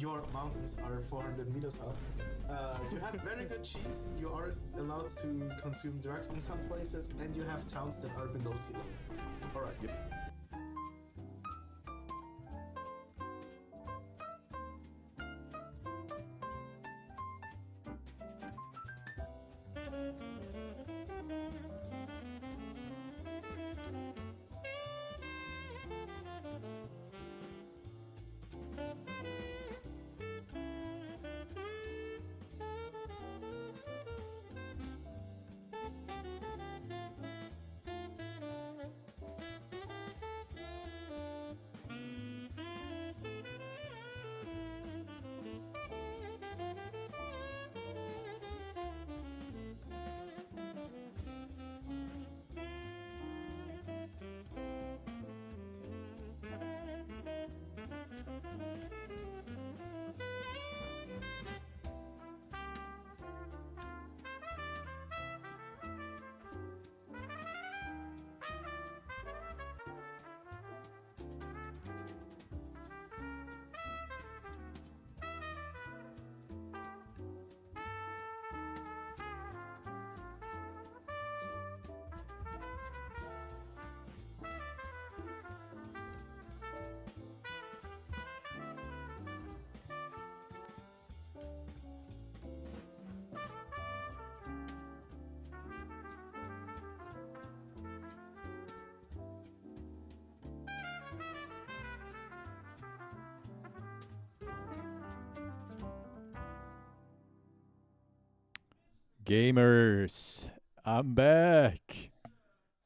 your mountains are 400 meters up. You have very good cheese. You are allowed to consume drugs in some places, and you have towns that are below sea level. All right. Gamers, I'm back.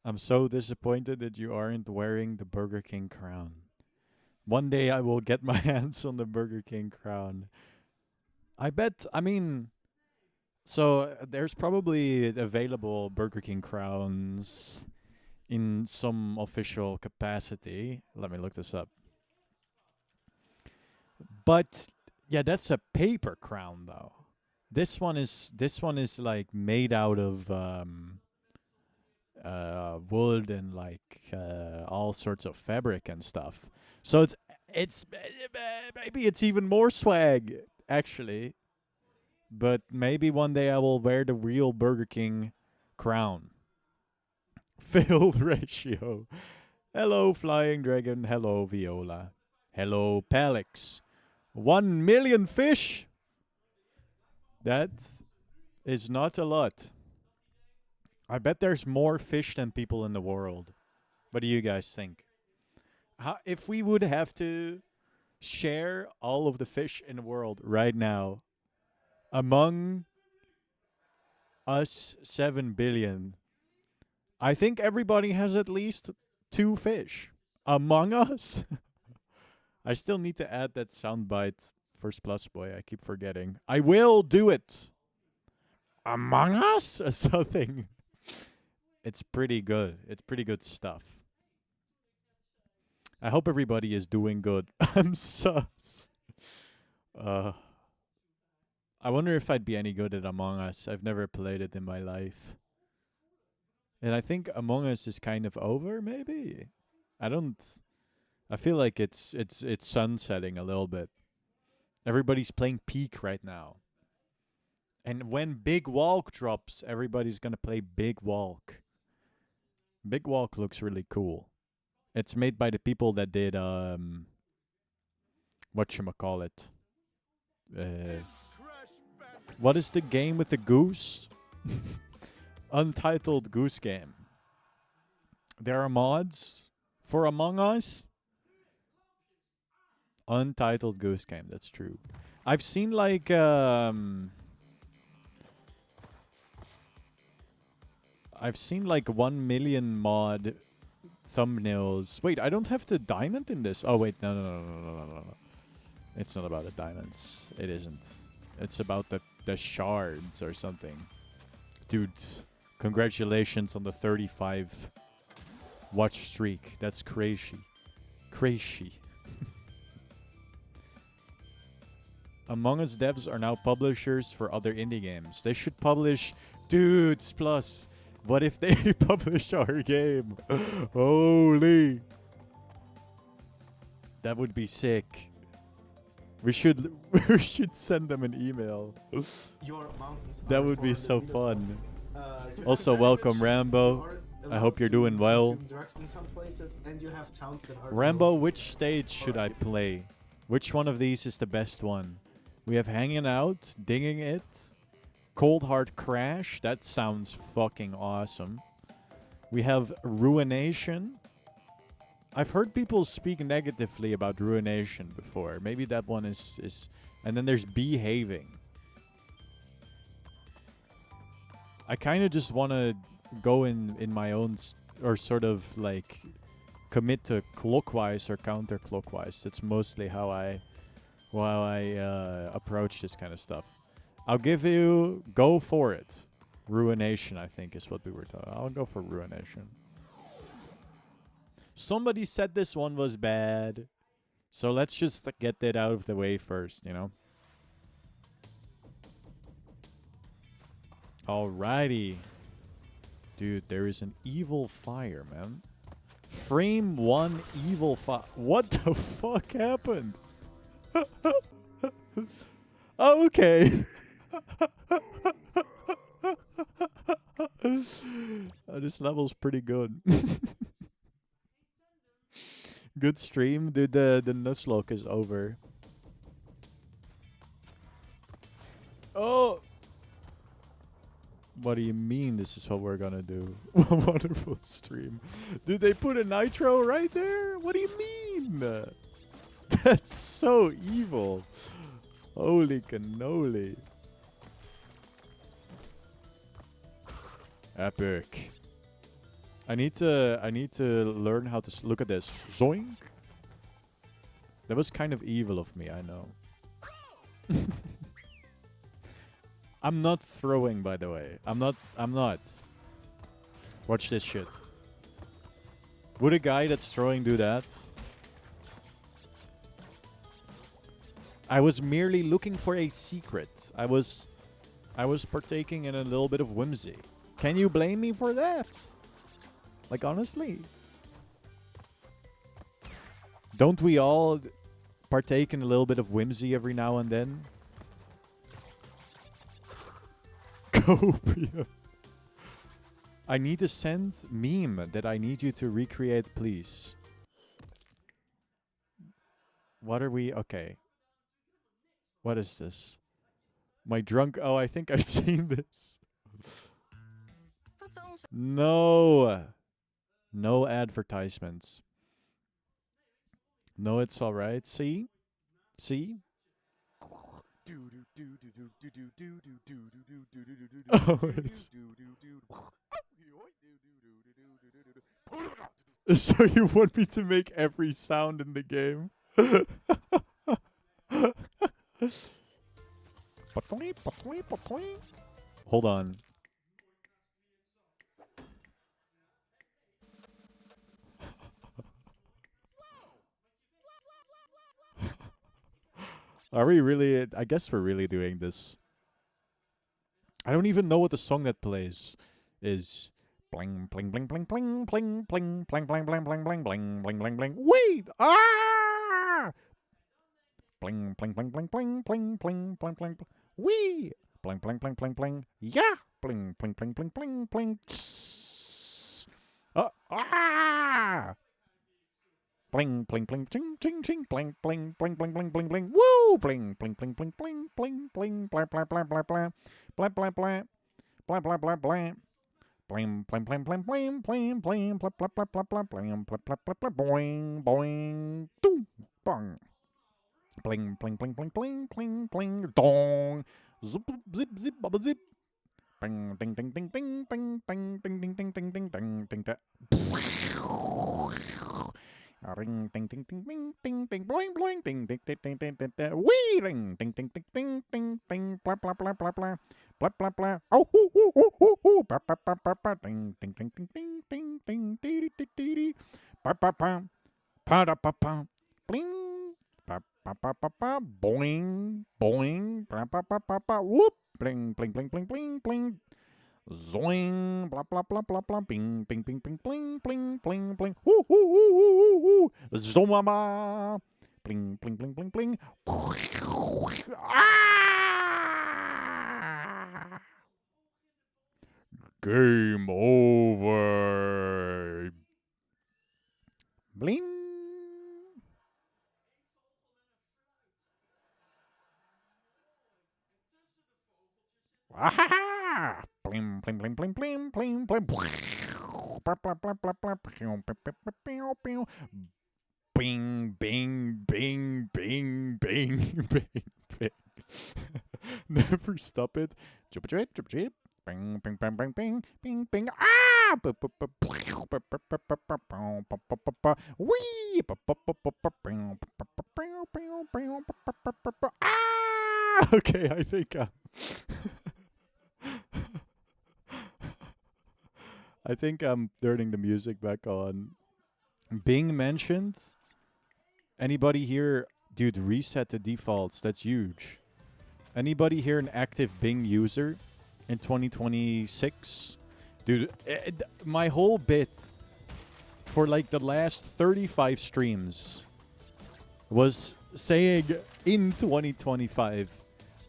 I'm so disappointed that you aren't wearing the Burger King crown. One day I will get my hands on the Burger King crown. I bet, I mean, there's probably available Burger King crowns in some official capacity. Let me look this up. But yeah, that's a paper crown though. This one is like made out of wood and like all sorts of fabric and stuff. So it's maybe it's even more swag actually. But maybe one day I will wear the real Burger King crown. Failed ratio. Hello, Flying Dragon. Hello, Viola. Hello, Palix. 1 million fish? That is not a lot. I bet there's more fish than people in the world. What do you guys think? If we would have to share all of the fish in the world right now among us 7 billion, I think everybody has at least 2 fish. Among us? I still need to add that soundbite for Plus Boy. I keep forgetting. I will do it. Among Us? Something. It's pretty good. It's pretty good stuff. I hope everybody is doing good. I'm sus. I wonder if I'd be any good at Among Us. I've never played it in my life. And I think Among Us is kind of over, maybe. I feel like it's sunsetting a little bit. Everybody's playing Peak right now. And when Big Walk drops, everybody's gonna play Big Walk. Big Walk looks really cool. It's made by the people that did whatchamacallit. What is the game with the goose? Untitled Goose Game. There are mods for Among Us. Untitled Goose Game, that's true. I've seen like I've seen like 1 million mod thumbnails. Wait, I don't have the diamond in this. Oh wait, no. It's not about the diamonds. It isn't. It's about the shards or something. Dude, congratulations on the 35 watch streak. That's crazy. Crazy. Among Us devs are now publishers for other indie games. They should publish Dudes Plus. What if they publish our game? Holy. That would be sick. We should we should send them an email. Your mountains That are would be 400 so meters fun. You have Also, very good welcome cheese. Rambo. You are I allowed hope you're to doing well. consume drugs in some places, and you have towns that are Rambo, below which stage should I Alright. play? Which one of these is the best one? We have Hanging Out, Dinging It, Cold Hard Crash. That sounds fucking awesome. We have Ruination. I've heard people speak negatively about Ruination before. Maybe that one is. And then there's Behaving. I kind of just want to go in my own or sort of like commit to clockwise or counterclockwise. That's mostly how I approach this kind of stuff. I'll give you go for it. Ruination, I think, is what we were talking. I'll go for Ruination. Somebody said this one was bad, so let's just get that out of the way first, you know. Alrighty. Dude, there is an evil fire, man. Frame 1 evil fire. What the fuck happened? Oh, okay. This level's pretty good. Good stream. Dude, the Nuzlocke is over. Oh! What do you mean this is what we're gonna do? Wonderful stream. Dude, they put a nitro right there? What do you mean? That's so evil. Holy cannoli. Epic. I need to learn how to look at this. Zoink. That was kind of evil of me, I know. I'm not throwing, by the way. I'm not. Watch this shit. Would a guy that's throwing do that? I was merely looking for a secret. I was partaking in a little bit of whimsy. Can you blame me for that? Like, honestly? Don't we all partake in a little bit of whimsy every now and then? Copium. I need to send meme that I need you to recreate, please. What are we? Okay. What is this? My drunk... Oh, I think I've seen this. No. No advertisements. No, it's alright. See? See? Oh, it's... So you want me to make every sound in the game? Hold on. Are we really? I guess we're really doing this. I don't even know what the song that plays is. Bling bling bling bling bling bling bling bling bling bling bling bling bling bling bling bling. Wait! Ah! Bling bling bling bling bling bling bling bling bling. Wee! Bling bling bling bling bling. Yeah! Bling bling bling bling bling bling. Ah! Bling bling bling ching ching ching bling bling bling bling bling bling bling. Woo! Bling bling bling bling bling bling bling blah blah blah blah blah blah blah blah blah blah blah blah. Blim blim blim blim blim blim blim blah blah blah blah blah blim blah blah blah blah boing boing doo bong. Bling bling bling bling bling bling bling dong. Zip zip zip bubble zip. Bing ding ding ding ding ding ding ding ding ding ding ding ding ding ding. Ring ding ding ding ding ding ding boing boing ding ding ding ding ding ding ding. Wee ring ding ding ding ding ding ding blah blah blah blah blah. Blah blah blah. Oh hoo hoo hoo hoo hoo. Ba ba ba ba ba. Ding ding ding ding ding ding ding dee dee dee dee. Ba ba ba. Pa da pa pa. Bling. Ba ba ba ba ba. Boing boing. Ba ba ba ba ba. Whoop. Bling bling bling bling bling bling. Zoing. Blah blah blah blah blah. Bing bing bing bing bling bling bling bling. Hoo hoo hoo hoo hoo hoo. Zomama. Bling, bling, bling, bling, bling. Ah! Game over. Bling. Ah! Bling, bling, bling, bling, bling, bling, bling. Bing, bing, bing, bing, bing, bing, bing. Never stop it. Chip, chip, chip, chip. Bing, bing, bing, bing, bing, bing, bing. Ah! Wee! Ah! Okay, I think. I think I'm turning the music back on. Bing mentioned. Anybody here, dude? Reset the defaults. That's huge. Anybody here an active Bing user in 2026? Dude, my whole bit for like the last 35 streams was saying in 2025,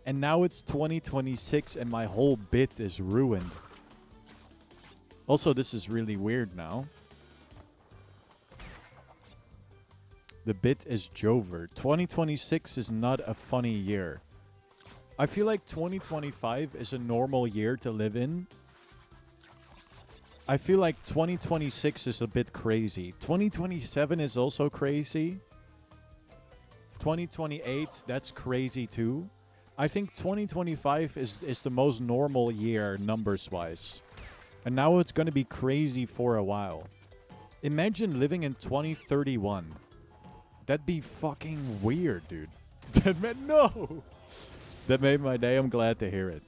and now it's 2026 and my whole bit is ruined. Also, this is really weird now. The bit is Jover. 2026 is not a funny year. I feel like 2025 is a normal year to live in. I feel like 2026 is a bit crazy. 2027 is also crazy. 2028, that's crazy too. I think 2025 is the most normal year numbers-wise. And now it's going to be crazy for a while. Imagine living in 2031. That'd be fucking weird, dude. That meant no! That made my day. I'm glad to hear it.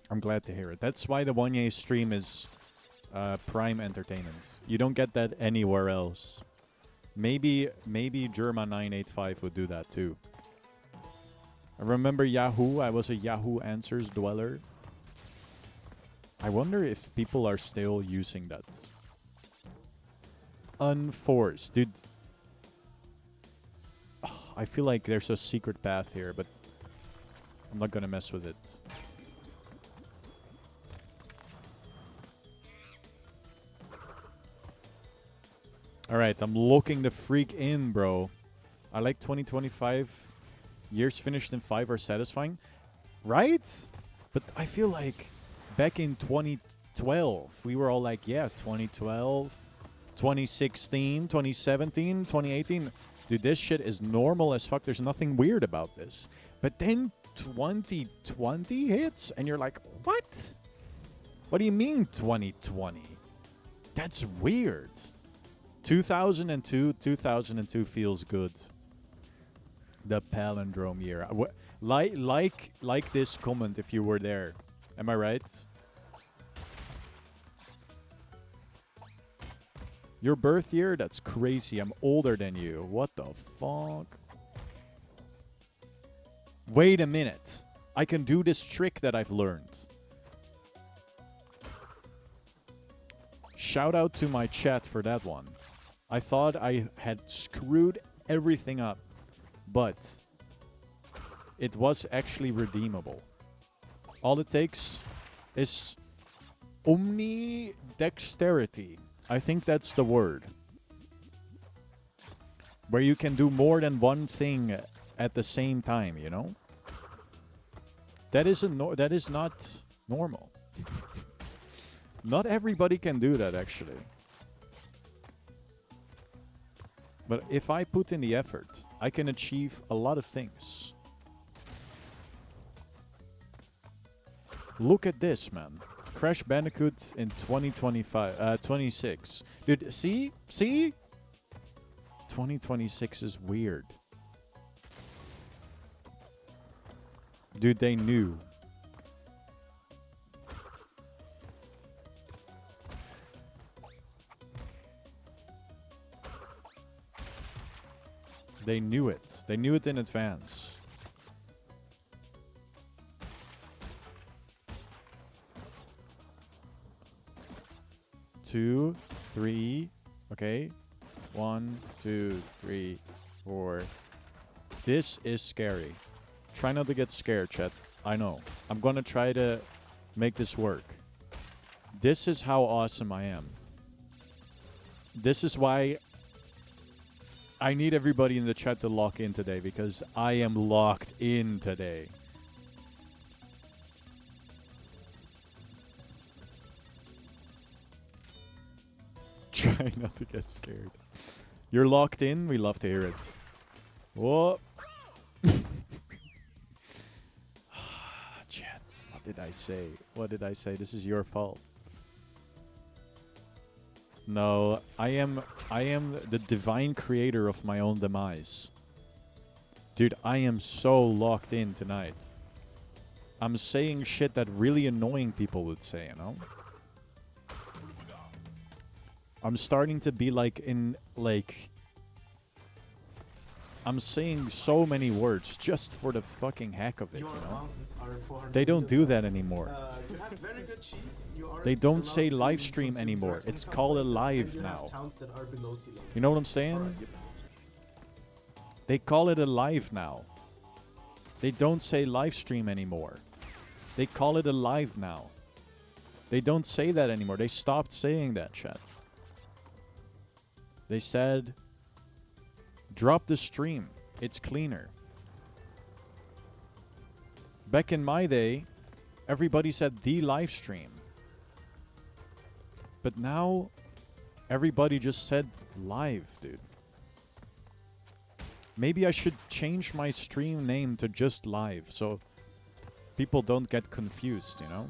I'm glad to hear it. That's why the 1 year stream is prime entertainment. You don't get that anywhere else. Maybe Germa 985 would do that too. I remember Yahoo. I was a Yahoo Answers dweller. I wonder if people are still using that. Unforced. Dude. Oh, I feel like there's a secret path here, but I'm not gonna mess with it. Alright, I'm looking the freak in, bro. I like 2025. Years finished in 5 are satisfying. Right? But I feel like back in 2012, we were all like, yeah, 2012, 2016, 2017, 2018. Dude, this shit is normal as fuck. There's nothing weird about this. But then 2020 hits, and you're like, what? What do you mean 2020? That's weird. 2002 feels good. The palindrome year. Like this comment if you were there. Am I right? Your birth year? That's crazy. I'm older than you. What the fuck? Wait a minute. I can do this trick that I've learned. Shout out to my chat for that one. I thought I had screwed everything up, but it was actually redeemable. All it takes is omnidexterity. I think that's the word. Where you can do more than one thing at the same time, you know? That is not normal. Not everybody can do that, actually. But if I put in the effort, I can achieve a lot of things. Look at this, man. Crash Bandicoot in 26. Dude, see? 2026 is weird. Dude, they knew. They knew it. They knew it in advance. Two, three. Okay. 1, 2, 3. Or this is scary. Try not to get scared, chat. I know. I'm gonna try to make this work. This is how awesome I am. This is why I need everybody in the chat to lock in today, because I am locked in today. Try not to get scared. You're locked in? We love to hear it. Whoa. Chat, what did I say? What did I say? This is your fault. No, I am the divine creator of my own demise. Dude, I am so locked in tonight. I'm saying shit that really annoying people would say, you know? I'm starting to be I'm saying so many words just for the fucking heck of it, you know? They don't do that anymore. You have very good cheese. They don't say live stream anymore. It's called a live now. You know what I'm saying? They call it a live now. They don't say live stream anymore. They call it a live now. They don't say that anymore. They stopped saying that, chat. They said, drop the stream. It's cleaner. Back in my day, everybody said the live stream. But now, everybody just said live, dude. Maybe I should change my stream name to just live, so people don't get confused, you know?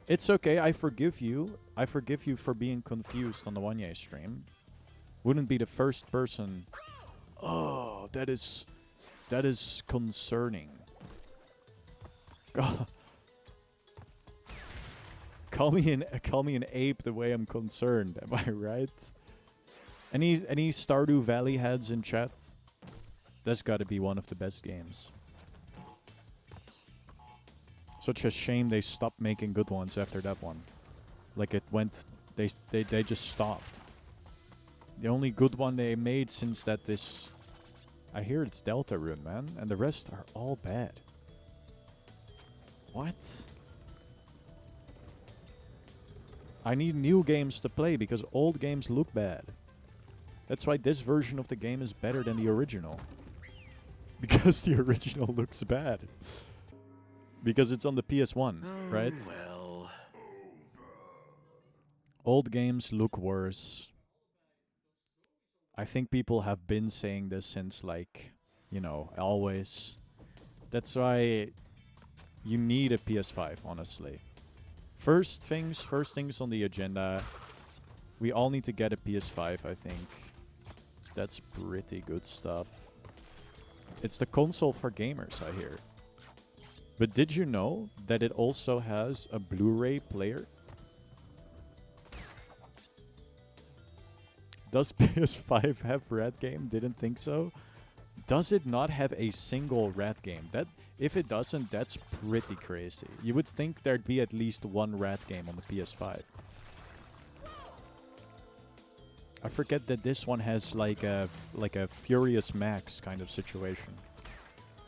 It's okay, I forgive you. I forgive you for being confused on the Wanye stream. Wouldn't be the first person. Oh, that is concerning. God. Call me an ape the way I'm concerned. Am I right? Any Stardew Valley heads in chat? That's got to be one of the best games. Such a shame they stopped making good ones after that one. Like it went, they just stopped. The only good one they made since that is, I hear it's Deltarune, man, and the rest are all bad. What? I need new games to play because old games look bad. That's why this version of the game is better than the original. Because the original looks bad. Because it's on the PS1, right? Well. Old games look worse. I think people have been saying this since, like, you know, always. That's why you need a PS5, honestly. First things on the agenda. We all need to get a PS5, I think. That's pretty good stuff. It's the console for gamers, I hear. But did you know that it also has a Blu-ray player? Does PS5 have Rat Game? Didn't think so. Does it not have a single Rat Game? That, if it doesn't, that's pretty crazy. You would think there'd be at least one Rat Game on the PS5. I forget that this one has like a Furious Max kind of situation.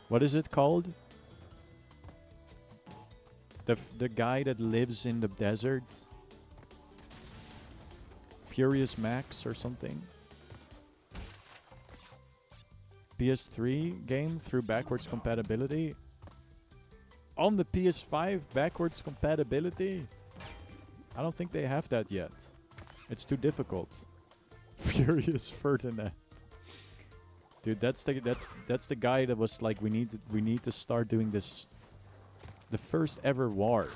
What is it called? The guy that lives in the desert? Furious Max or something? PS3 game through backwards compatibility? On the PS5 backwards compatibility? I don't think they have that yet. It's too difficult. Furious Ferdinand. Dude, that's the guy that was like, we need to start doing this, the first ever war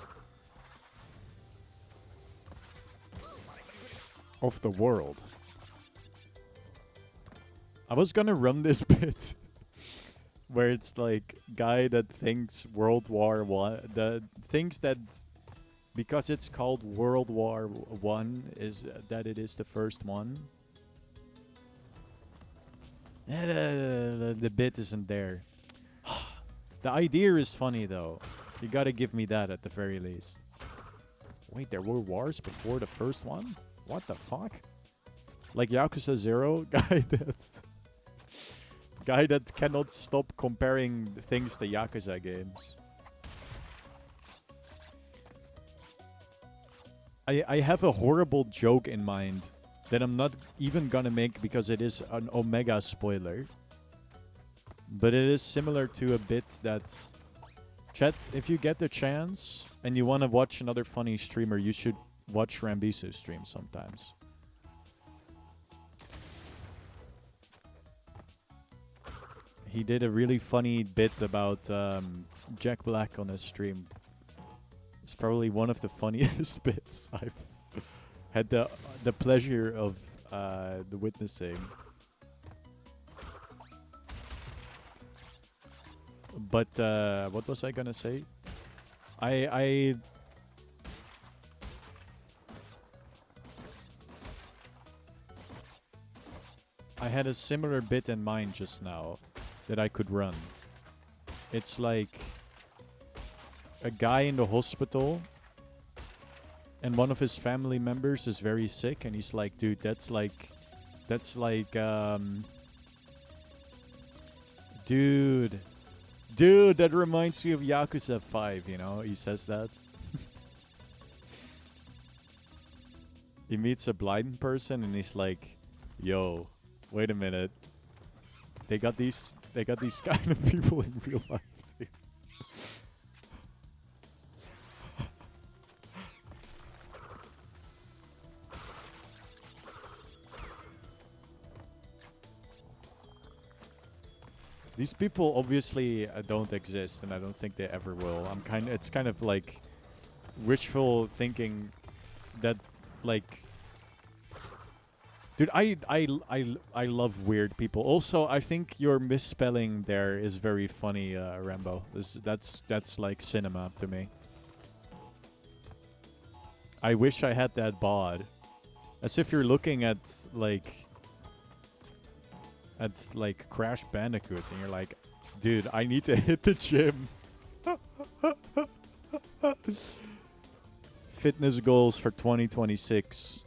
of the world. I was gonna run this bit where it's like guy that thinks World War One, thinks that because it's called World War One is that it is the first one. The bit isn't there. The idea is funny though. You gotta give me that at the very least. Wait, there were wars before the first one? What the fuck? Like Yakuza 0 guy Guy that cannot stop comparing things to Yakuza games. I have a horrible joke in mind that I'm not even gonna make because it is an Omega spoiler. But it is similar to a bit that... Chat, if you get the chance and you want to watch another funny streamer, you should watch Rambisu stream sometimes. He did a really funny bit about Jack Black on his stream. It's probably one of the funniest bits I've had the pleasure of the witnessing. But what was I gonna say? I had a similar bit in mind just now that I could run. It's like a guy in the hospital and one of his family members is very sick and he's like, dude, that's like dude, that reminds me of Yakuza 5, you know? He says that. He meets a blind person and he's like, yo, wait a minute. They got these kind of people in real life, dude. These people obviously don't exist, and I don't think they ever will. It's kind of like wishful thinking that, like, dude, I love weird people. Also, I think your misspelling there is very funny, Rambo. That's like cinema to me. I wish I had that bod. As if you're looking at Crash Bandicoot and you're like, dude, I need to hit the gym. Fitness goals for 2026.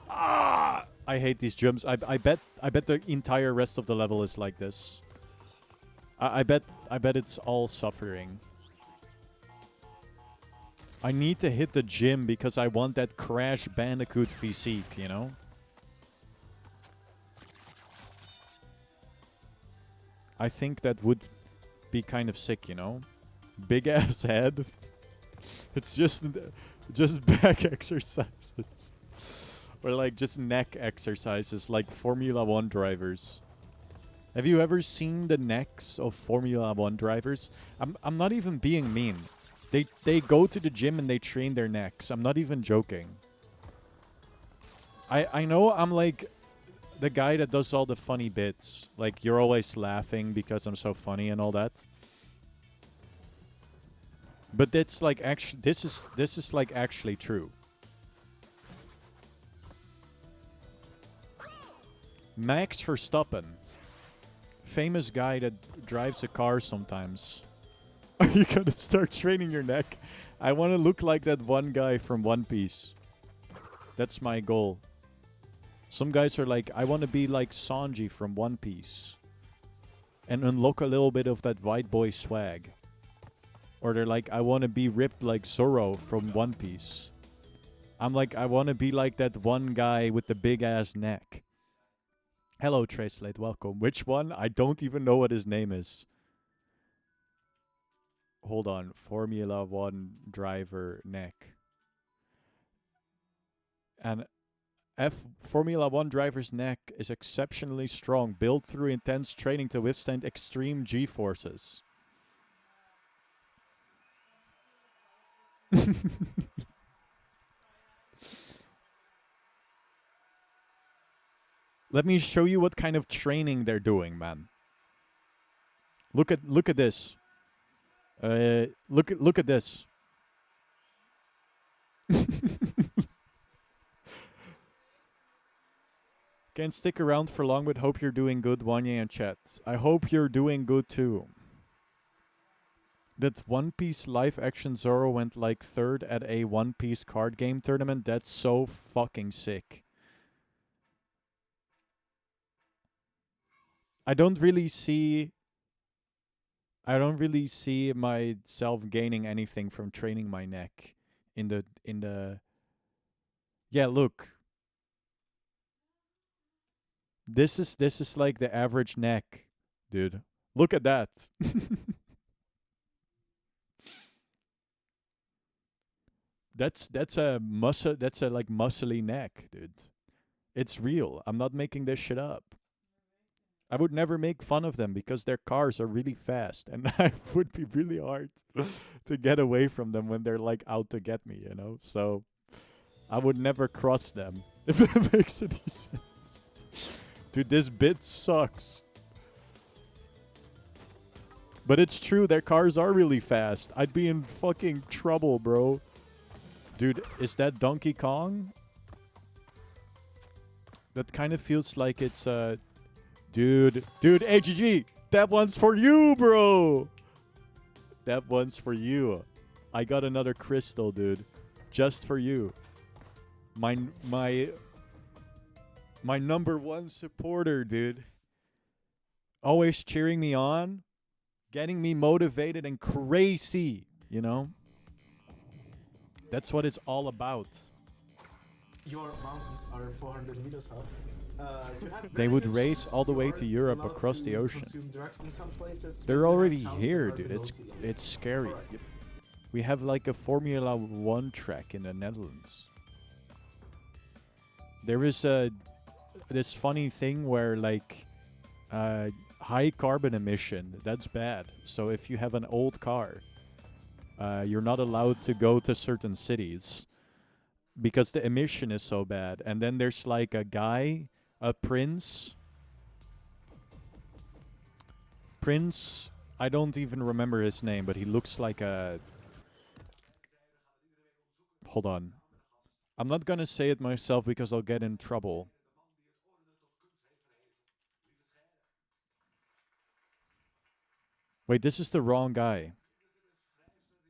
Ah! I hate these jumps. I bet the entire rest of the level is like this. I bet it's all suffering. I need to hit the gym because I want that Crash Bandicoot physique, you know? I think that would be kind of sick, you know? Big ass head. It's just back exercises. Or like just neck exercises like Formula 1 drivers. Have you ever seen the necks of Formula 1 drivers? I'm not even being mean. They go to the gym and they train their necks. I'm not even joking. I know I'm like the guy that does all the funny bits. Like, you're always laughing because I'm so funny and all that. But that's like actually this is like actually true. Max Verstappen, famous guy that drives a car sometimes. Are you gonna start training your neck? I want to look like that one guy from One Piece. That's my goal. Some guys are like, I want to be like Sanji from One Piece. And unlock a little bit of that white boy swag. Or they're like, I want to be ripped like Zoro from One Piece. I'm like, I want to be like that one guy with the big ass neck. Hello, Tracelate, welcome. Which one? I don't even know what his name is. Hold on. Formula 1 driver neck. And Formula 1 driver's neck is exceptionally strong, built through intense training to withstand extreme G-forces. Let me show you what kind of training they're doing, man. Look at this. Look at this. Can't stick around for long, but hope you're doing good, Wanye and chat. I hope you're doing good too. That One Piece live action Zoro went like third at a One Piece card game tournament. That's so fucking sick. I don't really see. I don't really see myself gaining anything from training my neck. In the. Yeah, look. This is like the average neck, dude. Look at that. That's a muscle. That's a like muscly neck, dude. It's real. I'm not making this shit up. I would never make fun of them because their cars are really fast, and I would be really hard to get away from them when they're like out to get me, you know. So I would never cross them if it makes any sense. Dude, this bit sucks. But it's true, their cars are really fast. I'd be in fucking trouble, bro. Dude, is that Donkey Kong? That kind of feels like it's dude, AGG, that one's for you, bro. That one's for you. I got another crystal, dude, just for you. My number one supporter, dude. Always cheering me on, getting me motivated and crazy, you know? That's what it's all about. Your mountains are 400 meters high. They would race all the way to Europe across the ocean. They're already here, dude. It's scary. Right. We have like a Formula 1 track in the Netherlands. There is this funny thing where like high carbon emission, that's bad. So if you have an old car, you're not allowed to go to certain cities because the emission is so bad. And then there's like a guy, a prince, I don't even remember his name, but he looks like a... Hold on. I'm not gonna say it myself because I'll get in trouble. Wait, this is the wrong guy.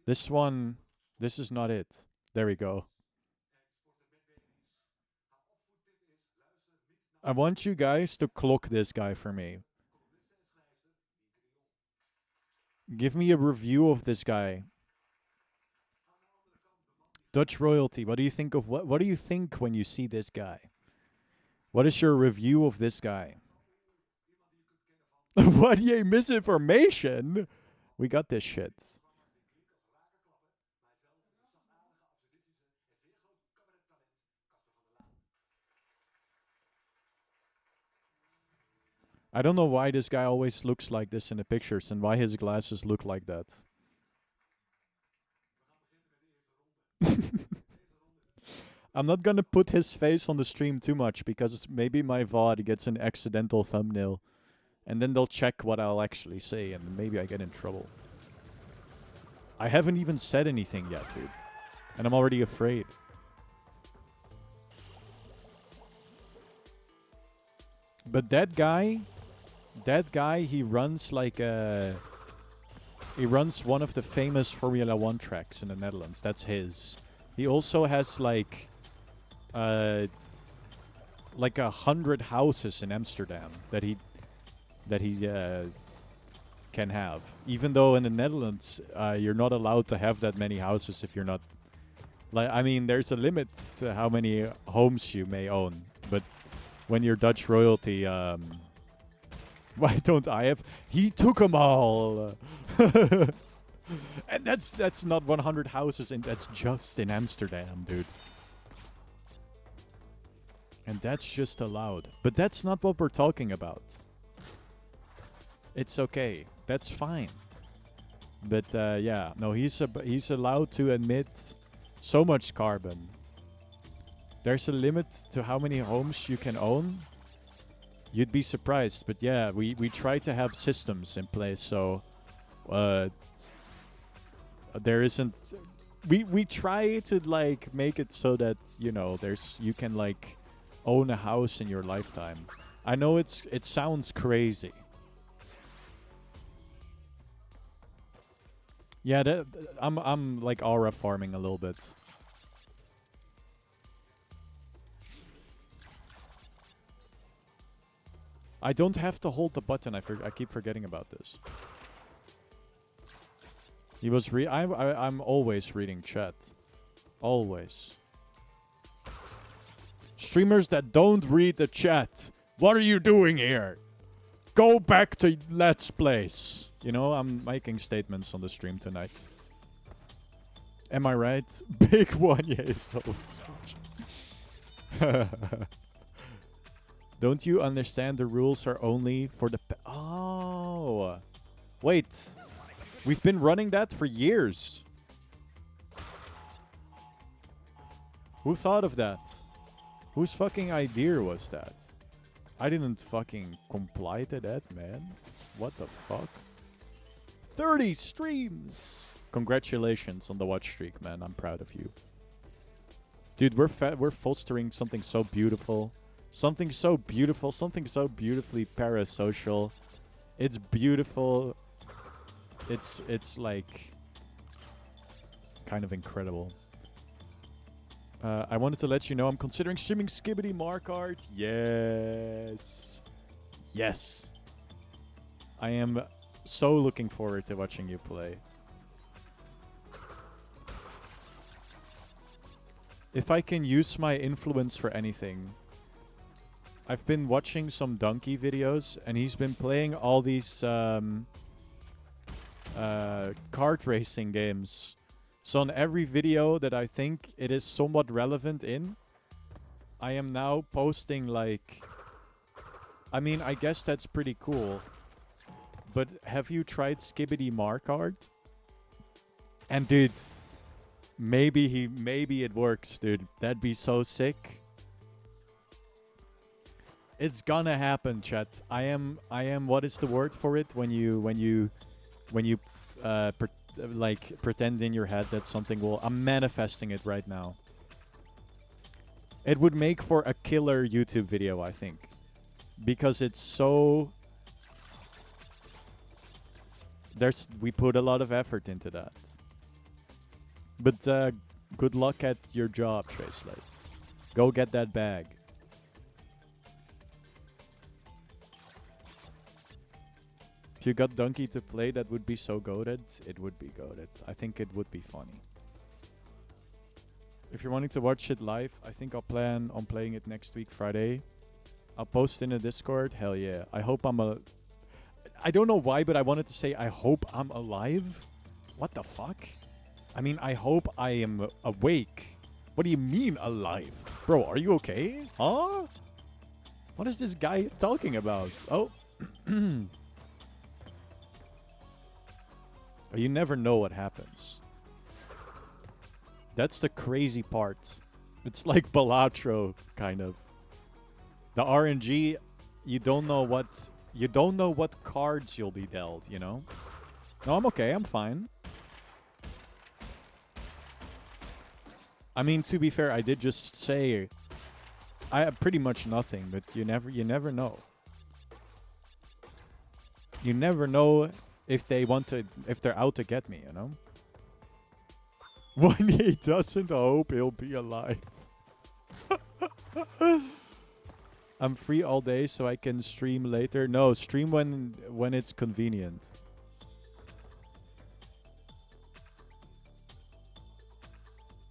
This one, this is not it. There we go. I want you guys to clock this guy for me. Give me a review of this guy. Dutch royalty. What do you think of what do you think when you see this guy? What is your review of this guy? What, yay, misinformation? We got this shit. I don't know why this guy always looks like this in the pictures and why his glasses look like that. I'm not gonna put his face on the stream too much because maybe my VOD gets an accidental thumbnail. And then they'll check what I'll actually say and maybe I get in trouble. I haven't even said anything yet, dude. And I'm already afraid. But that guy, he runs like a... He runs one of the famous Formula 1 tracks in the Netherlands. That's his. He also has like 100 houses in Amsterdam that he can have. Even though in the Netherlands, you're not allowed to have that many houses if you're not... Like, I mean, there's a limit to how many homes you may own. But when you're Dutch royalty, why don't I have... He took them all! And that's not 100 houses, and that's just in Amsterdam, dude. And that's just allowed. But that's not what we're talking about. It's okay. That's fine. But yeah, no, he's allowed to emit so much carbon. There's a limit to how many homes you can own. You'd be surprised, but yeah, we try to have systems in place so there isn't... We try to like make it so that, you know, you can like own a house in your lifetime. I know it sounds crazy. Yeah, I'm like aura farming a little bit. I don't have to hold the button. I keep forgetting about this. He was I'm always reading chat. Always. Streamers that don't read the chat. What are you doing here? Go back to Let's Plays. You know, I'm making statements on the stream tonight. Am I right? Big one, yeah, it's always Don't you understand the rules are only for the... Oh. Wait. We've been running that for years. Who thought of that? Whose fucking idea was that? I didn't fucking comply to that, man. What the fuck? 30 streams! Congratulations on the watch streak, man. I'm proud of you. Dude, we're fostering something so beautiful. Something so beautiful. Something so beautifully parasocial. It's beautiful. It's like... kind of incredible. I wanted to let you know I'm considering streaming Skibbity Mark Art. Yes. Yes. I am so looking forward to watching you play. If I can use my influence for anything, I've been watching some Donkey videos, and he's been playing all these kart racing games. So on every video that I think it is somewhat relevant in, I am now posting like... I mean, I guess that's pretty cool. But have you tried Skibbity Mark Art? And dude, maybe it works, dude. That'd be so sick. It's gonna happen, chat. I am what is the word for it when you like pretend in your head that something will... I'm manifesting it right now. It would make for a killer YouTube video, I think. Because it's so... we put a lot of effort into that. But good luck at your job, Tracelate. Go get that bag. If you got Donkey to play, that would be so goated. It would be goated. I think it would be funny. If you're wanting to watch it live, I think I'll plan on playing it next week, Friday. I'll post in a Discord. Hell yeah. I hope I don't know why, but I wanted to say I hope I'm alive. What the fuck? I mean, I hope I am awake. What do you mean alive? Bro, are you okay? Huh? What is this guy talking about? Oh. You never know what happens. That's the crazy part. It's like Balatro, kind of. The RNG, you don't know what cards you'll be dealt, you know? No, I'm okay, I'm fine. I mean, to be fair, I did just say I have pretty much nothing, but you never know. You never know if they're out to get me, you know? When he doesn't hope he'll be alive. I'm free all day, so I can stream later. No, stream when it's convenient.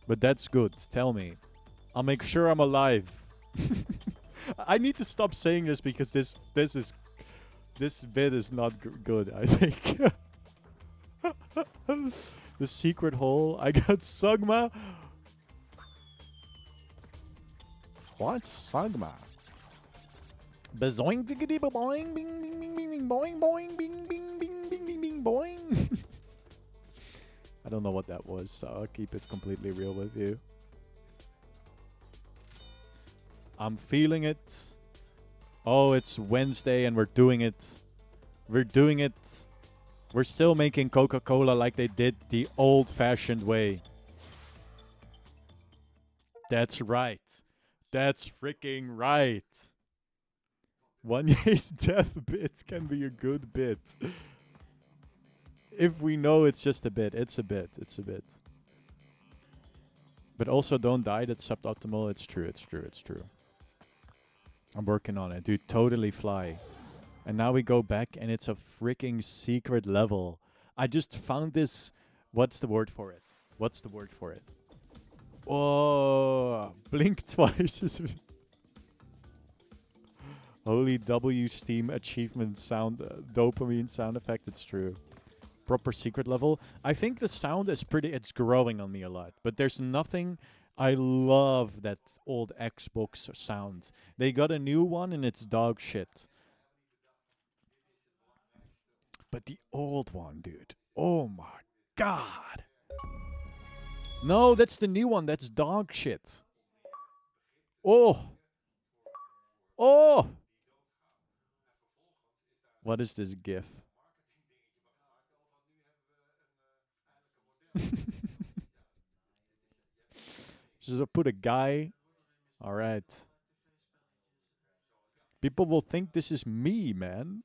But that's good. Tell me. I'll make sure I'm alive. I need to stop saying this because this bit is not good, I think. The secret hole. I got Sugma. What's Sugma? Bezoing diggity boing bing bing bing bing bing boing boing bing bing bing bing bing bing boing. I don't know what that was, so I'll keep it completely real with you. I'm feeling it. Oh, it's Wednesday and we're doing it. We're doing it. We're still making Coca-Cola like they did the old-fashioned way. That's right. That's freaking right. 1-8 death bit can be a good bit. If we know it's just a bit. It's a bit. It's a bit. But also don't die. That's suboptimal. It's true. It's true. It's true. I'm working on it. Dude, totally fly. And now we go back and it's a freaking secret level. I just found this. What's the word for it? What's the word for it? Oh, blink twice. Holy W Steam achievement sound, dopamine sound effect. It's true. Proper secret level. I think the sound is pretty. It's growing on me a lot. But there's nothing. I love that old Xbox sound. They got a new one and it's dog shit. But the old one, dude. Oh my god. No, that's the new one. That's dog shit. Oh. Oh. What is this GIF? Just put a guy. All right. People will think this is me, man.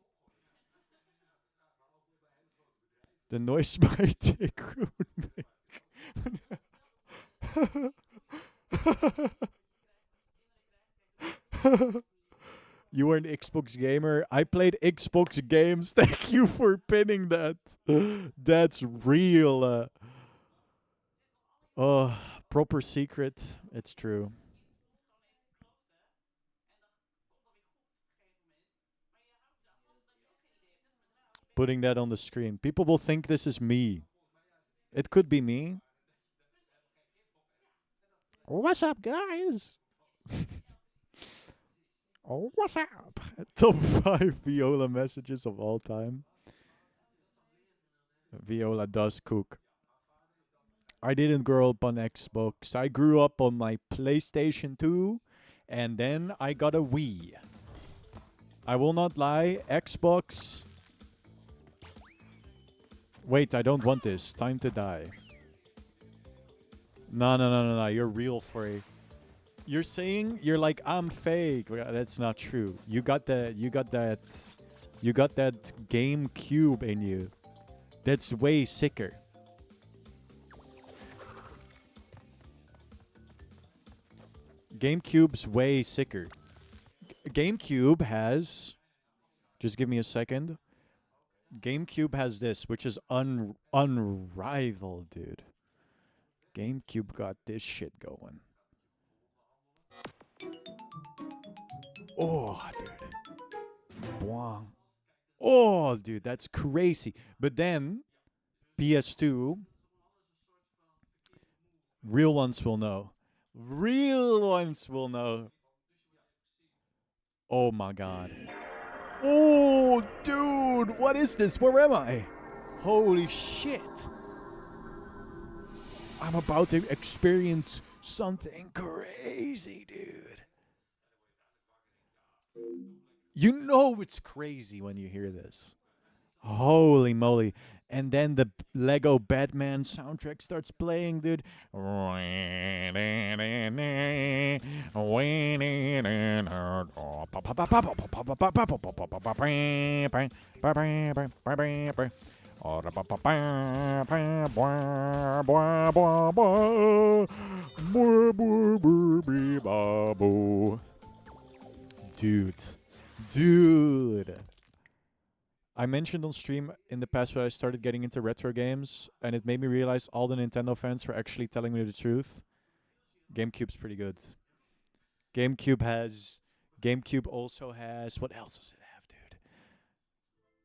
The noise my dick would make. You were an Xbox gamer. I played Xbox games. Thank you for pinning that. That's real. Oh, proper secret. It's true. Putting that on the screen. People will think this is me. It could be me. What's up, guys? Oh, what's up? Top 5 Viola messages of all time. Viola does cook. I didn't grow up on Xbox. I grew up on my PlayStation 2, and then I got a Wii. I will not lie, Xbox... Wait, I don't want this. Time to die. No. You're real free. You're saying you're like I'm fake. That's not true. You got that GameCube in you. That's way sicker. GameCube's way sicker. GameCube has... Just give me a second. GameCube has this, which is unrivaled, dude. GameCube got this shit going. Oh, dude. Bwang. Oh, dude, that's crazy. But then, PS2, real ones will know. Real ones will know. Oh my god. Oh, dude, what is this? Where am I? Holy shit. I'm about to experience something crazy, dude. You know it's crazy when you hear this. Holy moly. And then the Lego Batman soundtrack starts playing, dude. Dude. I mentioned on stream in the past that I started getting into retro games, and it made me realize all the Nintendo fans were actually telling me the truth. GameCube's pretty good. GameCube also has... What else does it have, dude?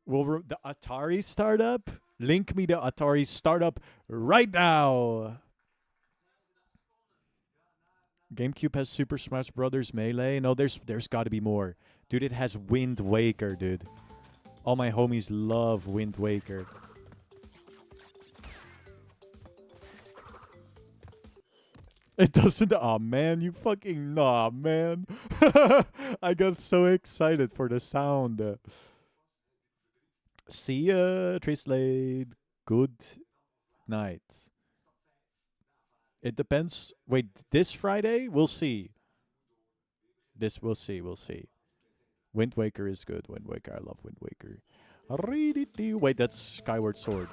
Will the Atari startup? Link me the Atari startup right now. GameCube has Super Smash Brothers Melee. No, there's got to be more. Dude, it has Wind Waker, dude. All my homies love Wind Waker. It doesn't... Aw, man. You fucking... Nah, man. I got so excited for the sound. See ya, Trislade. Good night. It depends. Wait, this Friday? We'll see. We'll see. Wind Waker is good. Wind Waker, I love Wind Waker. Wait, that's Skyward Sword.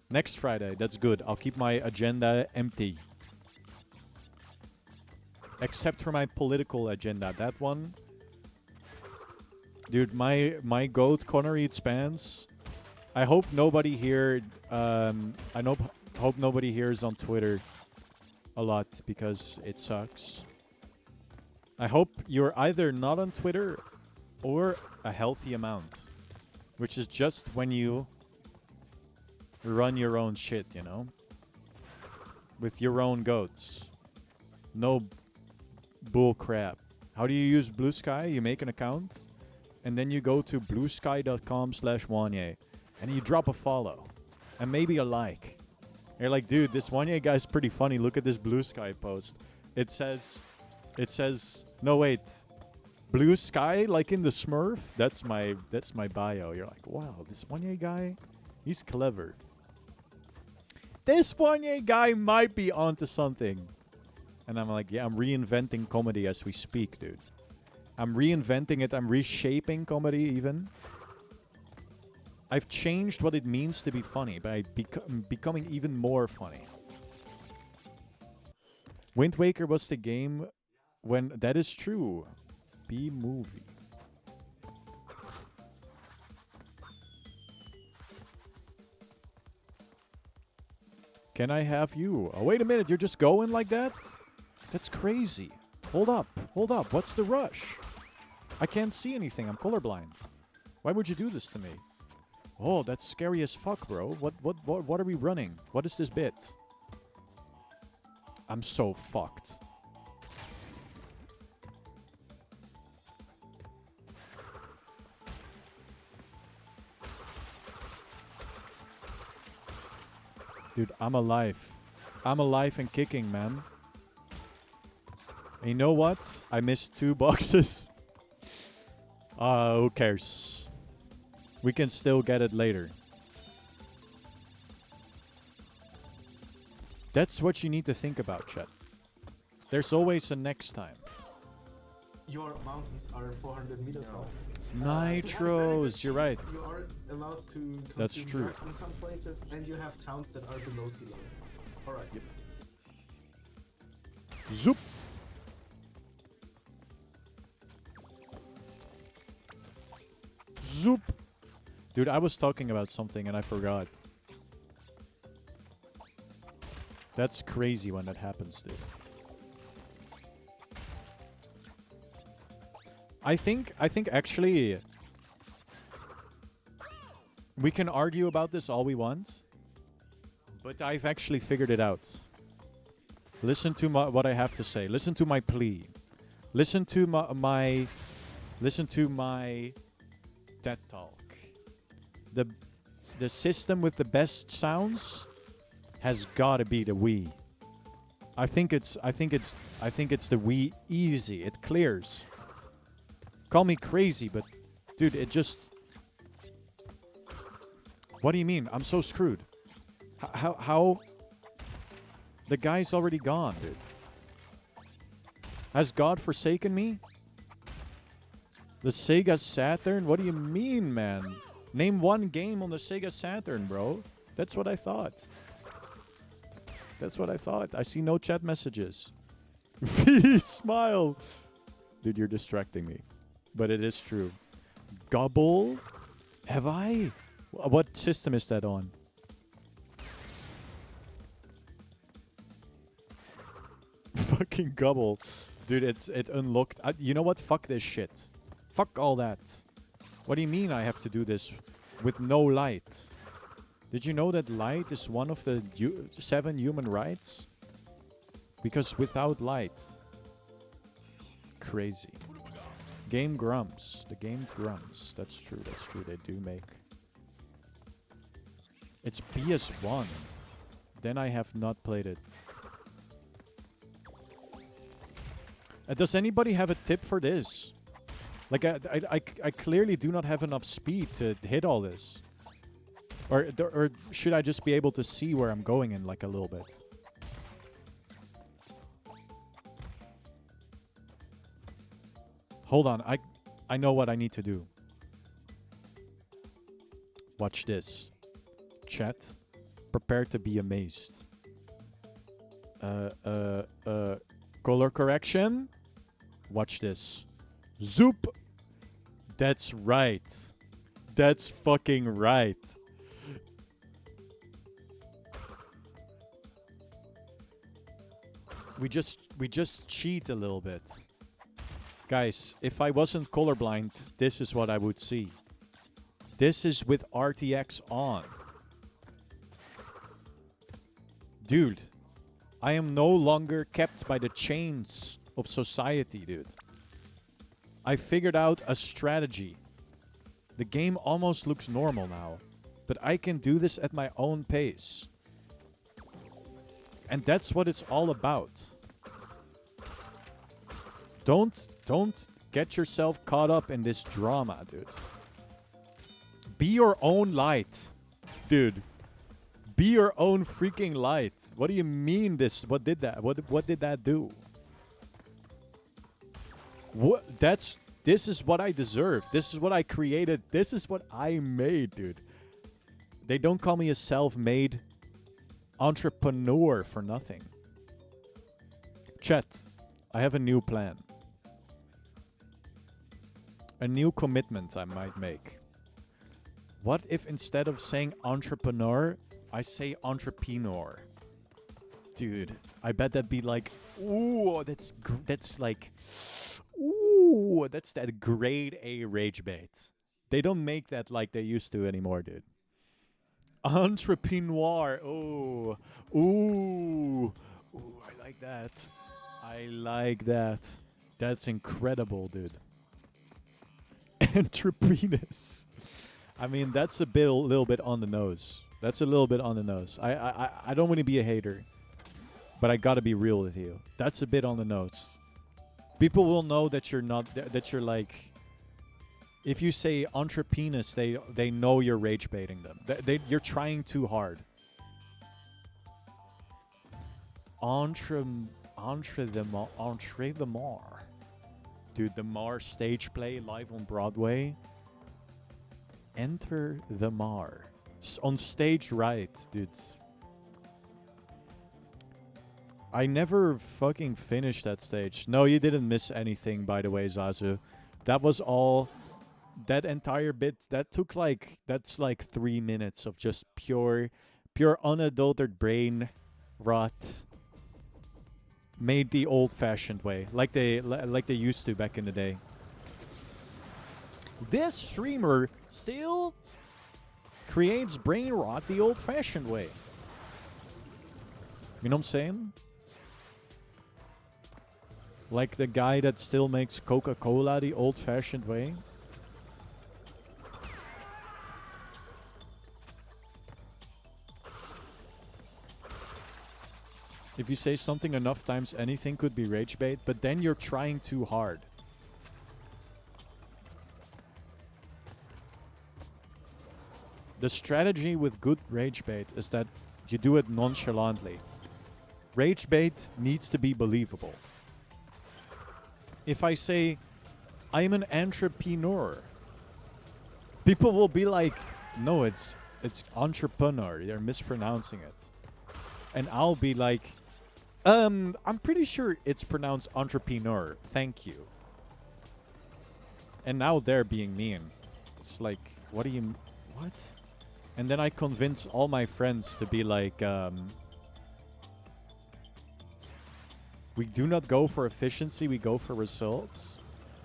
Next Friday, that's good. I'll keep my agenda empty. Except for my political agenda. That one. Dude, my goat corner eats pants. I hope nobody here. Hope nobody here is on Twitter a lot because it sucks. I hope you're either not on Twitter or a healthy amount, which is just when you run your own shit, you know, with your own goats. No bull crap. How do you use Blue Sky? You make an account, and then you go to bluesky.com/Wanye, and you drop a follow, and maybe a like. You're like, dude, this Wanye guy's pretty funny. Look at this Blue Sky post. It says, no wait, Blue Sky like in the Smurf. That's my bio. You're like, wow, this Wanye guy, he's clever. This Wanye guy might be onto something. And I'm like, yeah, I'm reinventing comedy as we speak, dude. I'm reinventing it. I'm reshaping comedy even. I've changed what it means to be funny by becoming even more funny. Wind Waker was the game when... That is true. B-movie. Can I have you? Oh, wait a minute. You're just going like that? That's crazy. Hold up. Hold up. What's the rush? I can't see anything. I'm colorblind. Why would you do this to me? Oh, that's scary as fuck, bro. What are we running? What is this bit? I'm so fucked. Dude, I'm alive. I'm alive and kicking, man. And you know what? I missed 2 boxes. Who cares? We can still get it later. That's what you need to think about, chat. There's always a next time. Your mountains are 400 meters high. Nitros, you're right. You are allowed to That's consume true. drugs in some places, and you have towns that are below sea level. Alright. Yep. Zoop. Zoop. Dude, I was talking about something and I forgot. That's crazy when that happens, dude. I think actually we can argue about this all we want, but I've actually figured it out. Listen to what I have to say. Listen to my plea. Listen to my TED talk. The system with the best sounds has got to be the Wii. I think it's the Wii Easy. It clears. Call me crazy, but dude, it just... What do you mean? I'm so screwed. How? The guy's already gone, dude. Has God forsaken me? The Sega Saturn? What do you mean, man? Name one game on the Sega Saturn, bro. That's what I thought. That's what I thought. I see no chat messages. Smile. Dude, you're distracting me. But it is true. Gobble? Have I? What system is that on? Fucking Gobble. Dude, it unlocked. You know what? Fuck this shit. Fuck all that. What do you mean I have to do this with no light? Did you know that light is one of the 7 human rights? Because without light... Crazy. Game Grumps. The game's Grumps. That's true, that's true. They do make... It's PS1. Then I have not played it. Does anybody have a tip for this? Like, I clearly do not have enough speed to hit all this. Or should I just be able to see where I'm going in, like, a little bit? Hold on, I know what I need to do. Watch this. Chat. Prepare to be amazed. Color correction. Watch this. Zoop. That's right. That's fucking right. We just cheat a little bit. Guys, if I wasn't colorblind, this is what I would see. This is with RTX on. Dude, I am no longer kept by the chains of society, dude. I figured out a strategy. The game almost looks normal now, but I can do this at my own pace. And that's what it's all about. Don't get yourself caught up in this drama, dude. Be your own light. Dude. Be your own freaking light. What do you mean this? What did that? What did that do? This is what I deserve. This is what I created. This is what I made, dude. They don't call me a self-made entrepreneur for nothing. Chat, I have a new plan. A new commitment I might make. What if instead of saying entrepreneur, I say entrepreneur? Dude, I bet that'd be like, ooh, that's like, ooh, that's that grade A rage bait. They don't make that like they used to anymore, dude. Entrepreneur, oh, ooh, I like that. I like that. That's incredible, dude. Entrepreneurs. I mean, that's a little bit on the nose. That's a little bit on the nose. I don't want to be a hater, but I gotta be real with you. That's a bit on the nose. People will know that you're not that you're like. If you say entrepreneurs, they know you're rage baiting them. You're trying too hard. Entre the Mar. Dude, the Mar stage play live on Broadway. Enter the Mar. On stage right, dude. I never fucking finished that stage. No, you didn't miss anything, by the way, Zazu. That was all... That entire bit, that's like 3 minutes of just pure unadulterated brain rot. Made the old-fashioned way, like they used to back in the day. This streamer still creates brain rot the old-fashioned way. You know what I'm saying? Like the guy that still makes Coca-Cola the old-fashioned way. If you say something enough times, anything could be rage bait, but then you're trying too hard. The strategy with good rage bait is that you do it nonchalantly. Rage bait needs to be believable. If I say, I'm an entrepreneur, people will be like, no, it's entrepreneur, they're mispronouncing it. And I'll be like, I'm pretty sure it's pronounced entrepreneur. Thank you. And now they're being mean. It's like, what? And then I convince all my friends to be like, we do not go for efficiency, we go for results.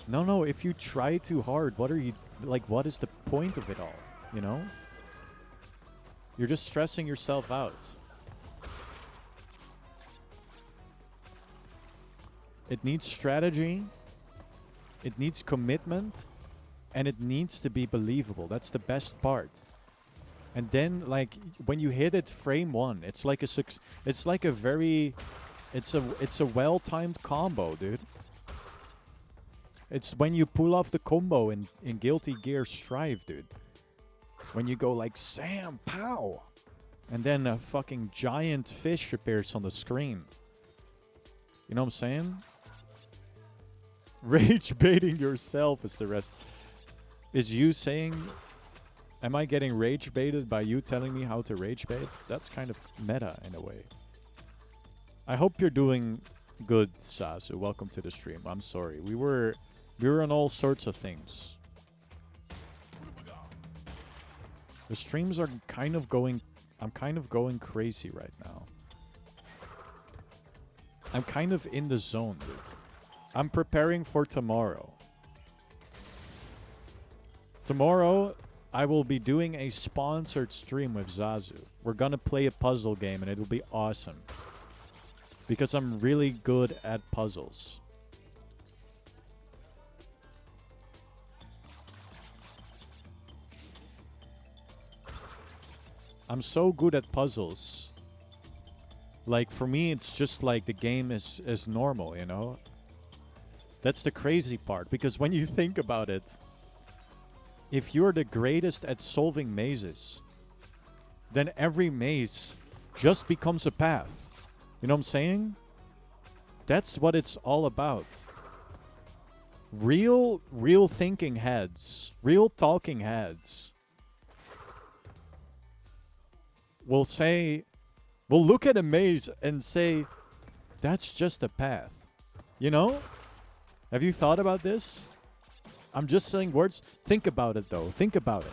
No, if you try too hard, what is the point of it all? You know? You're just stressing yourself out. It needs strategy, it needs commitment, and it needs to be believable. That's the best part. And then, like, when you hit it frame one, it's like it's a well-timed combo, dude. It's when you pull off the combo in Guilty Gear Strive, dude. When you go like, Sam, pow! And then a fucking giant fish appears on the screen. You know what I'm saying? Rage baiting yourself is the rest. Is you saying, am I getting rage baited by you telling me how to rage bait? That's kind of meta in a way. I hope you're doing good, Sasu. Welcome to the stream. I'm sorry. We were on all sorts of things. The streams are kind of going... I'm kind of going crazy right now. I'm kind of in the zone, dude. I'm preparing for tomorrow. Tomorrow, I will be doing a sponsored stream with Zazu. We're gonna play a puzzle game and it'll be awesome. Because I'm really good at puzzles. I'm so good at puzzles. Like, for me, it's just like the game is normal, you know? That's the crazy part. Because when you think about it, if you're the greatest at solving mazes, then every maze just becomes a path. You know what I'm saying? That's what it's all about. Real thinking heads, real talking heads will say, will look at a maze and say, that's just a path. You know? Have you thought about this? I'm just saying words. Think about it, though. Think about it.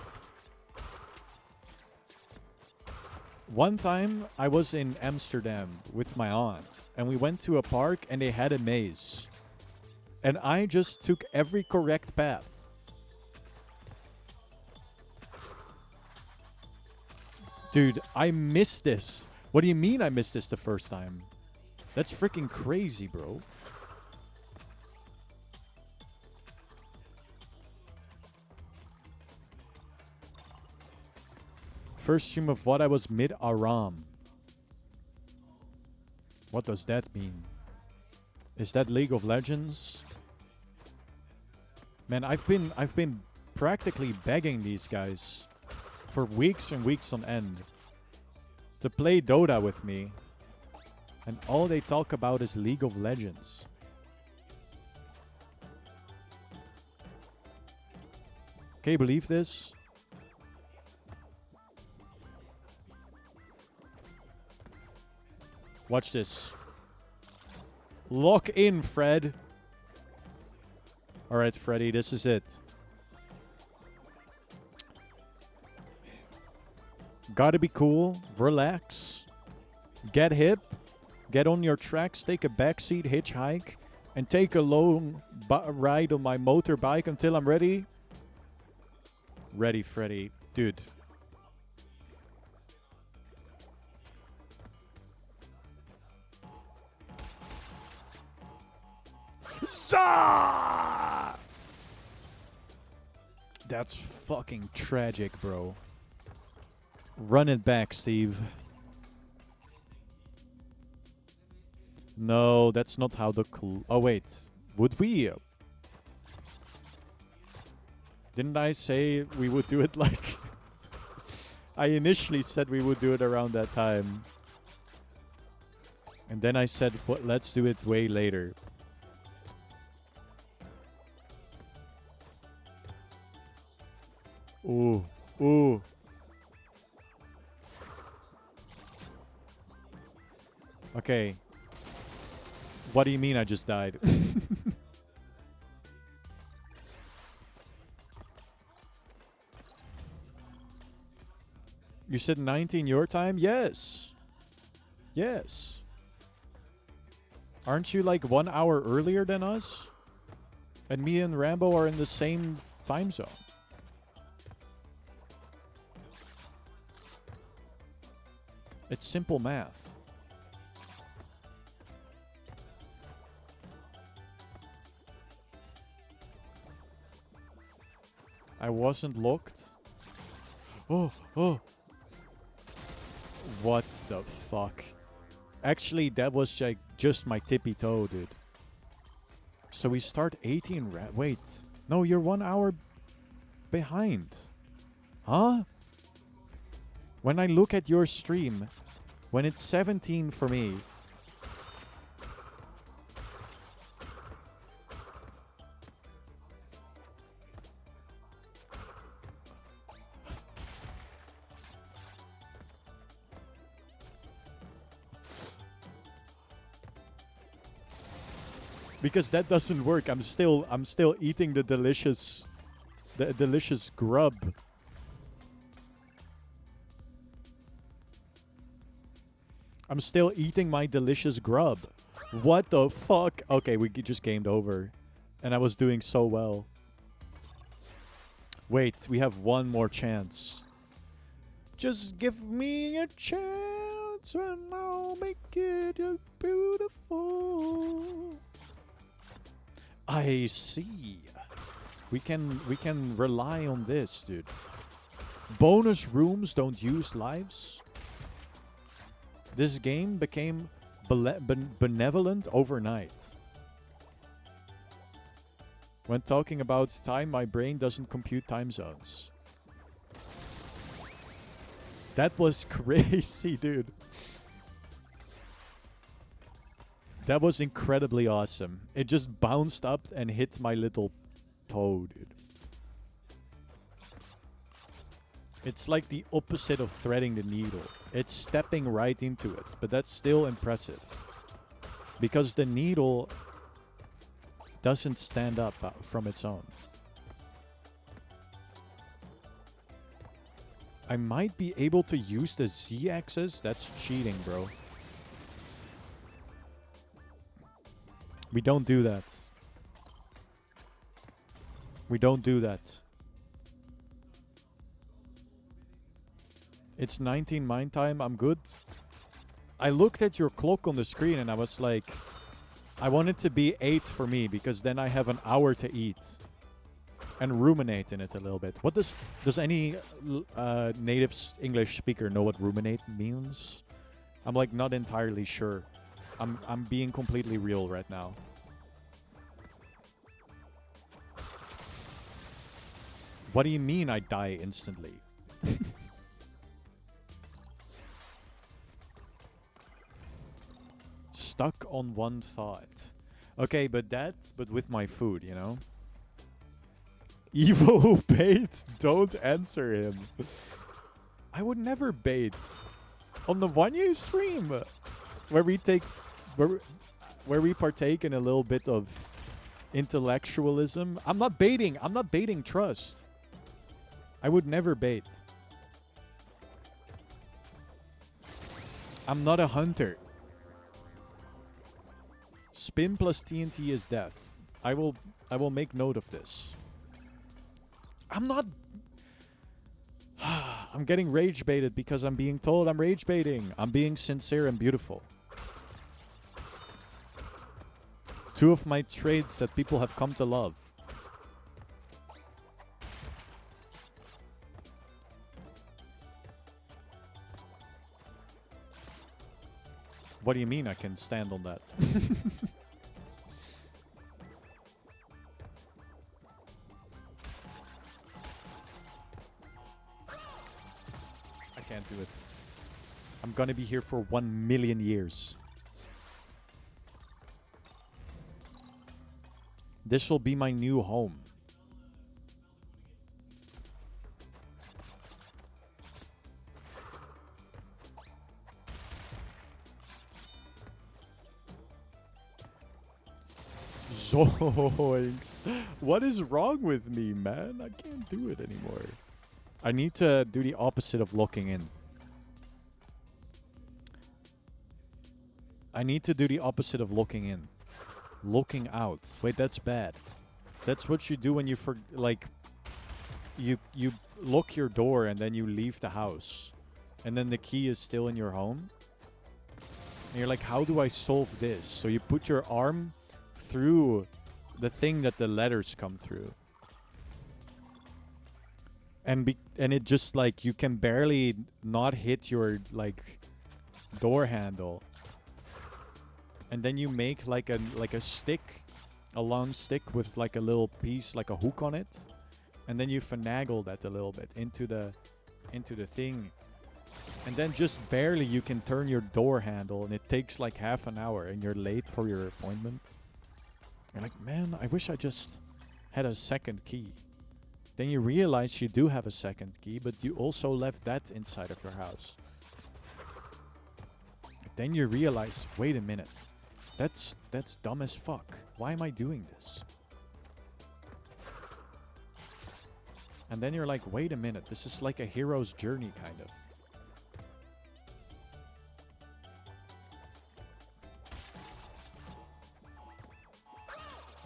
One time, I was in Amsterdam with my aunt, and we went to a park, and they had a maze. And I just took every correct path. Dude, I missed this. What do you mean I missed this the first time? That's freaking crazy, bro. First stream of what I was mid-Aram. What does that mean? Is that League of Legends? Man, I've been practically begging these guys for weeks and weeks on end to play Dota with me. And all they talk about is League of Legends. Can you believe this? Watch this. Lock in, Fred. Alright, Freddy, this is it. Gotta be cool. Relax. Get hip. Get on your tracks. Take a backseat hitchhike. And take a long ride on my motorbike until I'm ready. Ready, Freddy. Dude. That's fucking tragic, bro. Run it back, Steve. No, that's not how the... Oh, wait. Would we? Didn't I say we would do it like... I initially said we would do it around that time. And then I said, well, let's do it way later. Ooh. Ooh. Okay. What do you mean I just died? You said 19 your time? Yes. Yes. Aren't you like 1 hour earlier than us? And me and Rambo are in the same time zone. It's simple math. I wasn't locked. Oh, oh. What the fuck? Actually, that was like just my tippy toe, dude. So we start 18 wait. No, you're 1 hour behind. Huh? When I look at your stream, when it's 17 for me... Because that doesn't work. I'm still eating the delicious grub. I'm still eating my delicious grub. What the fuck? Okay, we just gamed over. And I was doing so well. Wait, we have one more chance. Just give me a chance and I'll make it beautiful. I see. We can rely on this, dude. Bonus rooms don't use lives. This game became benevolent overnight. When talking about time, my brain doesn't compute time zones. That was crazy, dude. That was incredibly awesome. It just bounced up and hit my little toe, dude. It's like the opposite of threading the needle. It's stepping right into it, but that's still impressive. Because the needle doesn't stand up from its own. I might be able to use the Z-axis. That's cheating, bro. We don't do that. We don't do that. It's 19 mine time. I'm good. I looked at your clock on the screen and I was like, I want it to be 8 for me because then I have an hour to eat and ruminate in it a little bit. What does any native English speaker know what ruminate means? I'm like not entirely sure. I'm being completely real right now. What do you mean I die instantly? Stuck on one thought. Okay, but with my food, you know? Evil who bait, don't answer him. I would never bait. On the Wanye stream, where we partake in a little bit of intellectualism. I'm not baiting trust. I would never bait. I'm not a hunter. Spin plus TNT is death. I will make note of this. I'm not... I'm getting rage baited because I'm being told I'm rage baiting. I'm being sincere and beautiful. Two of my traits that people have come to love. What do you mean I can stand on that? I can't do it. I'm gonna be here for 1 million years. This will be my new home. Zoinks. What is wrong with me, man? I can't do it anymore. I need to do the opposite of locking in. I need to do the opposite of locking in. Locking out. Wait, that's bad. That's what you do when you you lock your door and then you leave the house. And then the key is still in your home. And you're like, how do I solve this? So you put your arm through the thing that the letters come through. And it just like, you can barely not hit your like door handle. And then you make like a stick, a long stick with like a little piece, like a hook on it. And then you finagle that a little bit into the thing. And then just barely you can turn your door handle, and it takes like half an hour and you're late for your appointment. You're like, man, I wish I just had a second key. Then you realize you do have a second key, but you also left that inside of your house. Then you realize, wait a minute. That's dumb as fuck. Why am I doing this? And then you're like, wait a minute. This is like a hero's journey, kind of.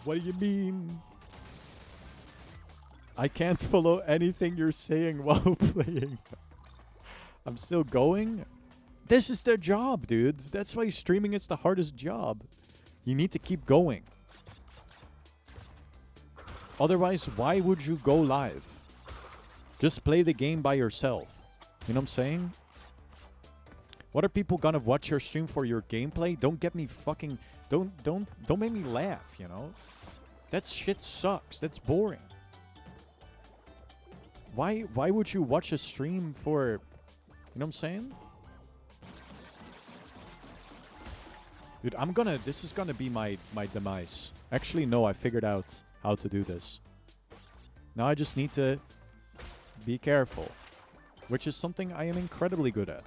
What do you mean? I can't follow anything you're saying while playing. I'm still going? This is their job, dude. That's why streaming is the hardest job. You need to keep going. Otherwise, why would you go live? Just play the game by yourself. You know what I'm saying? What are people gonna watch your stream for? Your gameplay? Don't get me fucking... Don't make me laugh, you know? That shit sucks. That's boring. Why would you watch a stream for... You know what I'm saying? Dude, this is gonna be my demise. Actually, no, I figured out how to do this. Now I just need to be careful. Which is something I am incredibly good at.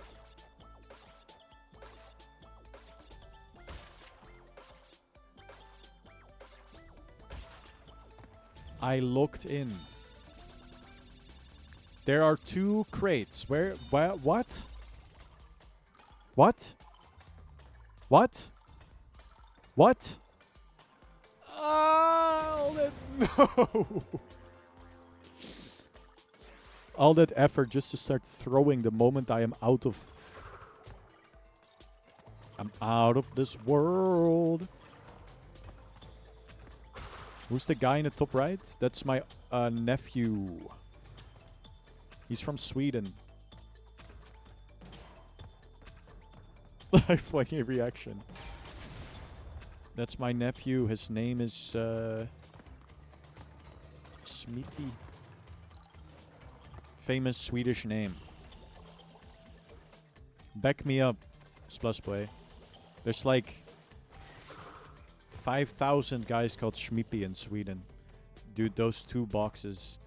I looked in. There are 2 crates. Where what? What? What? What? Oh, no. All that effort just to start throwing the moment I am out of... I'm out of this world. Who's the guy in the top right? That's my nephew. He's from Sweden. Funny reaction. That's my nephew. His name is Smitty. Famous Swedish name. Back me up, Splusplay. There's like 5,000 guys called Schmippy in Sweden. Dude, those 2 boxes.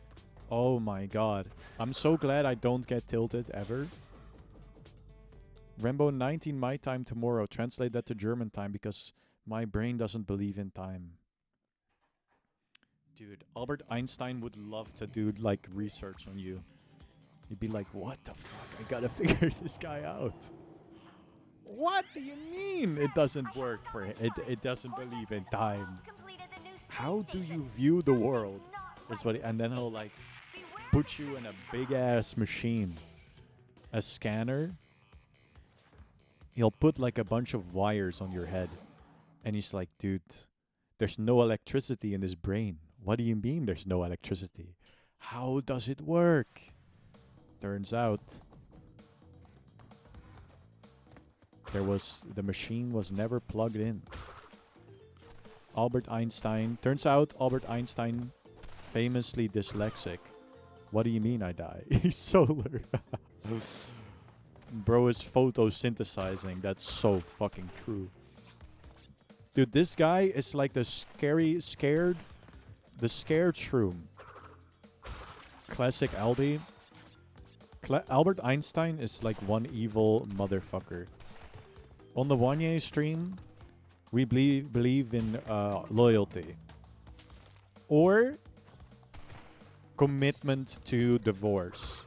Oh my god. I'm so glad I don't get tilted ever. Rambo 19 my time tomorrow. Translate that to German time because my brain doesn't believe in time. Dude, Albert Einstein would love to do like research on you. He'd be like, what the fuck? I gotta figure this guy out. What do you mean it doesn't work for him? It doesn't believe in time. How do you view the world? Is what and then he'll like put you in a big ass machine. A scanner. He'll put like a bunch of wires on your head. And he's like, dude, there's no electricity in his brain. What do you mean there's no electricity? How does it work? Turns out the machine was never plugged in. Albert Einstein. Turns out Albert Einstein famously dyslexic. What do you mean I die? He's solar. Bro is photosynthesizing. That's so fucking true. Dude, this guy is like the scared shroom. Classic Aldi. Albert Einstein is like one evil motherfucker. On the Wanye stream, we believe in loyalty. Or commitment to divorce.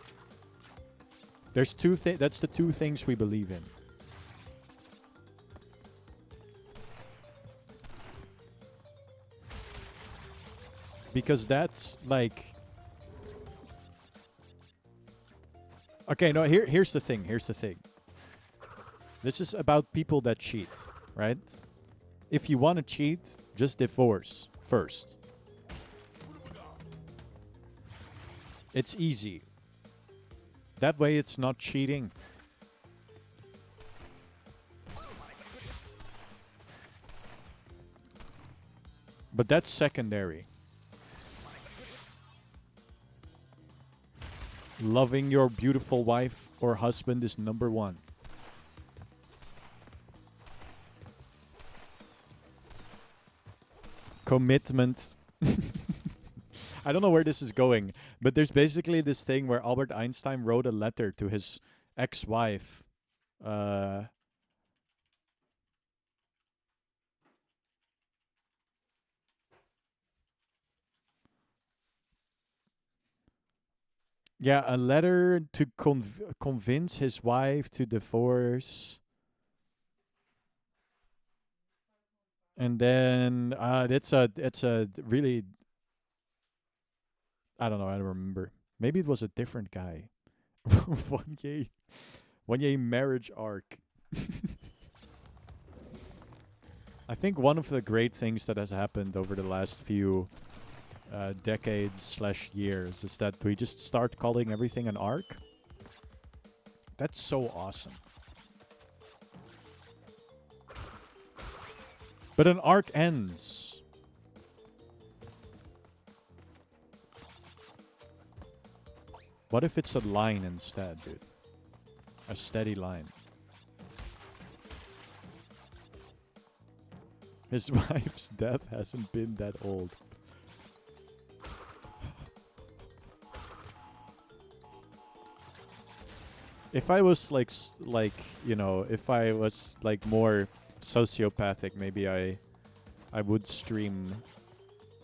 There's that's the 2 things we believe in. Because that's like... Okay, no, here's the thing. Here's the thing. This is about people that cheat, right? If you want to cheat, just divorce first. It's easy. That way it's not cheating. But that's secondary. Loving your beautiful wife or husband is number 1. Commitment. I don't know where this is going, but there's basically this thing where Albert Einstein wrote a letter to his ex-wife. Yeah, a letter to convince his wife to divorce. And then it's a really, I don't know, I don't remember. Maybe it was a different guy. One year marriage arc. I think one of the great things that has happened over the last few decades slash years is that we just start calling everything an arc. That's so awesome. But an arc ends. What if it's a line instead, dude? A steady line. His wife's death hasn't been that old. If I was like, you know, if I was like more sociopathic, maybe I would stream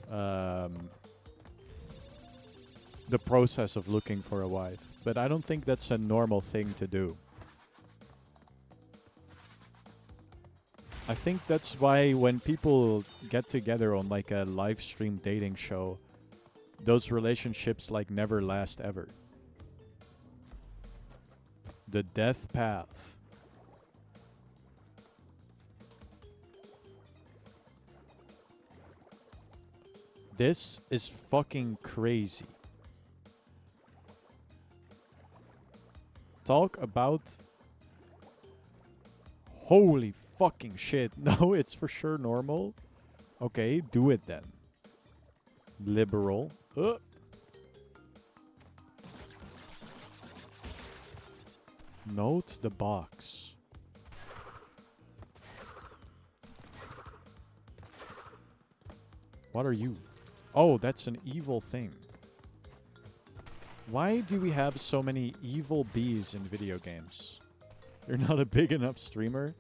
the process of looking for a wife. But I don't think that's a normal thing to do. I think that's why when people get together on like a live stream dating show, those relationships like never last ever. The death path. This is fucking crazy. Talk about... Holy fucking shit. No, it's for sure normal. Okay, do it then. Liberal. Note the box. What are you? Oh, that's an evil thing. Why do we have so many evil bees in video games? You're not a big enough streamer?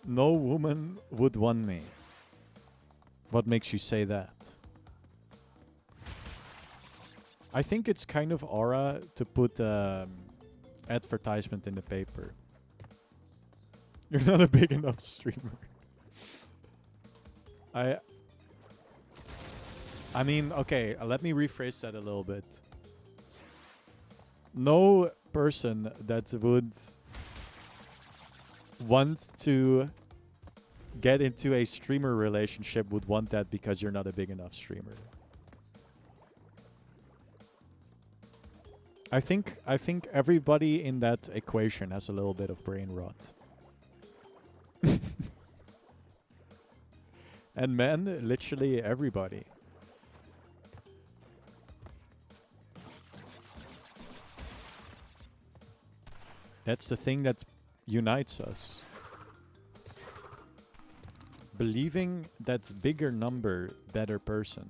No woman would want me. What makes you say that? I think it's kind of aura to put advertisement in the paper. You're not a big enough streamer. I mean, okay, let me rephrase that a little bit. No person that would want to get into a streamer relationship would want that because you're not a big enough streamer. I think everybody in that equation has a little bit of brain rot. And men, literally everybody. That's the thing that unites us. Believing that bigger number, better person.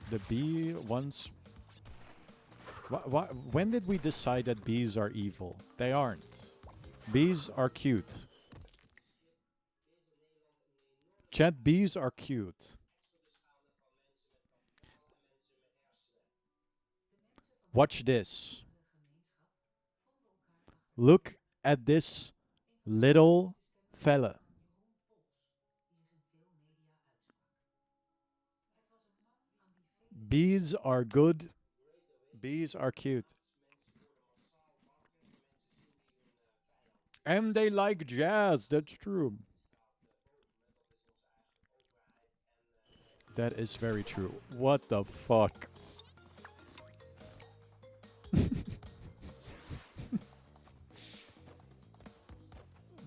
The bee once... when did we decide that bees are evil? They aren't. Bees are cute. Chat, bees are cute. Watch this. Look at this little fella. Bees are good. Bees are cute. And they like jazz. That's true. That is very true. What the fuck?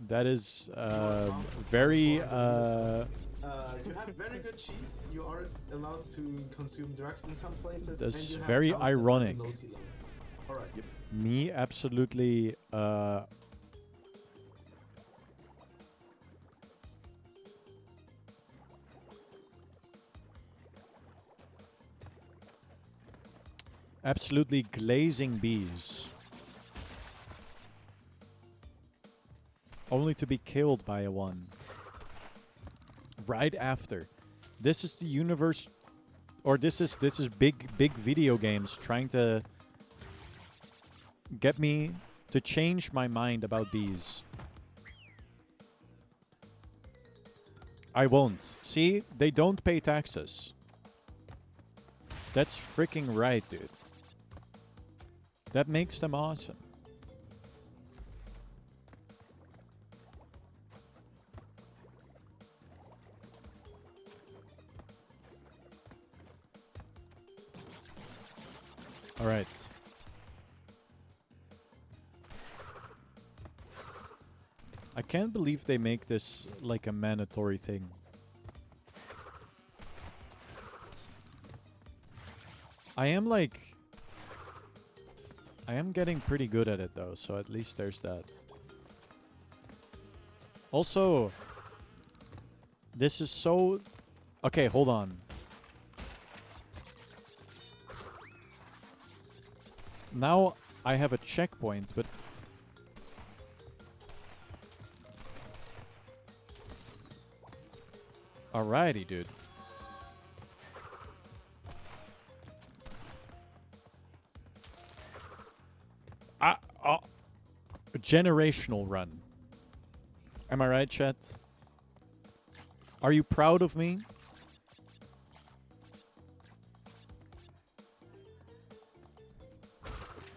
That is very... You have very good cheese. You are allowed to consume drugs in some places. That's and you have very towns that are ironic. below sea level. All right. Me absolutely... absolutely glazing bees. Only to be killed by a one. Right after. This is the universe... or this is big video games trying to get me to change my mind about bees. I won't. See? They don't pay taxes. That's freaking right, dude. That makes them awesome. All right. I can't believe they make this like a mandatory thing. I am getting pretty good at it though, so at least there's that. Also, this is so... Okay, hold on. Now I have a checkpoint, but... Alrighty, dude. A generational run. Am I right, chat? Are you proud of me?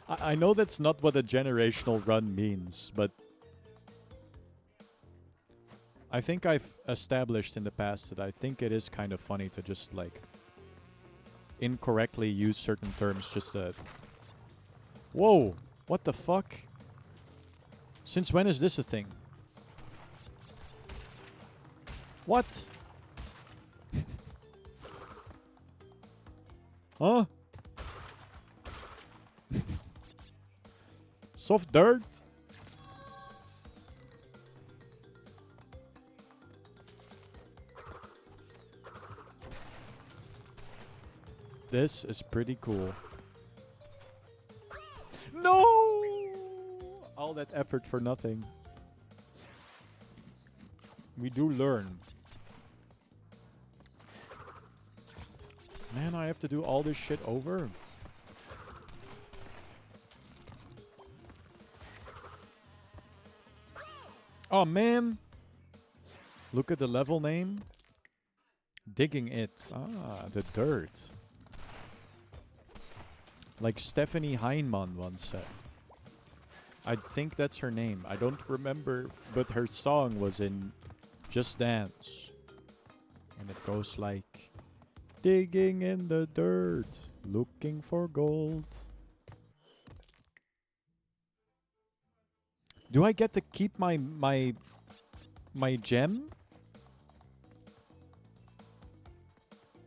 I know that's not what a generational run means, but I think I've established in the past that I think it is kind of funny to just like incorrectly use certain terms just to... Whoa! What the fuck? Since when is this a thing? What? Huh? Soft dirt? This is pretty cool. No! All that effort for nothing. We do learn. Man, I have to do all this shit over. Oh, man. Look at the level name. Digging it. Ah, the dirt. Like Stephanie Heinemann once said. I think that's her name. I don't remember, but her song was in Just Dance. And it goes like... Digging in the dirt, looking for gold. Do I get to keep my gem?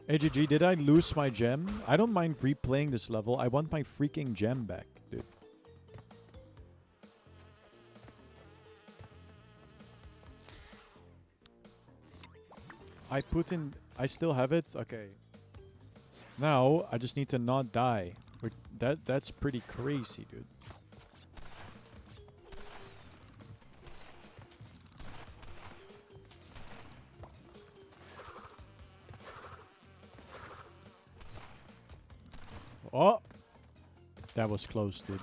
AGG, did I lose my gem? I don't mind replaying this level. I want my freaking gem back, dude. I put in... I still have it? Okay. Now, I just need to not die. That's pretty crazy, dude. Oh! That was close, dude.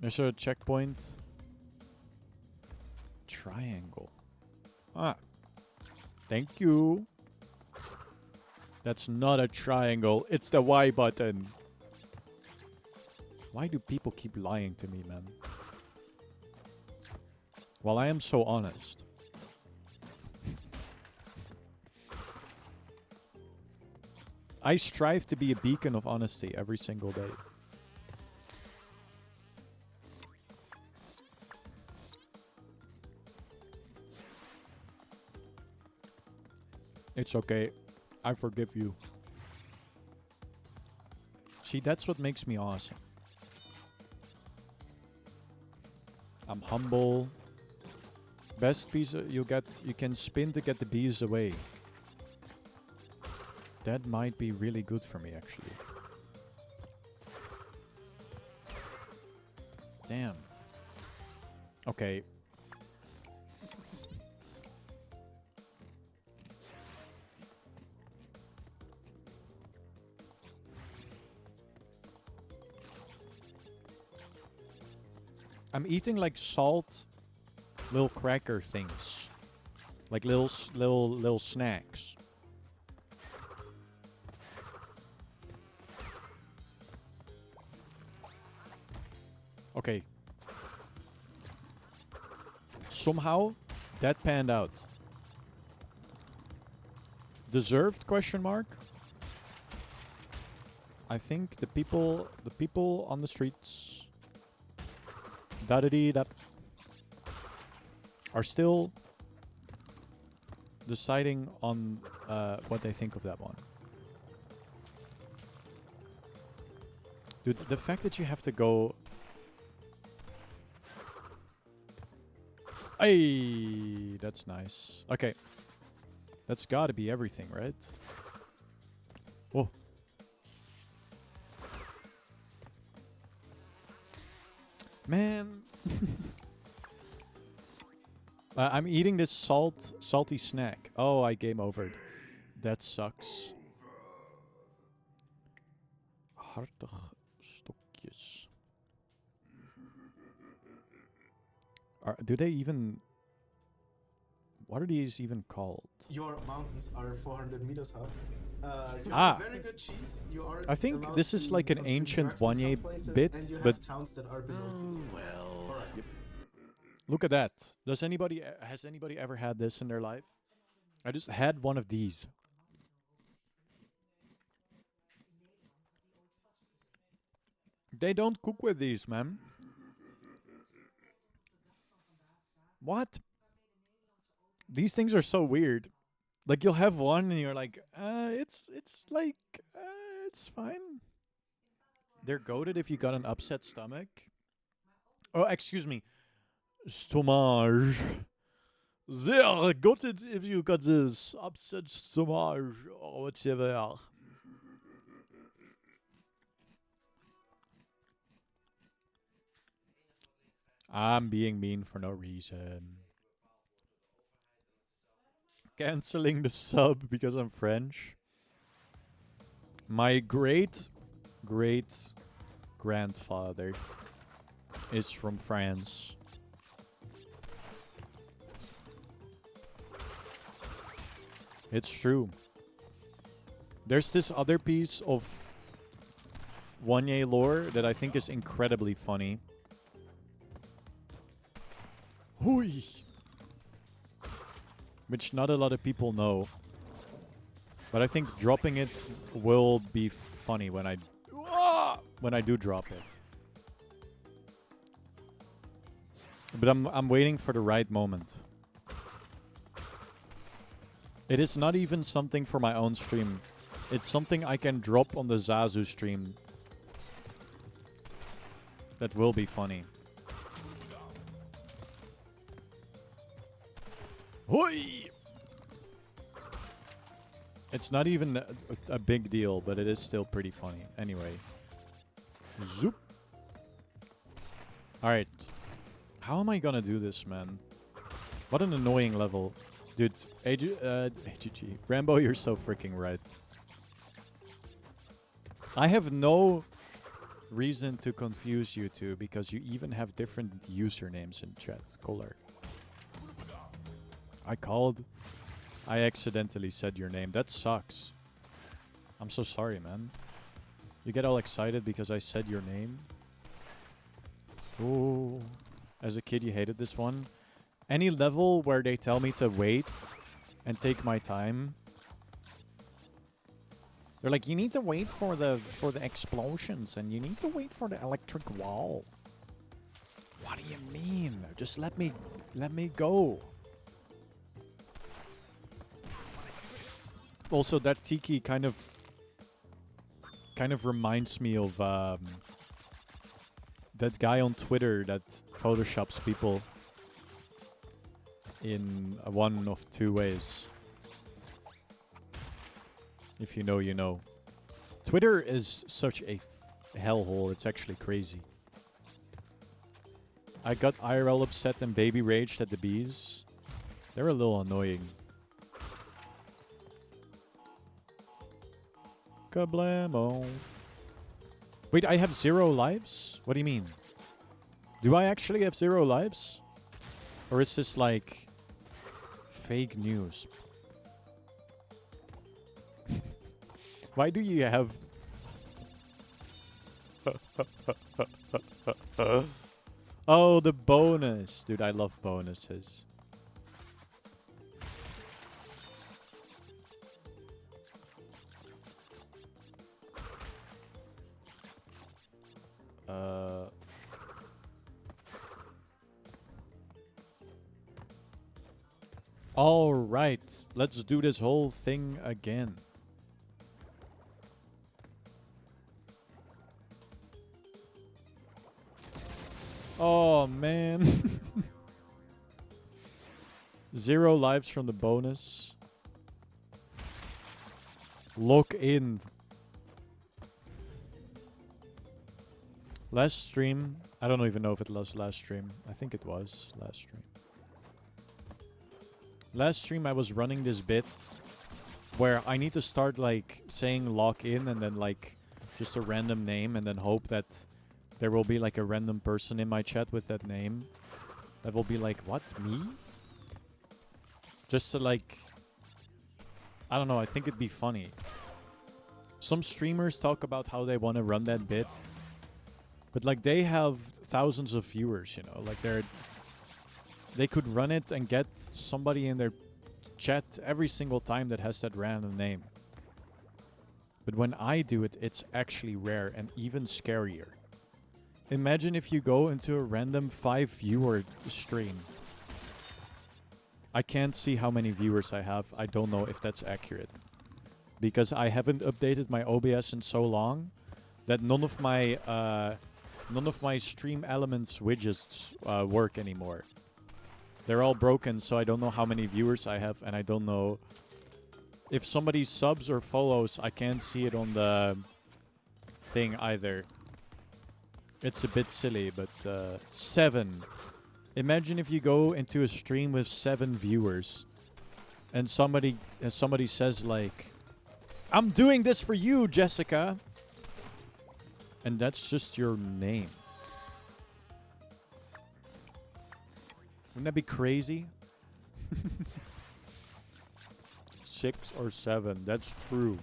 There's a checkpoint. Triangle. Ah. Thank you. That's not a triangle. It's the Y button. Why do people keep lying to me, man? Well, I am so honest. I strive to be a beacon of honesty every single day. It's okay. I forgive you. See, that's what makes me awesome. I'm humble. Best piece you can spin to get the bees away. That might be really good for me, actually. Damn. Okay. I'm eating like salt, little cracker things, like little snacks. Okay. Somehow, that panned out. Deserved? Question mark. I think the people on the streets, da-da-dee-da, are still deciding on what they think of that one. Dude, the fact that you have to go... Hey, that's nice. Okay. That's gotta be everything, right? Oh. Man. I'm eating this salty snack. Oh, I game overed. That sucks. Hartig stokjes. Do they even... What are these even called? Your mountains are 400 meters high. You have very good cheese. You are I think this is like an ancient Wanye bit, and you have but... towns that are below sea level. Well... Right. Look at that. Has anybody ever had this in their life? I just had one of these. They don't cook with these, man. What? These things are so weird. Like, you'll have one and you're like, it's like, it's fine. They're goated if you got an upset stomach. Oh, excuse me. Stomach. They're goated if you got this upset stomach or whatever. I'm being mean for no reason. Canceling the sub because I'm French. My great grandfather is from France. It's true. There's this other piece of Wanye lore that I think is incredibly funny. Hui! Which not a lot of people know. But I think dropping it will be funny when I do drop it. But I'm waiting for the right moment. It is not even something for my own stream. It's something I can drop on the Zazu stream. That will be funny. Hoi! It's not even a big deal, but it is still pretty funny. Anyway. Zoop. Alright. How am I gonna do this, man? What an annoying level. Dude, AGG. Rambo, you're so freaking right. I have no reason to confuse you two because you even have different usernames in chat. Color. I accidentally said your name. That sucks. I'm so sorry, man. You get all excited because I said your name? Ooh. As a kid, you hated this one. Any level where they tell me to wait and take my time. They're like, you need to wait for the explosions and you need to wait for the electric wall. What do you mean? Just let me go. Also, that tiki kind of reminds me of that guy on Twitter that photoshops people in one of two ways. If you know, you know. Twitter is such a hellhole. It's actually crazy. I got IRL upset and baby raged at the bees. They're a little annoying. Kablamo. Wait, I have 0 lives? What do you mean? Do I actually have 0 lives? Or is this like fake news? Why do you have... Oh, the bonus. Dude, I love bonuses. All right, let's do this whole thing again. Oh, man. 0 lives from the bonus. Lock in. Last stream. I don't even know if it was last stream. I think it was last stream. Last stream I was running this bit where I need to start like saying lock in and then like just a random name and then hope that there will be like a random person in my chat with that name. That will be like, what, me? Just to like, I don't know, I think it'd be funny. Some streamers talk about how they want to run that bit. But like they have thousands of viewers, you know, like they could run it and get somebody in their chat every single time that has that random name. But when I do it, it's actually rare and even scarier. Imagine if you go into a random 5-viewer stream. I can't see how many viewers I have. I don't know if that's accurate. Because I haven't updated my OBS in so long that none of my stream elements widgets work anymore. They're all broken, so I don't know how many viewers I have, and I don't know if somebody subs or follows. I can't see it on the thing either. It's a bit silly, but 7. Imagine if you go into a stream with 7 viewers, and somebody says like, "I'm doing this for you, Jessica," and that's just your name. Wouldn't that be crazy? 6 or 7, that's true.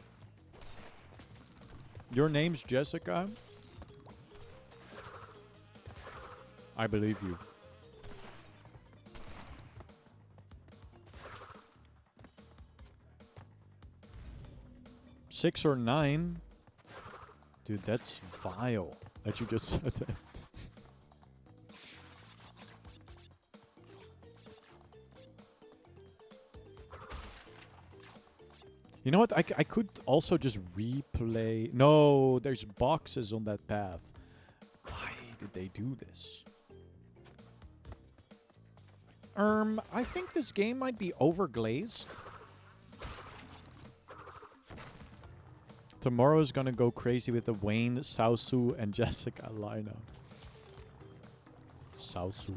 Your name's Jessica? I believe you. Six or 9? Dude, that's vile that you just said that. You know what? I could also just replay. No, there's boxes on that path. Why did they do this? I think this game might be overglazed. Tomorrow's gonna go crazy with the Wayne, Sausu, and Jessica lineup. Sausu.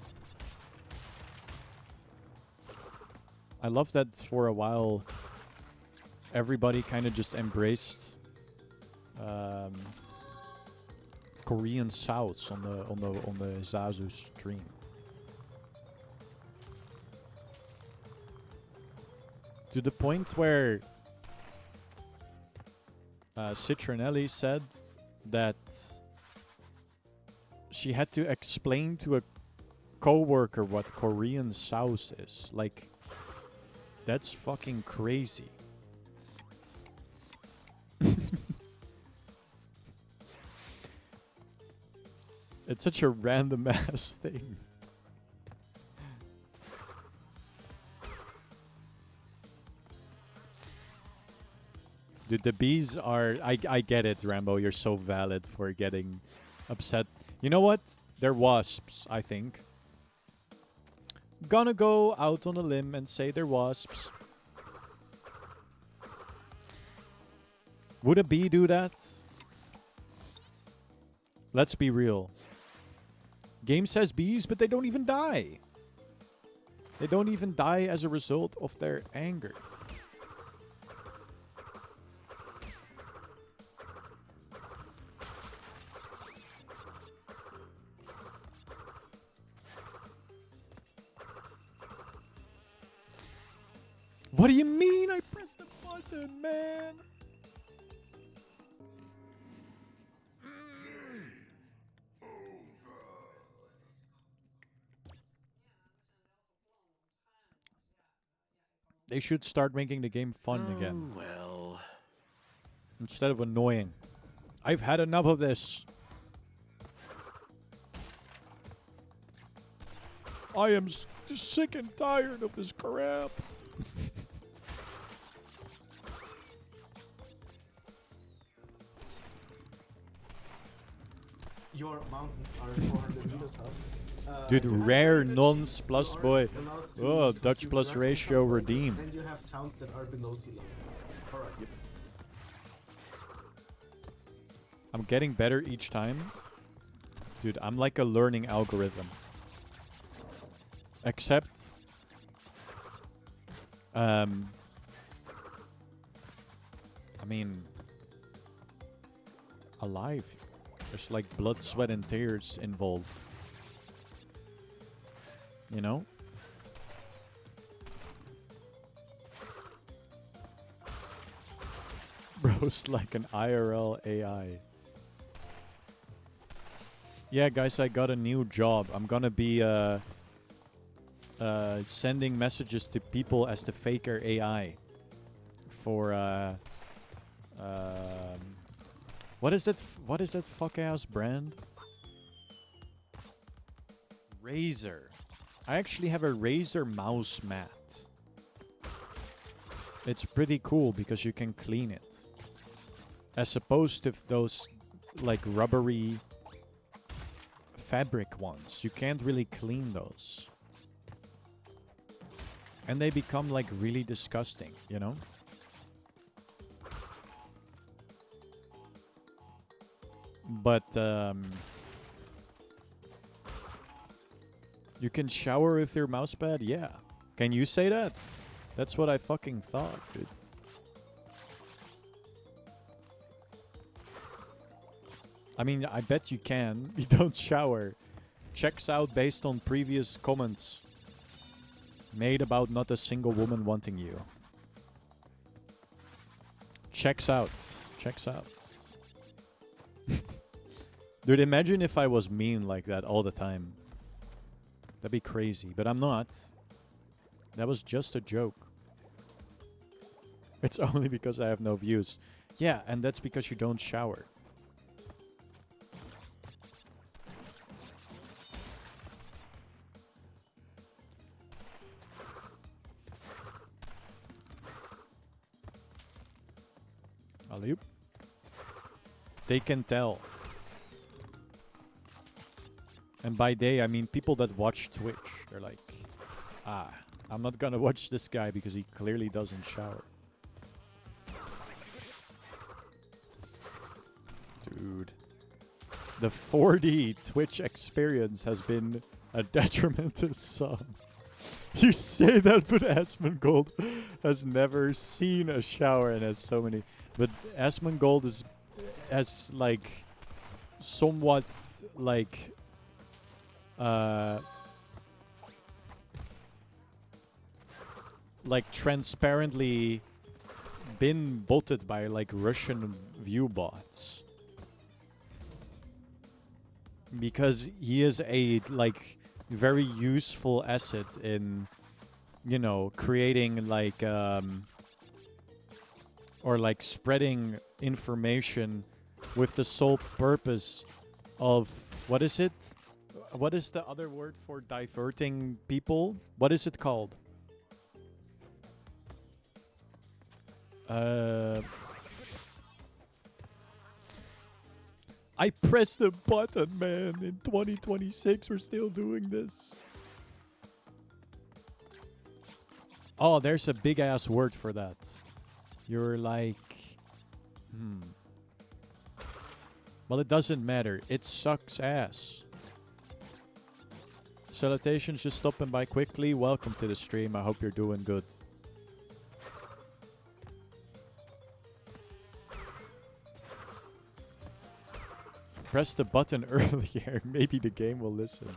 I love that for a while everybody kind of just embraced Korean sauce on the Zazu stream. To the point where Citronelli said that she had to explain to a coworker what Korean sauce is. Like, that's fucking crazy. It's such a random ass thing. Dude, the bees are... I get it, Rambo. You're so valid for getting upset. You know what? They're wasps, I think. Gonna go out on a limb and say they're wasps. Would a bee do that? Let's be real. Game says bees, but they don't even die. They don't even die as a result of their anger. What do you mean I pressed the button, man? They should start making the game fun again. Well. Instead of annoying. I've had enough of this. I am just sick and tired of this crap. Your mountains are 400 meters high. Dude, You have rare very good nonce cheese. plus You are boy. allowed to Oh, Dutch consume plus direct in ratio some places, redeemed. And you have towns that are below sea level. Alright. I'm getting better each time. Dude, I'm like a learning algorithm. Except... I mean... alive. There's like blood, sweat, and tears involved. You know? Bro's like an IRL AI. Yeah, guys, I got a new job. I'm gonna be sending messages to people as the faker AI. For what is that? What is that fuck ass brand? Razer. I actually have a Razer mouse mat. It's pretty cool because you can clean it. As opposed to those like rubbery fabric ones. You can't really clean those. And they become like really disgusting, you know? But you can shower with your mousepad? Yeah. Can you say that? That's what I fucking thought, dude. I mean, I bet you can. You don't shower. Checks out based on previous comments made about not a single woman wanting you. Checks out. Checks out. Dude, imagine if I was mean like that all the time. That'd be crazy, but I'm not. That was just a joke. It's only because I have no views. Yeah, and that's because you don't shower. Alley-oop. They can tell. And by they, I mean people that watch Twitch. They're like, ah, I'm not gonna watch this guy because he clearly doesn't shower. Dude. The 4D Twitch experience has been a detriment to some. You say that, but Asmongold has never seen a shower and has so many. But Asmongold has like somewhat like transparently been botted by like Russian view bots. Because he is a like very useful asset in, you know, creating like or like spreading information with the sole purpose of, what is it? What is the other word for diverting people? What is it called? I pressed the button, man. In 2026, we're still doing this. Oh, there's a big ass word for that. You're like, Well, it doesn't matter. It sucks ass. Salutations, just stopping by quickly. Welcome to the stream. I hope you're doing good. Press the button earlier. Maybe the game will listen.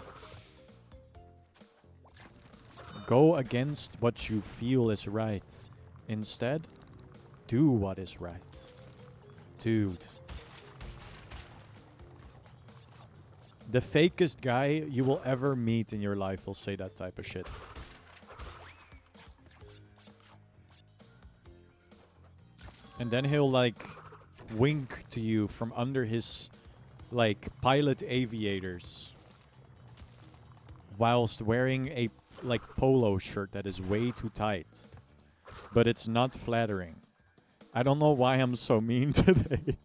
go against what you feel is right. Instead, do what is right. Dude. The fakest guy you will ever meet in your life will say that type of shit. And then he'll like wink to you from under his like pilot aviators whilst wearing a like polo shirt that is way too tight. But it's not flattering. I don't know why I'm so mean today.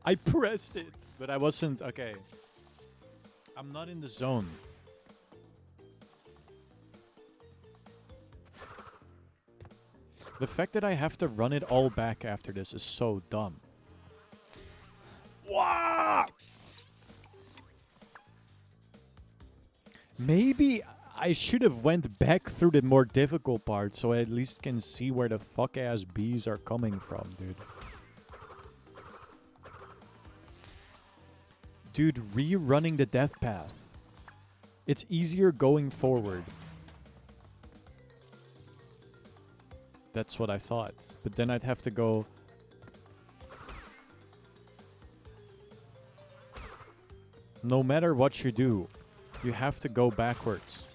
I pressed it, but I wasn't. Okay. I'm not in the zone. The fact that I have to run it all back after this is so dumb. Wow! Maybe I should have went back through the more difficult part so I at least can see where the fuck-ass bees are coming from, dude. Dude, rerunning the death path. It's easier going forward. That's what I thought. But then I'd have to go... No matter what you do, you have to go backwards.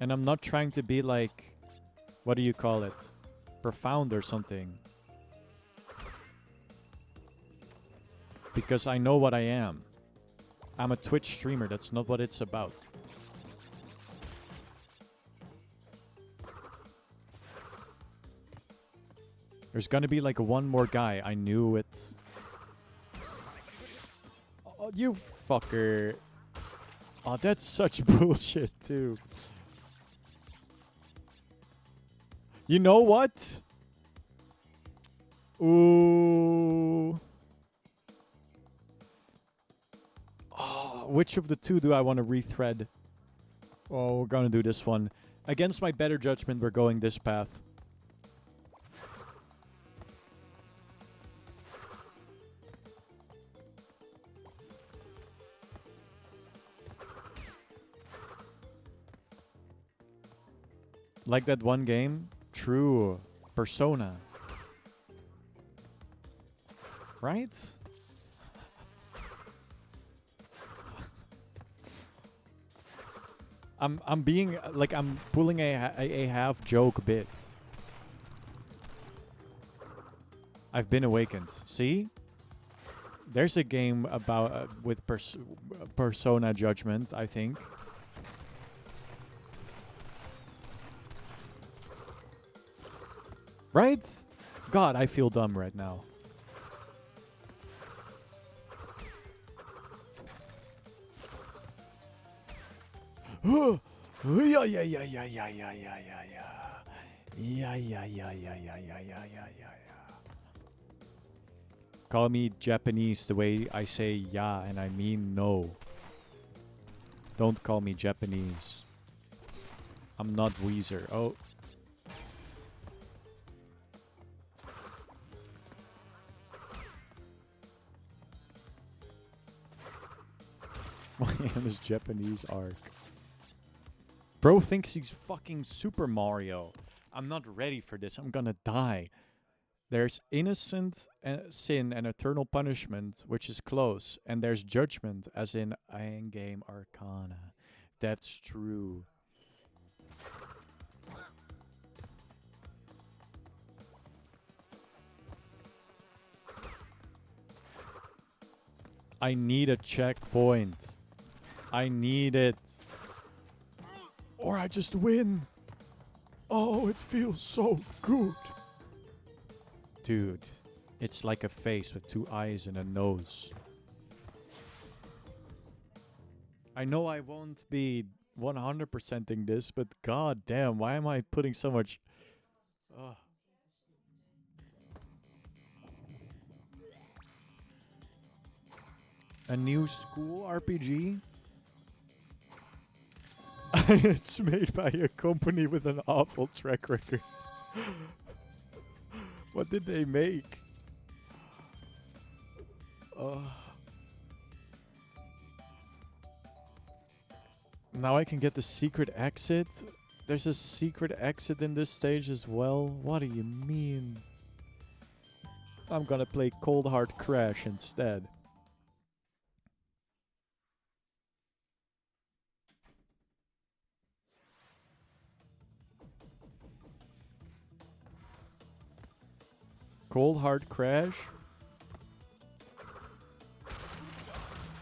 And I'm not trying to be like... What do you call it? Profound or something. Because I know what I am. I'm a Twitch streamer. That's not what it's about. There's gonna be like one more guy. I knew it. Oh, you fucker. Oh, that's such bullshit too. You know what? Ooh. Oh, which of the two do I want to rethread? Oh, we're gonna do this one. Against my better judgment, we're going this path. Like that one game? True. Persona. Right? I'm being like I'm pulling a half joke bit. I've been awakened. See? There's a game about with Persona judgment, I think. Right? God, I feel dumb right now. Yeah, yeah, yeah, yeah, yeah, yeah, yeah, yeah, yeah. Yeah, yeah, yeah, yeah, yeah, yeah, yeah, yeah, yeah. Call me Japanese the way I say yeah and I mean no. Don't call me Japanese. I'm not Weezer. Oh. My name is Japanese arc. Bro thinks he's fucking Super Mario. I'm not ready for this. I'm gonna die. There's innocent sin and eternal punishment, which is close. And there's judgment, as in Endgame Arcana. That's true. I need a checkpoint. I need it. Or I just win. Oh, it feels so good. Dude, it's like a face with two eyes and a nose. I know I won't be 100%ing this, but god damn, why am I putting so much... Ugh. A new school RPG? It's made by a company with an awful track record. What did they make? Now I can get the secret exit. There's a secret exit in this stage as well. What do you mean? I'm gonna play Cold Hard Crash instead. Cold Hard Crash?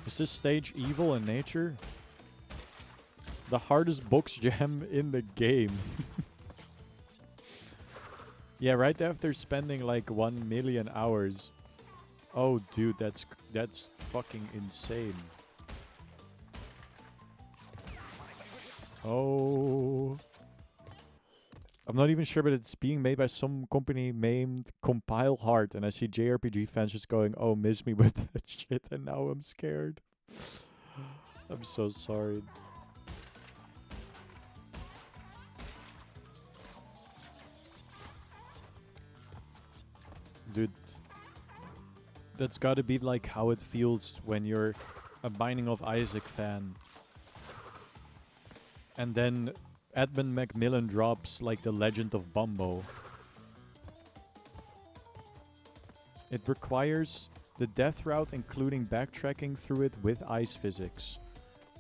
Is this stage evil in nature? The hardest box jam in the game. Yeah, right after spending like 1 million hours. Oh, dude, that's fucking insane. Oh. I'm not even sure, but it's being made by some company named Compile Heart, and I see JRPG fans just going, "Oh, miss me with that shit," and now I'm scared. I'm so sorry. Dude, that's gotta be like how it feels when you're a Binding of Isaac fan. And then Edmund Macmillan drops like The Legend of Bumbo. It requires the death route, including backtracking through it with ice physics.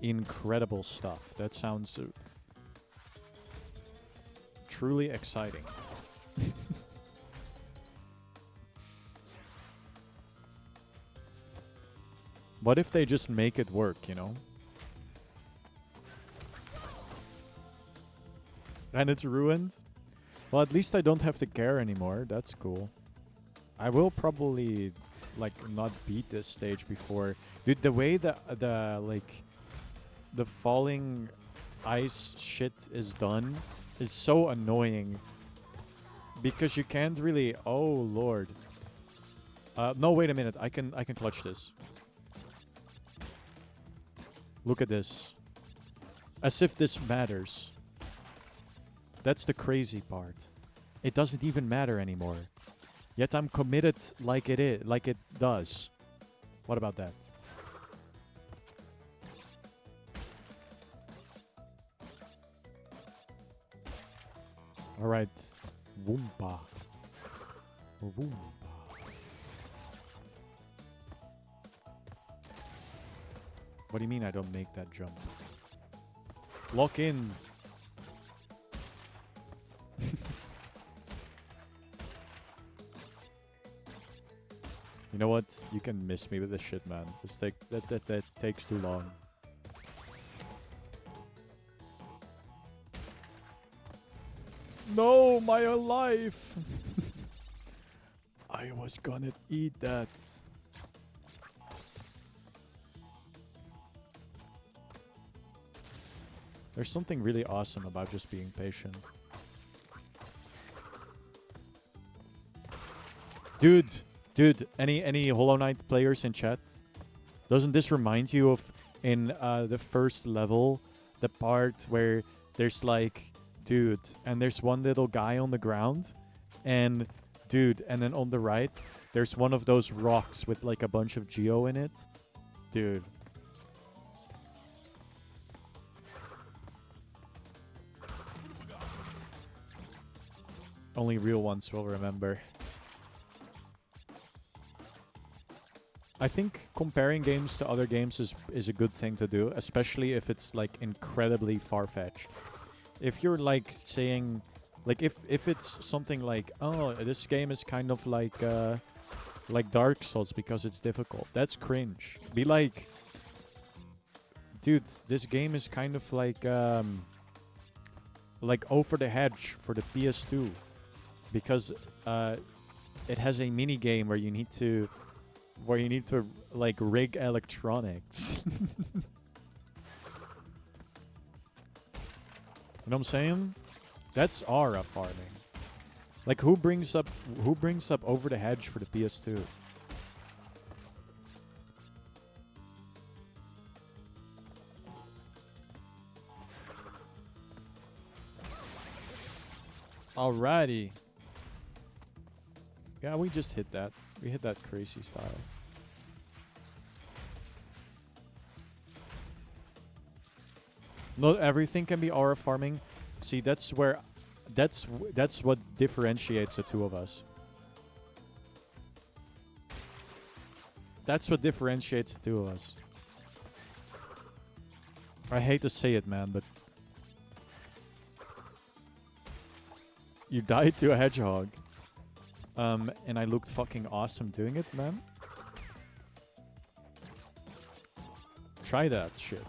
Incredible stuff. That sounds truly exciting. What if they just make it work, you know? And it's ruined? Well, at least I don't have to care anymore. That's cool. I will probably, like, not beat this stage before. Dude, the way the falling ice shit is done is so annoying. Because you can't really... Oh, Lord. No, wait a minute. I can clutch this. Look at this. As if this matters. That's the crazy part. It doesn't even matter anymore. Yet I'm committed like it is, like it does. What about that? Alright. Woompa. Woompa. What do you mean I don't make that jump? Lock in. You know what? You can miss me with this shit, man. This that takes too long. No, my life. I was gonna eat that. There's something really awesome about just being patient. Dude, any Hollow Knight players in chat? Doesn't this remind you of in the first level, the part where there's like, dude, and there's one little guy on the ground, and dude, and then on the right, there's one of those rocks with like a bunch of geo in it, dude. Only real ones will remember. I think comparing games to other games is a good thing to do, especially if it's like incredibly far-fetched. If you're like saying, like if it's something like, oh, this game is kind of like Dark Souls because it's difficult, that's cringe. Be like, dude, this game is kind of like Over the Hedge for the PS2, because it has a mini game where you need to like rig electronics. You know what I'm saying? That's aura farming. Like who brings up Over the Hedge for the PS2? Alrighty. Yeah, we just hit that. We hit that crazy style. Not everything can be aura farming. See, that's where, that's what differentiates the two of us. That's what differentiates the two of us. I hate to say it, man, but you died to a hedgehog. And I looked fucking awesome doing it, man. Try that shit.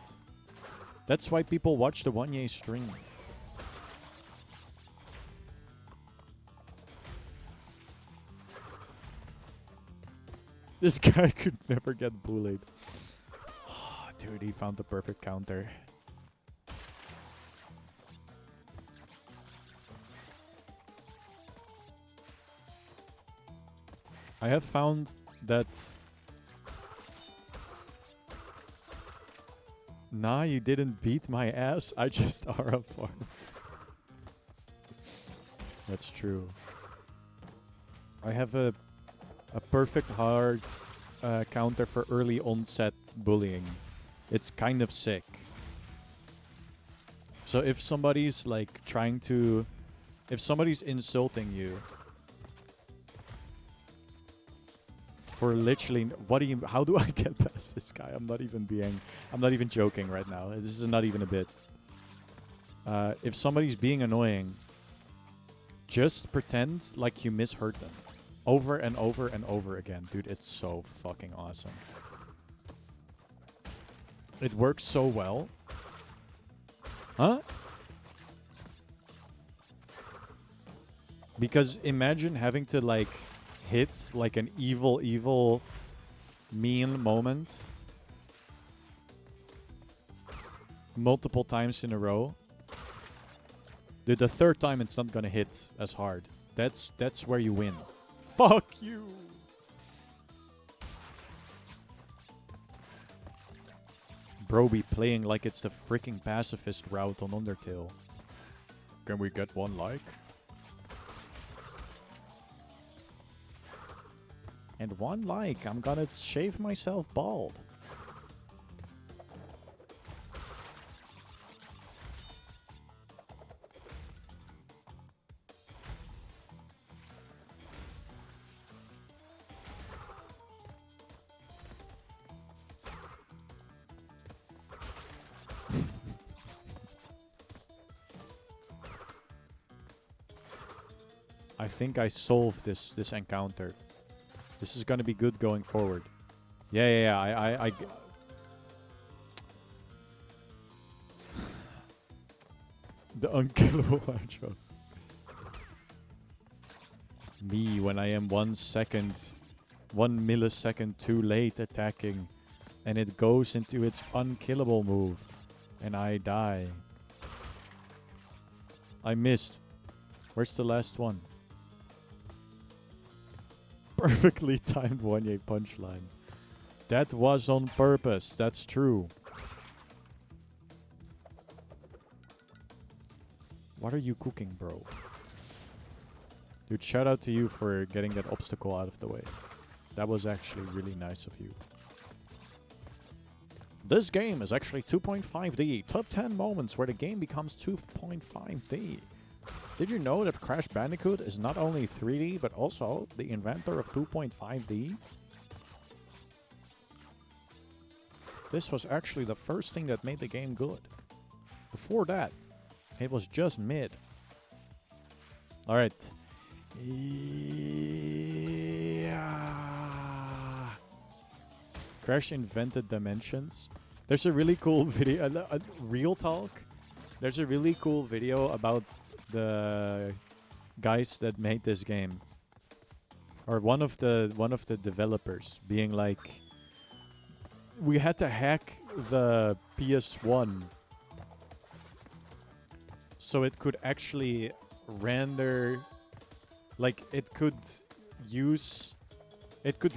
That's why people watch the Wanye stream. This guy could never get bullied. Oh, dude, he found the perfect counter. I have found that... Nah, you didn't beat my ass. I just aura farmed. That's true. I have a perfect hard counter for early onset bullying. It's kind of sick. So if somebody's like trying to... If somebody's insulting you... For literally... What do you... How do I get past this guy? I'm not even joking right now. This is not even a bit. If somebody's being annoying... Just pretend like you misheard them. Over and over and over again. Dude, it's so fucking awesome. It works so well. Huh? Because imagine having to like hit like an evil mean moment multiple times in a row. Dude, the third time it's not gonna hit as hard. That's where you win. Fuck you! Bro be playing like it's the freaking pacifist route on Undertale. Can we get one like? And one like, I'm gonna shave myself bald. I think I solved this encounter. This is gonna be good going forward. Yeah. I the unkillable hedgehog. Me when I am 1 millisecond too late attacking, and it goes into its unkillable move, and I die. I missed. Where's the last one? Perfectly timed Wanye punchline. That was on purpose. That's true. What are you cooking, bro? Dude, shout out to you for getting that obstacle out of the way. That was actually really nice of you. This game is actually 2.5D. Top 10 moments where the game becomes 2.5D. Did you know that Crash Bandicoot is not only 3D, but also the inventor of 2.5D? This was actually the first thing that made the game good. Before that, it was just mid. Alright. Yeah. Crash invented dimensions. There's a really cool video, real talk. There's a really cool video about the guys that made this game, or one of the developers being like, we had to hack the PS1 so it could actually render, like it could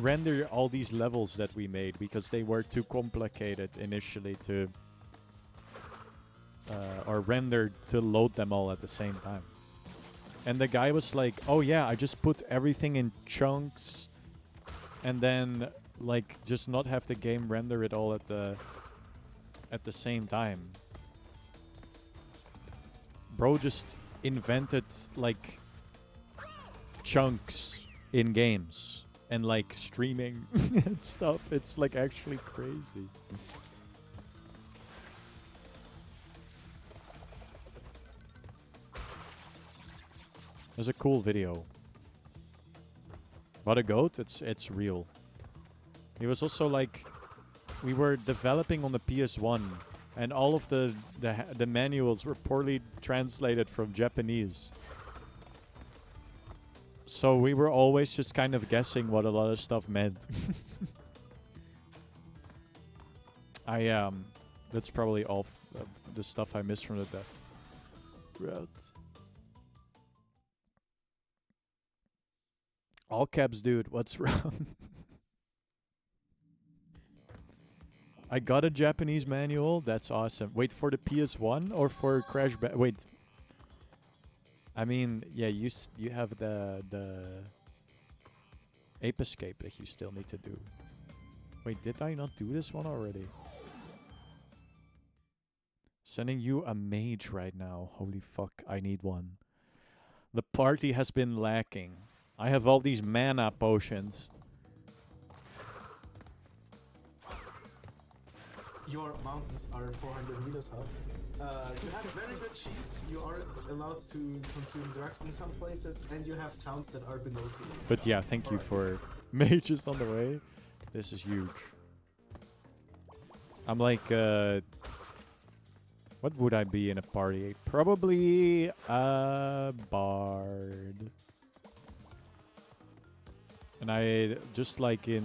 render all these levels that we made because they were too complicated initially to or rendered to load them all at the same time. And the guy was like, oh yeah, I just put everything in chunks and then like just not have the game render it all at the same time. Bro just invented like chunks in games and like streaming and stuff. It's like actually crazy. It's a cool video. What a goat, it's real. He was also like, we were developing on the PS1 and all of the manuals were poorly translated from Japanese. So we were always just kind of guessing what a lot of stuff meant. That's probably all the stuff I missed from the death route. All caps, dude, what's wrong? I got a Japanese manual. That's awesome. Wait, for the PS1 or for Crash wait. I mean, yeah, you have the Ape Escape that you still need to do. Wait, did I not do this one already? Sending you a mage right now. Holy fuck, I need one. The party has been lacking. I have all these mana potions. Your mountains are 400 meters high. You have very good cheese. You are allowed to consume drugs in some places, and you have towns that are below sea level. But yeah, thank you for mages on the way. This is huge. I'm like, what would I be in a party? Probably a bard. And I, just like in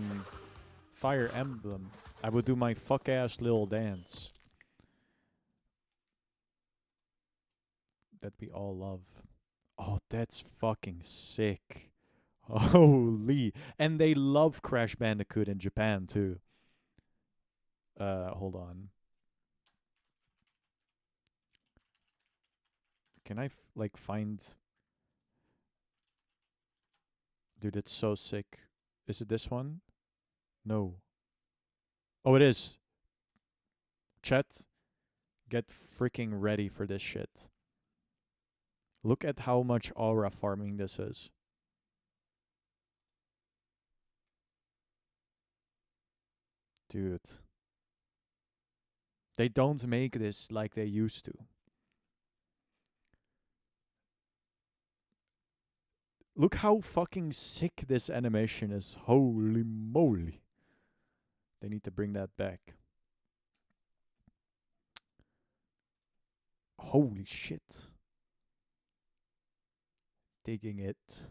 Fire Emblem, I would do my fuck-ass little dance. That we all love. Oh, that's fucking sick. Holy. And they love Crash Bandicoot in Japan, too. Hold on. Can I, like, find... Dude, it's so sick. Is it this one? No. Oh, it is. Chat, get freaking ready for this shit. Look at how much aura farming this is. Dude. They don't make this like they used to. Look how fucking sick this animation is. Holy moly. They need to bring that back. Holy shit. Digging it.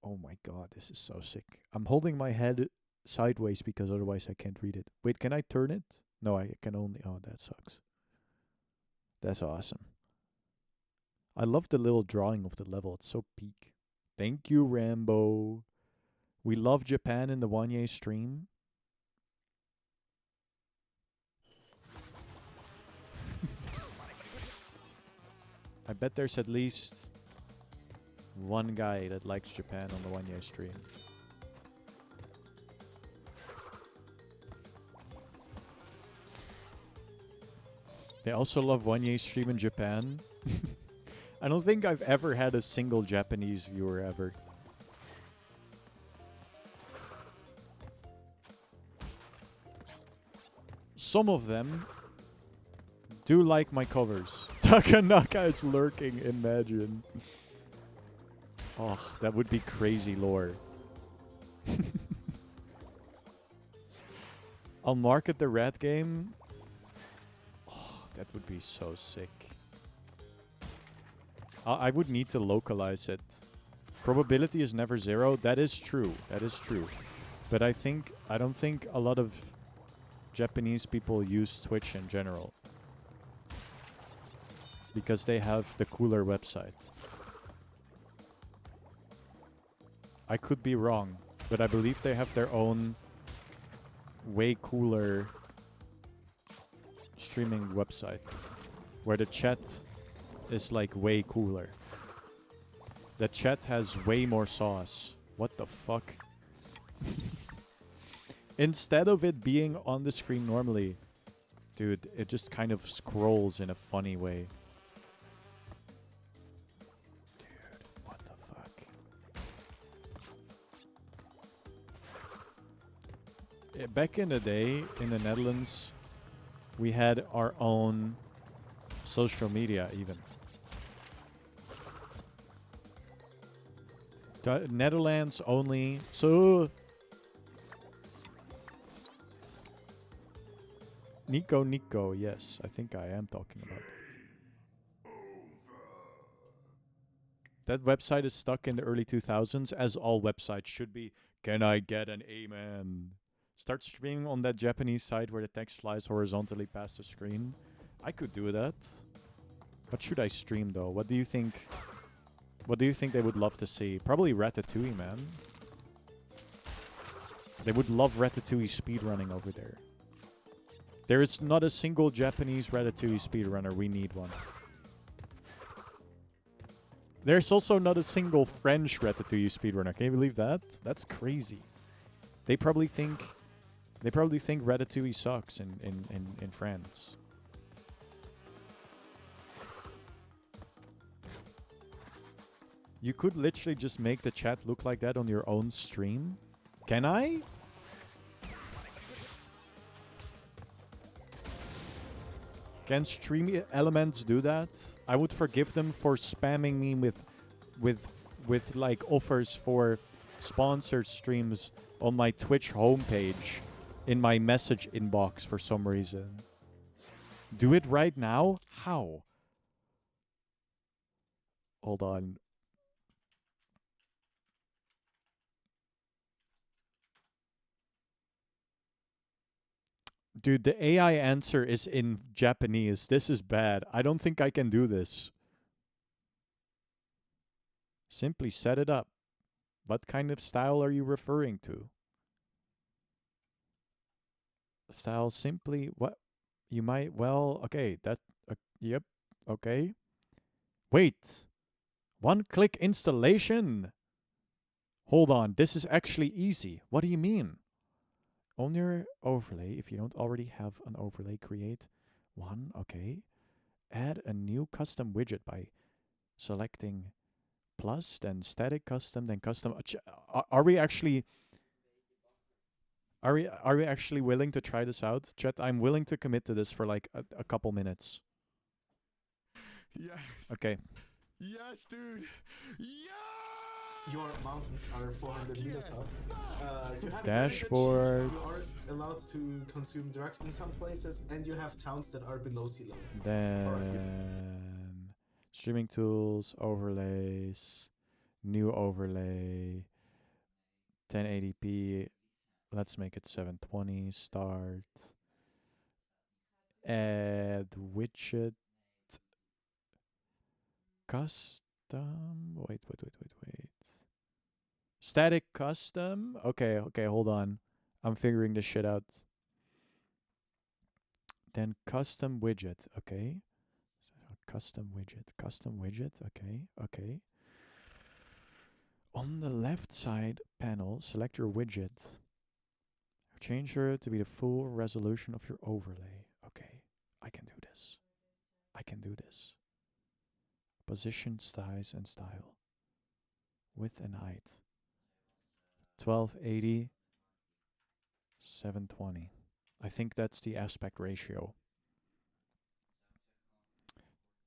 Oh my god, this is so sick. I'm holding my head sideways because otherwise I can't read it. Wait, can I turn it? No, I can only... Oh, that sucks. That's awesome. I love the little drawing of the level. It's so peak. Thank you, Rambo. We love Japan in the Wanye stream. I bet there's at least one guy that likes Japan on the Wanye stream. They also love Wanye stream in Japan. I don't think I've ever had a single Japanese viewer ever. Some of them do like my covers. Takanaka is lurking, imagine. Oh, that would be crazy lore. I'll market the rat game. Oh, that would be so sick. I would need to localize it. Probability is never zero. That is true. That is true. But I don't think a lot of Japanese people use Twitch in general. Because they have the cooler website. I could be wrong, but I believe they have their own way cooler streaming website where the chat is like way cooler. The chat has way more sauce. What the fuck? Instead of it being on the screen normally, dude, it just kind of scrolls in a funny way. back in the day in the Netherlands, we had our own social media even. Netherlands only. So Nico, yes, I think I am talking about that. That website is stuck in the early 2000s, as all websites should be. Can I get an amen? Start streaming on that Japanese site where the text flies horizontally past the screen. I could do that. What should I stream though? What do you think? What do you think they would love to see? Probably Ratatouille, man. They would love Ratatouille speedrunning over there. There is not a single Japanese Ratatouille speedrunner. We need one. There's also not a single French Ratatouille speedrunner. Can you believe that? That's crazy. They probably think Ratatouille sucks in France. You could literally just make the chat look like that on your own stream. Can I? Can stream elements do that? I would forgive them for spamming me with like offers for sponsored streams on my Twitch homepage in my message inbox for some reason. Do it right now? How? Hold on. Dude, the AI answer is in Japanese. This is bad. I don't think I can do this. Simply set it up. What kind of style are you referring to? Style simply what? You might, well, okay, that, yep, okay. Wait. One-click installation? Hold on, this is actually easy. What do you mean? On your overlay, if you don't already have an overlay, create one, okay. Add a new custom widget by selecting plus, then static custom, then custom. Are we actually willing to try this out? Chat, I'm willing to commit to this for like a couple minutes. Yes. Okay. Yes, dude. Yeah. Your mountains are 400 meters up. You have Dashboard. You are allowed to consume drugs in some places, and you have towns that are below sea level. Then streaming tools, overlays, new overlay, 1080p. Let's make it 720. Start. Add widget. Custom. Wait. Static custom. Okay, hold on. I'm figuring this shit out. Then custom widget. Okay. Custom widget. Okay. On the left side panel, select your widget. Change her to be the full resolution of your overlay. Okay, I can do this. Position, size, and style. Width and height. 1280, 720. I think that's the aspect ratio.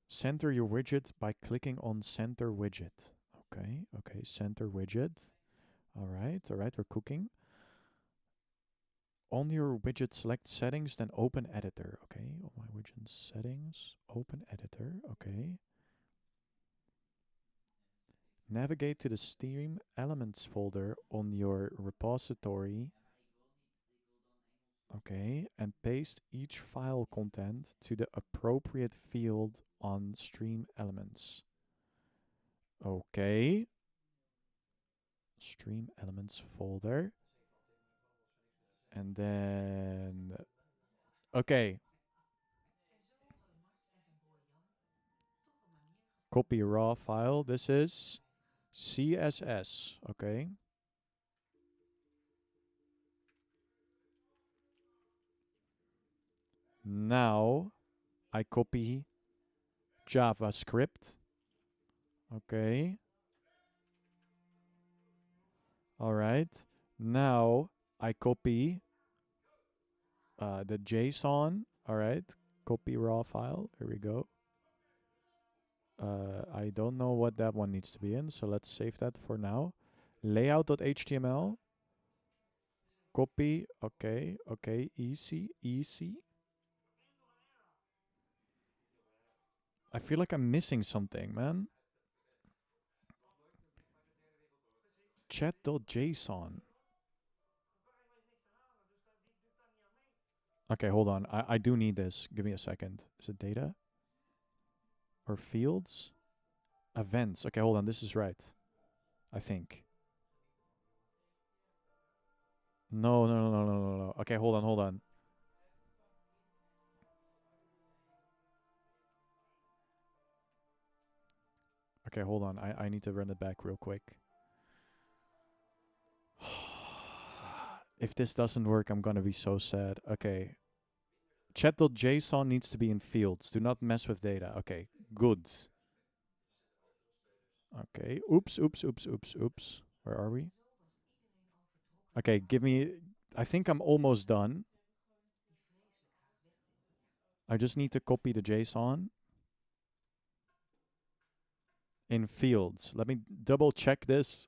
Center your widget by clicking on center widget. Okay, center widget. All right, we're cooking. On your widget, select settings, then open editor. Okay, on my widget settings, open editor. Okay. Navigate to the Stream Elements folder on your repository. Okay, and paste each file content to the appropriate field on Stream Elements. Okay. Stream Elements folder. And then... Okay. Copy raw file. This is CSS. Okay. Now I copy JavaScript. Okay. All right. Now I copy The JSON. All right. Copy raw file. Here we go. I don't know what that one needs to be in, so let's save that for now. Layout.html. Copy. Okay. Okay. Easy. Easy. I feel like I'm missing something, man. Chat.json. Okay, hold on. I do need this. Give me a second. Is it data? Or fields? Events. Okay, hold on. This is right. I think. No. Okay, hold on. Okay, hold on. I need to run it back real quick. If this doesn't work, I'm gonna be so sad. Okay. Chat.json needs to be in fields. Do not mess with data. Okay, good. Okay. Oops. Where are we? Okay, give me... I think I'm almost done. I just need to copy the JSON. In fields. Let me double check this.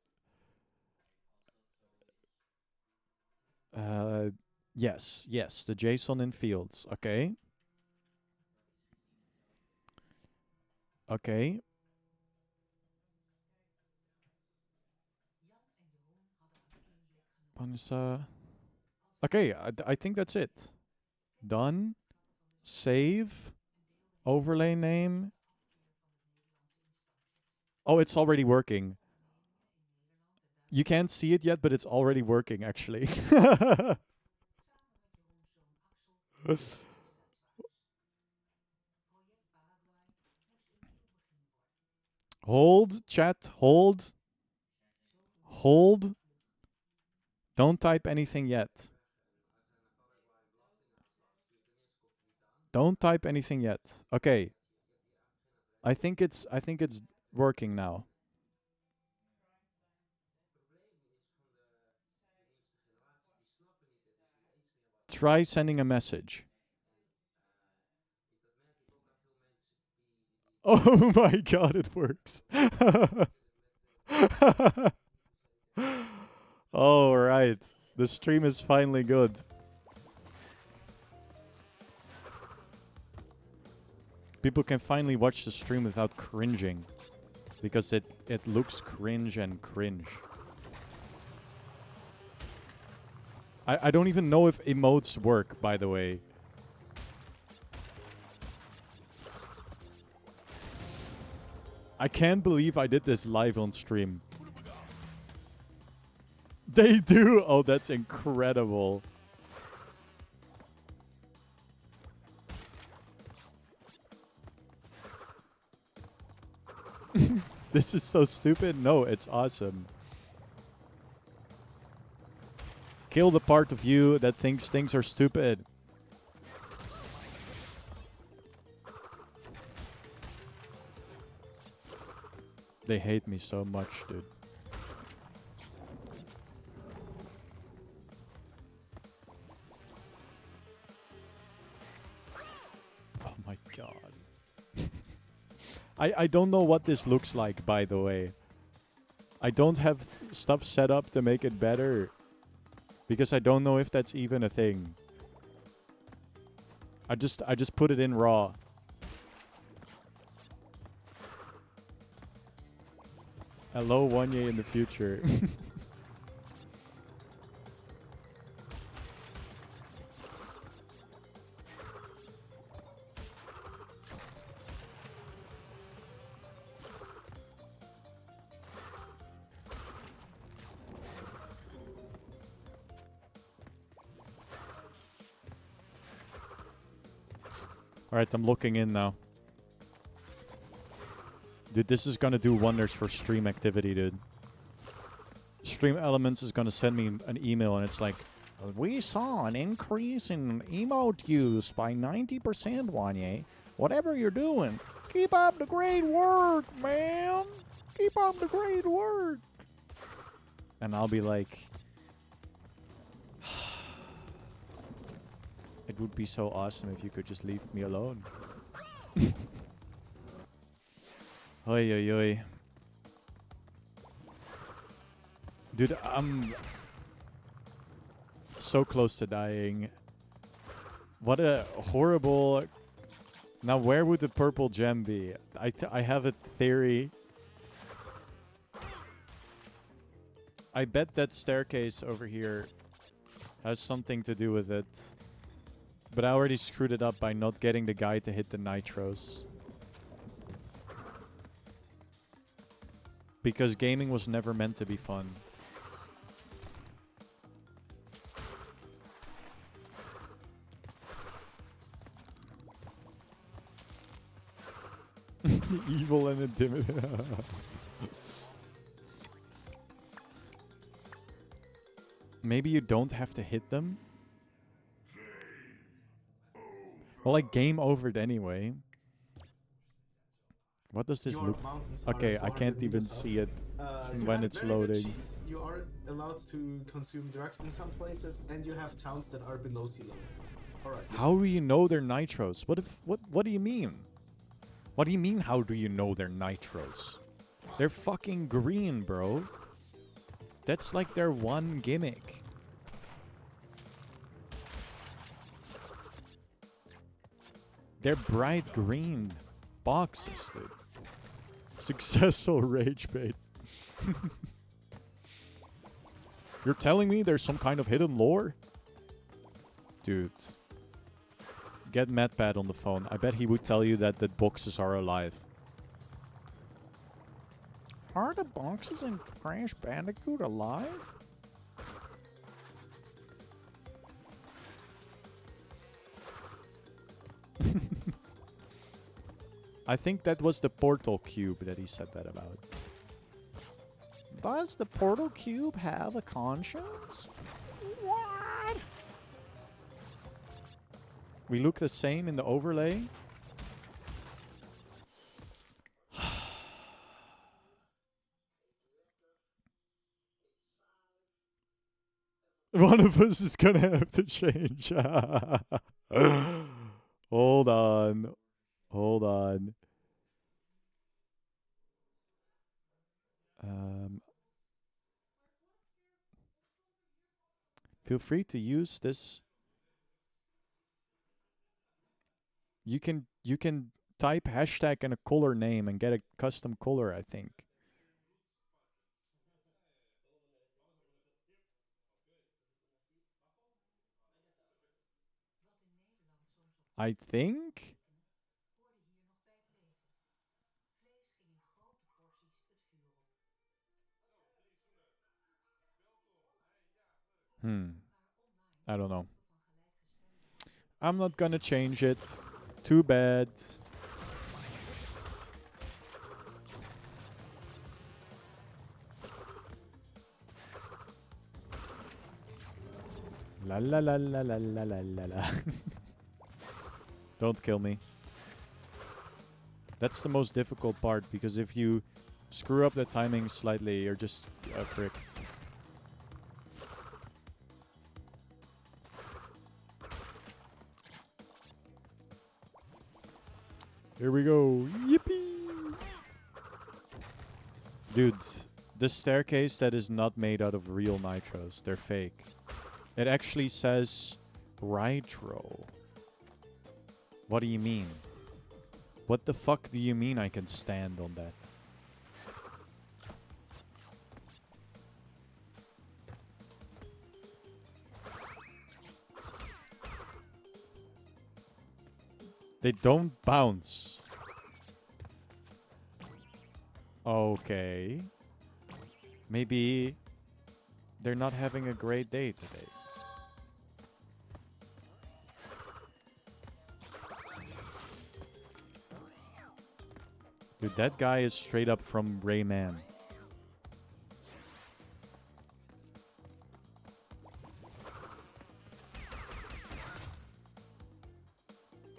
Yes, the JSON in fields. Okay. Okay. Okay, I think that's it. Done. Save. Overlay name. Oh, it's already working. You can't see it yet, but it's already working, actually. Hold, chat, hold. Hold. Don't type anything yet. Don't type anything yet. Okay. I think it's working now. Try sending a message. Oh my god, it works. All right. The stream is finally good. People can finally watch the stream without cringing. Because it looks cringe and cringe. I don't even know if emotes work, by the way. I can't believe I did this live on stream. They do? Oh, that's incredible. This is so stupid. No, it's awesome. Kill the part of you that thinks things are stupid. They hate me so much, dude. Oh my god. I don't know what this looks like, by the way. I don't have stuff set up to make it better. Because I don't know if that's even a thing. I just put it in raw. Hello, Wanye in the future. Alright, I'm looking in now. Dude, this is gonna do wonders for stream activity, dude. Stream Elements is gonna send me an email and it's like, we saw an increase in emote use by 90%, Wanye. Whatever you're doing, keep up the great work, man. Keep up the great work. And I'll be like, would be so awesome if you could just leave me alone. Oi, oi, oi. Dude, I'm so close to dying. What a horrible... Now, where would the purple gem be? I have a theory. I bet that staircase over here has something to do with it. But I already screwed it up by not getting the guy to hit the nitros. Because gaming was never meant to be fun. Evil and intimidating. Maybe you don't have to hit them? Well, like, game overed anyway. What does this look? Okay, I can't even see it when it's loading. Cheese. You are allowed to consume drugs in some places, and you have towns that are below sea level. Alright. How do you know they're nitros? What do you mean? What do you mean, how do you know they're nitros? They're fucking green, bro. That's like their one gimmick. They're bright green boxes, dude. Successful rage bait. You're telling me there's some kind of hidden lore? Dude. Get MatPat on the phone. I bet he would tell you that the boxes are alive. Are the boxes in Crash Bandicoot alive? I think that was the portal cube that he said that about. Does the portal cube have a conscience? What? We look the same in the overlay. One of us is gonna have to change. Hold on. Hold on. Feel free to use this. You can type hashtag and a color name and get a custom color, I think. I think? I don't know. I'm not gonna change it. Too bad. La la la la la la la la la. Don't kill me. That's the most difficult part, because if you screw up the timing slightly, you're just fricked. Here we go. Yippee! Dude, the staircase that is not made out of real nitros. They're fake. It actually says Rytro. What do you mean? What the fuck do you mean I can stand on that? They don't bounce. Okay. Maybe they're not having a great day today. Dude, that guy is straight up from Rayman.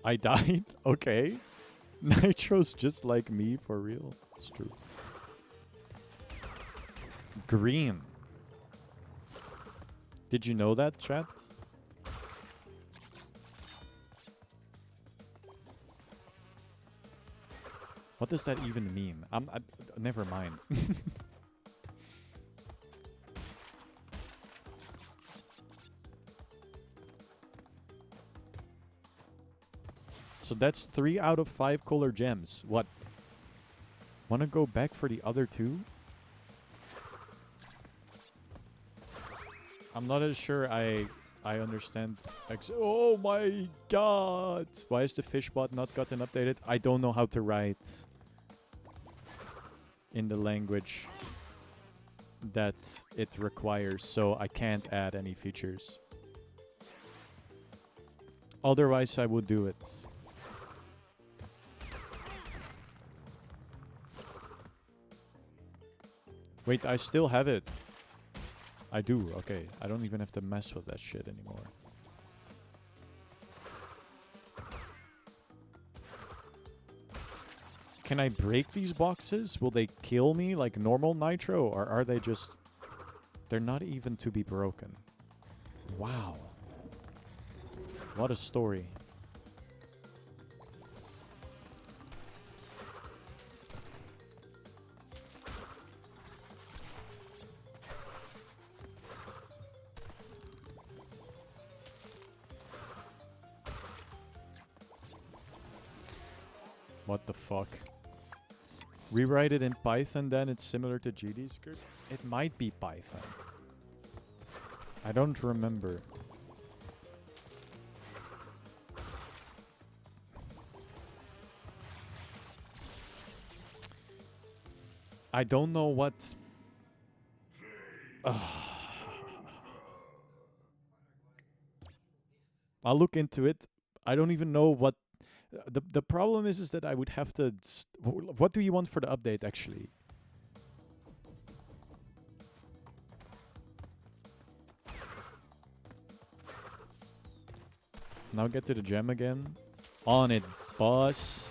I died? Okay. Nitro's just like me, for real. It's true. Green. Did you know that, chat? What does that even mean? Never mind. So that's 3 out of 5 color gems. What? Wanna go back for the other 2? I'm not as sure I understand. Oh my god! Why is the fishbot not gotten updated? I don't know how to write in the language that it requires, so I can't add any features. Otherwise, I would do it. Wait, I still have it. I do, okay. I don't even have to mess with that shit anymore. Can I break these boxes? Will they kill me like normal nitro? Or are they just... They're not even to be broken. Wow. What a story. What the fuck? Rewrite it in Python, then it's similar to GD script? It might be Python. I don't remember. I don't know what... I'll look into it. I don't even know what... The problem is that I would have to... What do you want for the update, actually? Now get to the gem again. On it, boss.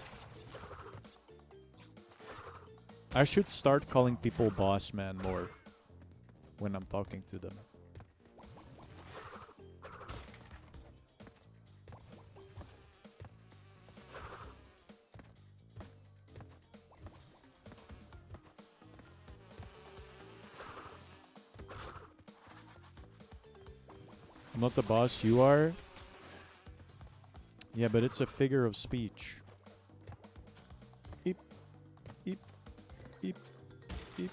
I should start calling people boss man more when I'm talking to them. I'm not the boss, you are? Yeah, but it's a figure of speech. Eep. Eep. Eep. Eep.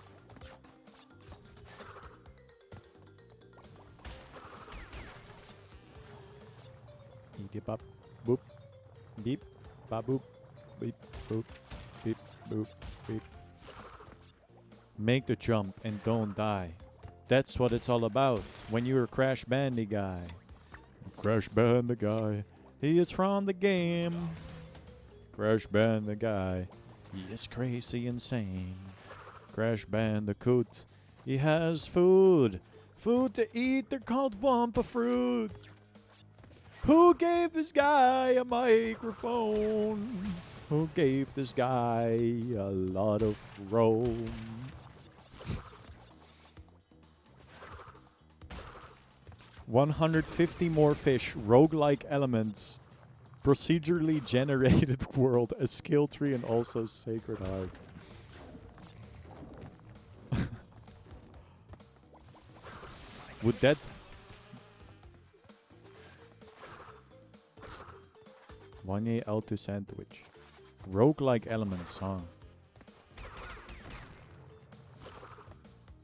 Eep bop. Boop. Beep. Bop boop. Beep. Boop. Beep. Boop. Beep. Make the jump and don't die. That's what it's all about when you're a Crash Bandy guy. Crash Bandy guy. He is from the game. Crash Bandicoot. He is crazy insane. Crash Bandicoot. He has food. Food to eat. They're called Wampa fruits. Who gave this guy a microphone? Who gave this guy a lot of room? 150 more fish, roguelike elements, procedurally generated world, a skill tree, and also Sacred Heart. Would that... Wanye L2 sandwich. Roguelike elements, huh?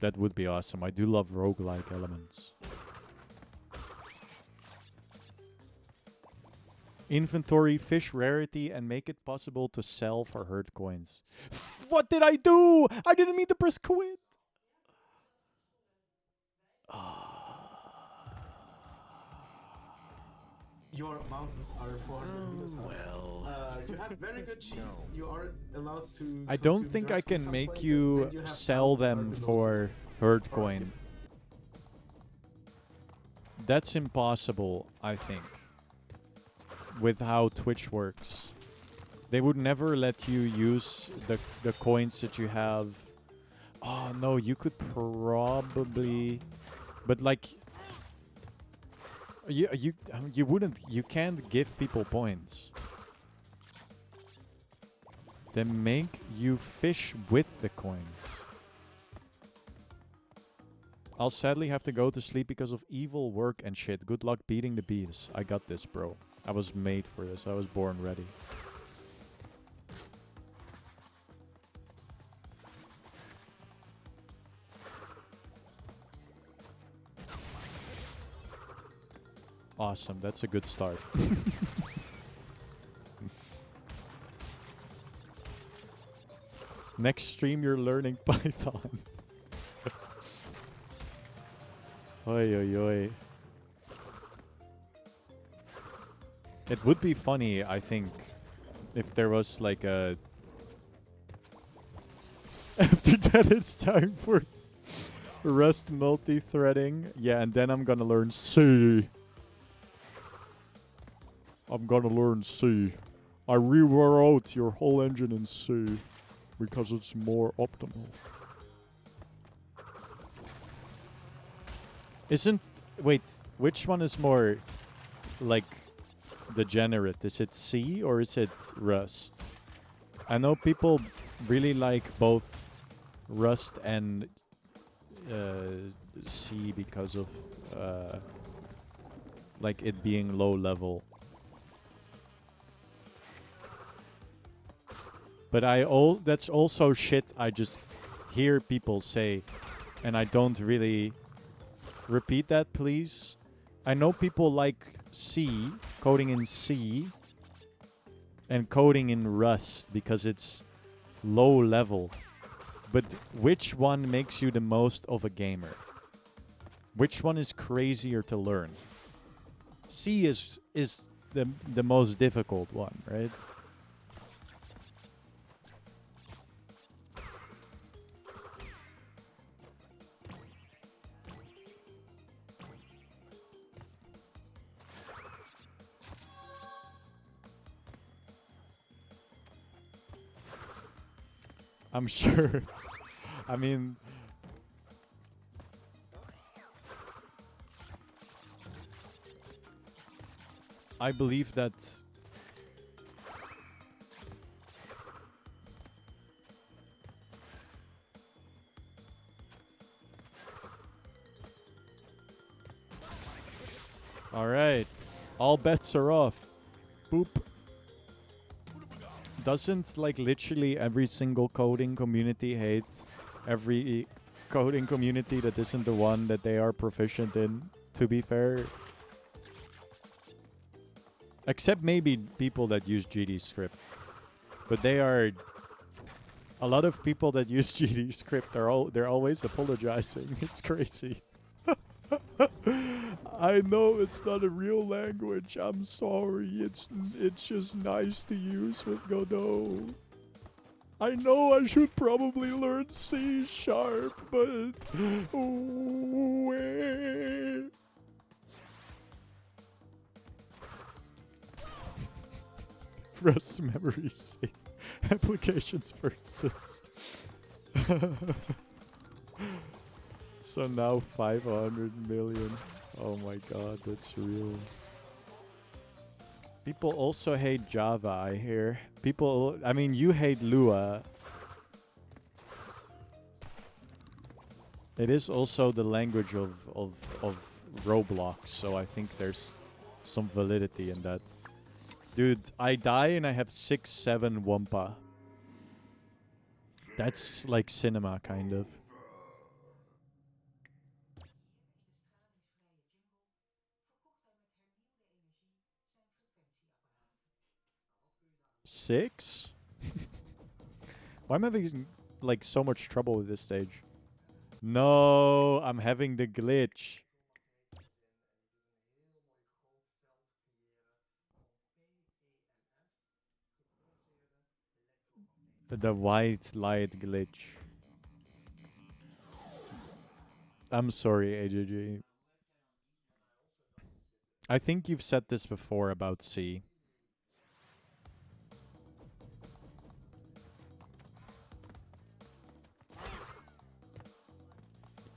That would be awesome. I do love roguelike elements. Inventory, fish rarity, and make it possible to sell for herd coins. What did I do? I didn't mean to press quit. Your mountains are 400 meters high. Well. You have very good cheese. You are allowed to. I don't consume think I drugs in can some make places, you and have sell towns that are them below for herd coin. That's impossible, I think. With how Twitch works. They would never let you use the coins that you have. Oh no, you could probably, but like you can't give people points. They make you fish with the coins. I'll sadly have to go to sleep because of evil work and shit. Good luck beating the bees. I got this, bro. I was made for this. I was born ready. Awesome. That's a good start. Next stream, you're learning Python. Oi, oi, oi. It would be funny, I think, if there was like a... After that, it's time for Rust multi-threading. Yeah, and then I'm gonna learn C. I'm gonna learn C. I rewrote your whole engine in C because it's more optimal. Isn't... Wait, which one is more, like, degenerate? Is it C or is it Rust? I know people really like both Rust and C because of, like, it being low level. But that's also shit I just hear people say, and I don't really... Repeat that, please. I know people like C, coding in C, and coding in Rust because it's low level. But which one makes you the most of a gamer? Which one is crazier to learn? C is the most difficult one, right? I'm sure. I mean... I believe that... Alright. All bets are off. Boop. Doesn't, like, literally every single coding community hate every coding community that isn't the one that they are proficient in, to be fair? Except maybe people that use GD script. But they are... A lot of people that use GD script are they're always apologizing. It's crazy. I know it's not a real language. I'm sorry. It's just nice to use with Godot. I know I should probably learn C#, but... Rust memory save. Applications versus... So now 500 million. Oh my god, that's real. People also hate Java, I hear. People, I mean, you hate Lua. It is also the language of Roblox, so I think there's some validity in that. Dude, I die and I have 6-7 Wampa. That's like cinema, kind of. Six? Why am I having like so much trouble with this stage? No, I'm having the glitch. The white light glitch. I'm sorry, AJG. I think you've said this before about C.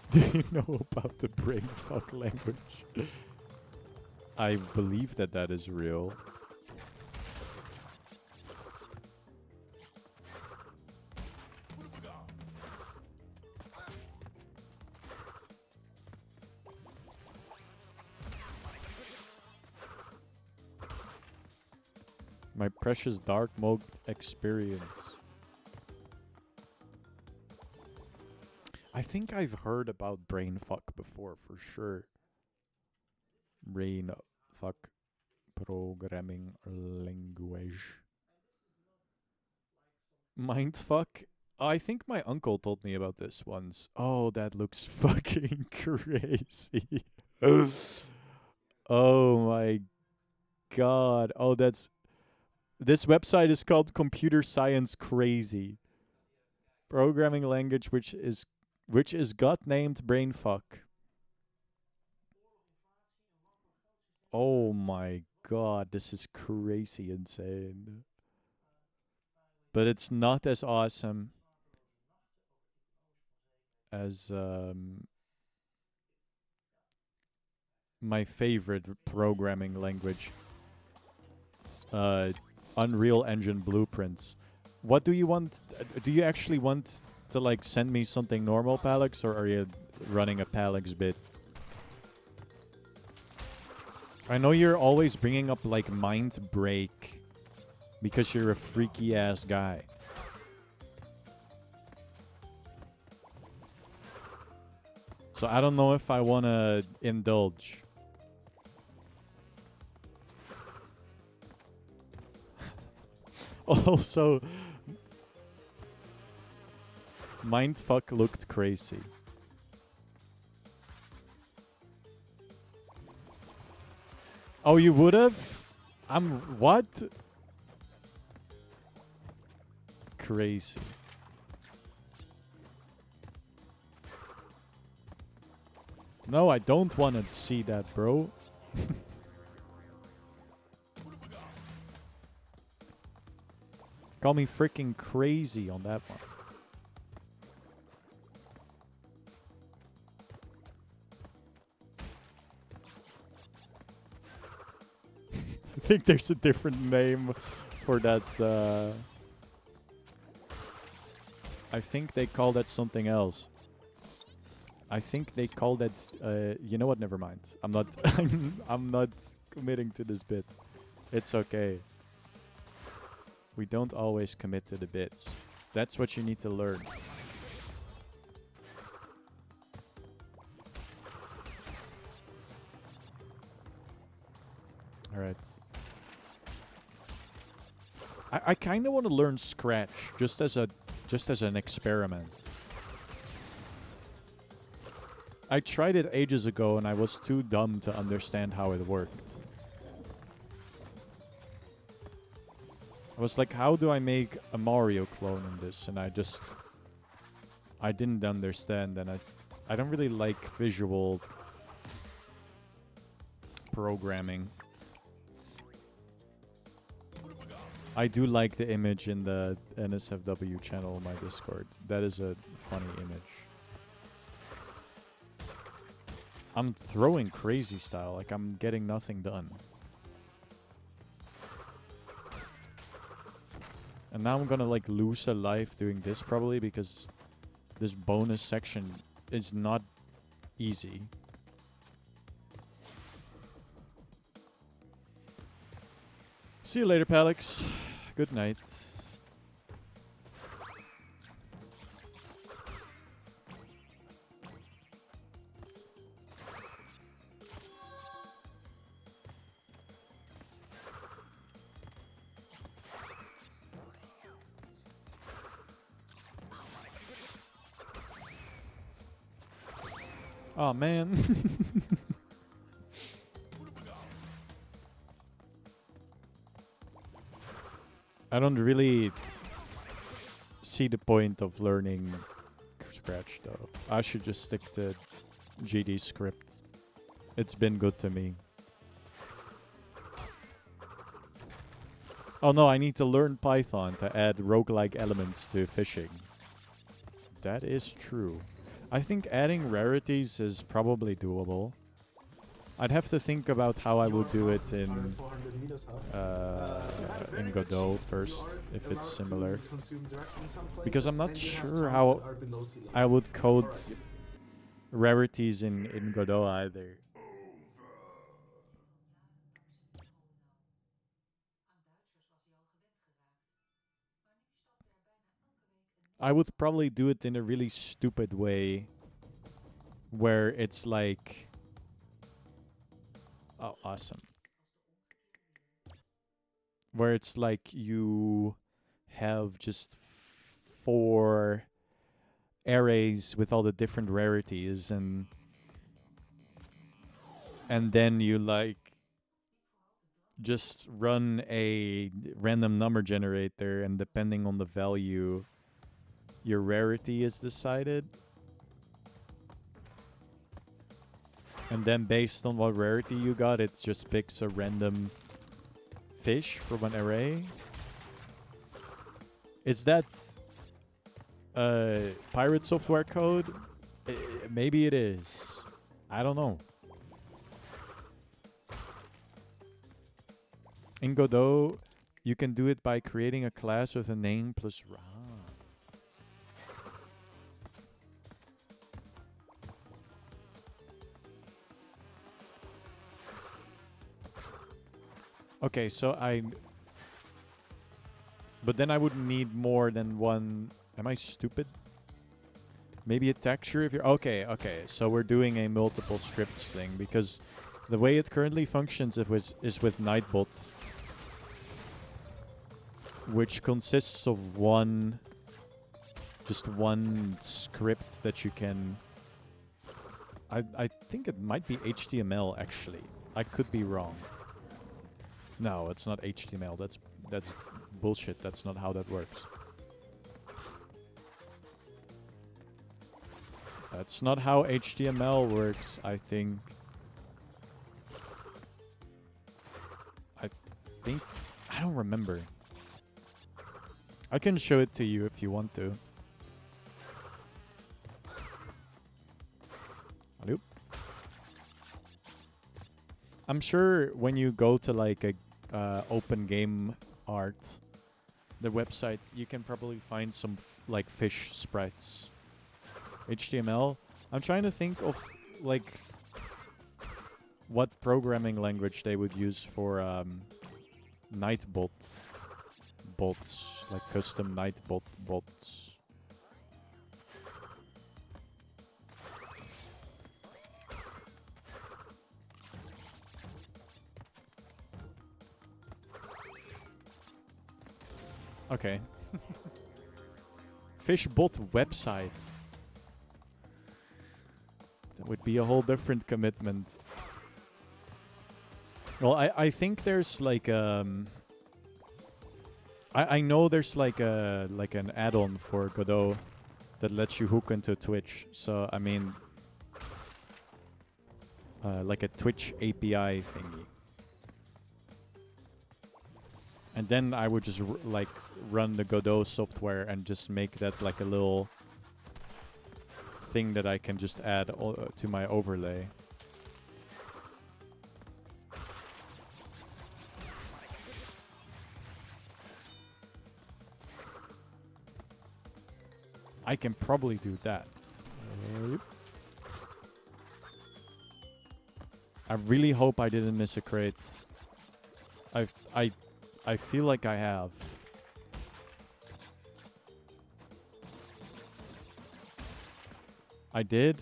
Do you know about the brainfuck language? I believe that that is real. My precious dark mode experience. I think I've heard about brainfuck before, for sure. Brainfuck programming language. Mindfuck? I think my uncle told me about this once. Oh, that looks fucking crazy. Oh my god. Oh, that's... This website is called Computer Science Crazy. Programming language which is got named brainfuck. Oh my god, this is crazy insane. But it's not as awesome as my favorite programming language, Unreal Engine Blueprints. What do you want? Do you actually want to like send me something normal, Palix, or are you running a Palix bit? I know you're always bringing up like Mind Break because you're a freaky ass guy. So I don't know if I want to indulge. Also, Mindfuck looked crazy. Oh, you would have? What? Crazy. No, I don't want to see that, bro. Call me freaking crazy on that one. I think there's a different name for that. I think they call that something else. I think they call that. You know what? Never mind. I'm not. I'm not committing to this bit. It's okay. We don't always commit to the bits. That's what you need to learn. All right. I kind of want to learn Scratch just as an experiment. I tried it ages ago and I was too dumb to understand how it worked. I was like, how do I make a Mario clone in this? And I didn't understand, and I don't really like visual programming. I do like the image in the NSFW channel on my Discord. That is a funny image. I'm throwing crazy style, like I'm getting nothing done. And now I'm gonna like lose a life doing this probably because this bonus section is not easy. See you later, Palix. Good night. Oh man. I don't really see the point of learning Scratch though. I should just stick to GD script. It's been good to me. Oh no, I need to learn Python to add roguelike elements to fishing. That is true. I think adding rarities is probably doable. I'd have to think about how I would do it in Godot first, if it's similar. Because I'm not sure how I would code rarities in Godot either. I would probably do it in a really stupid way where it's like, oh, awesome. Where it's like you have just 4 arrays with all the different rarities, and then you like just run a random number generator, and depending on the value, your rarity is decided. And then based on what rarity you got, it just picks a random fish from an array. Is that pirate software code? Maybe it is. I don't know. In Godot, you can do it by creating a class with a name plus Okay, so but then I would need more than one. Am I stupid? Maybe a texture if you're... Okay. So we're doing a multiple scripts thing, because the way it currently functions is with Nightbot, which consists of just one script that you can... I think it might be HTML, actually. I could be wrong. No, it's not HTML. That's bullshit. That's not how that works. That's not how HTML works, I think. I don't remember. I can show it to you if you want to. Hello? I'm sure when you go to like a open game art, the website, you can probably find some like fish sprites. HTML. I'm trying to think of like what programming language they would use for Nightbot bots, like custom Nightbot bots. Okay. Fishbot website. That would be a whole different commitment. Well, I think there's like I know there's like an add-on for Godot that lets you hook into Twitch. So I mean, like a Twitch API thingy. And then I would just like run the Godot software and just make that like a little thing that I can just add to my overlay. I can probably do that. I really hope I didn't miss a crate. I feel like I have. I did?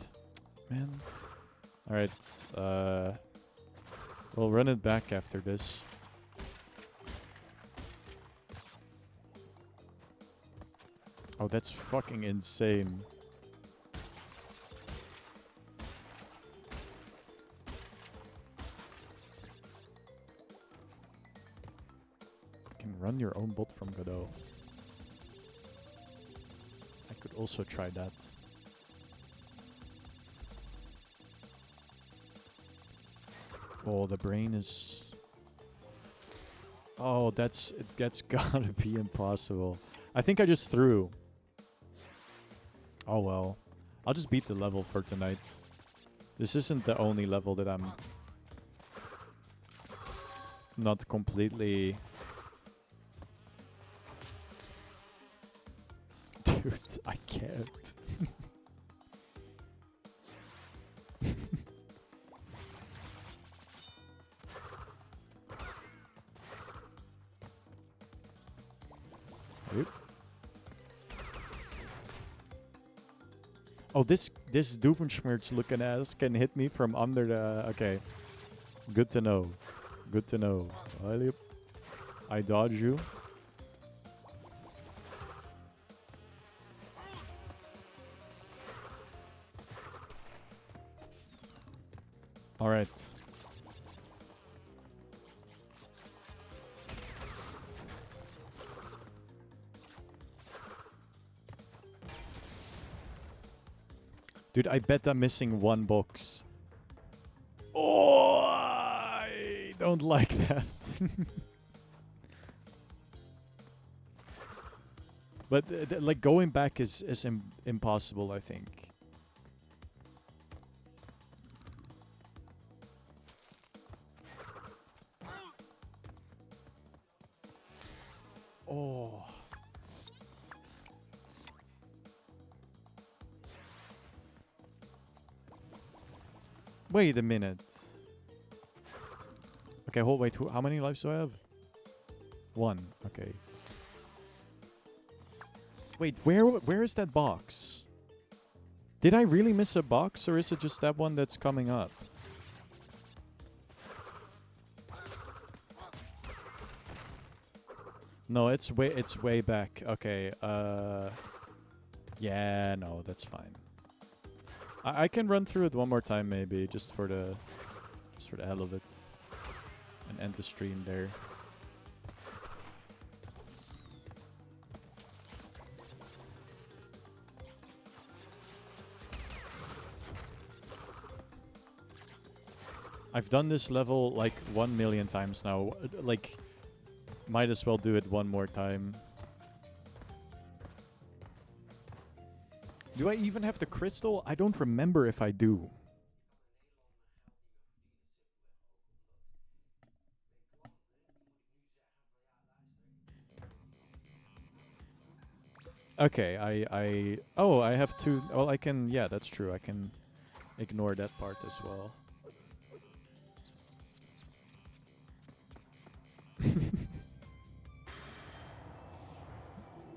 Man. Alright. We'll run it back after this. Oh, that's fucking insane. You can run your own bot from Godot. I could also try that. Oh, the brain is... Oh, that's gotta be impossible. I think I just threw. Oh well. I'll just beat the level for tonight. This isn't the only level that I'm not completely... Dude, I can't. Oop. Oh, this Doofenshmirtz looking ass can hit me from under the... Okay. Good to know. Good to know. I dodge you. Alright. Dude, I bet I'm missing one box. Oh, I don't like that. But like going back is impossible, I think. Oh. Wait a minute. Okay, hold, wait, how many lives do I have? 1, okay. Wait, where is that box? Did I really miss a box, or is it just that one that's coming up? No, it's way back. Okay, yeah, no, that's fine. I can run through it one more time, maybe, just for the hell of it. And end the stream there. I've done this level like 1 million times now. Like, might as well do it one more time. Do I even have the crystal? I don't remember if I do. Okay, oh, I have to... Well, I can... Yeah, that's true. I can ignore that part as well.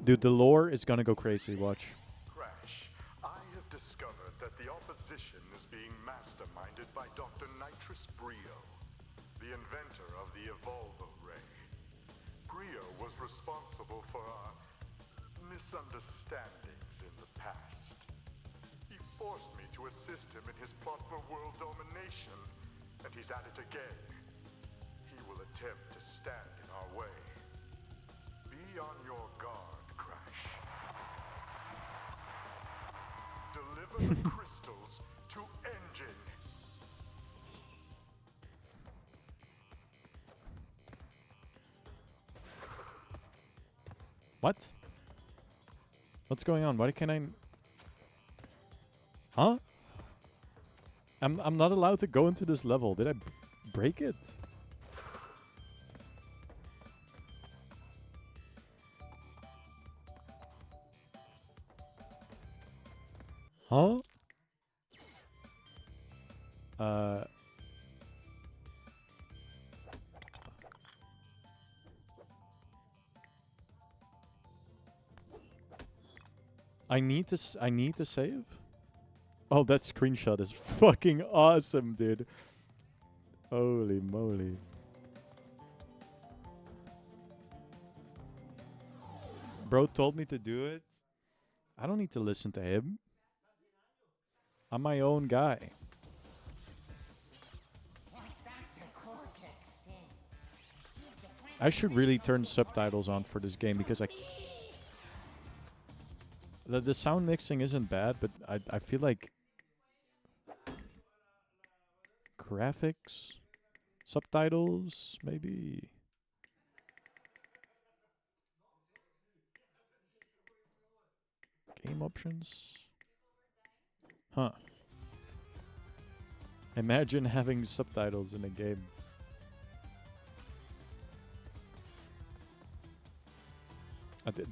Dude, the lore is gonna go crazy. Watch. Crash, I have discovered that the opposition is being masterminded by Dr. Nitrous Brio, the inventor of the Evolvo Ray. Brio was responsible for our misunderstandings in the past. He forced me to assist him in his plot for world domination, and he's at it again. He will attempt to stand in our way. Be on your guard, Crash. Deliver the crystals to Engine. What? What's going on? Why can I... Huh? I'm not allowed to go into this level. Did I break it? Huh? I need to save? Oh, that screenshot is fucking awesome, dude. Holy moly. Bro told me to do it. I don't need to listen to him. I'm my own guy. I should really turn subtitles on for this game because the sound mixing isn't bad, but I feel like graphics, subtitles, maybe. Game options. Huh. Imagine having subtitles in a game.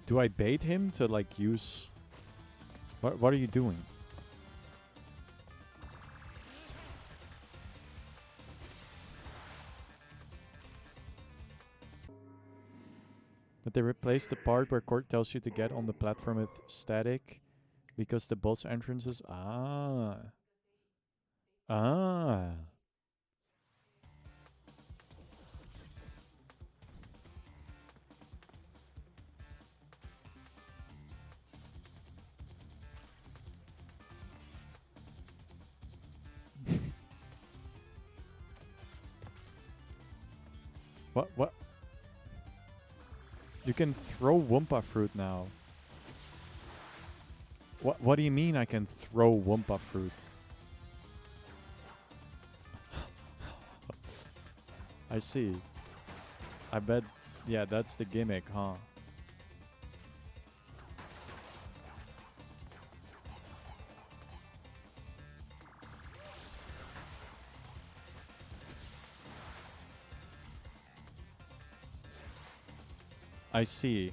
Do I bait him to like use... What are you doing? But they replaced the part where Court tells you to get on the platform with static Because the boss entrances. Ah. Ah. What? You can throw Wumpa fruit now. What do you mean I can throw Wumpa fruit? I see. I bet, yeah, that's the gimmick, huh? I see.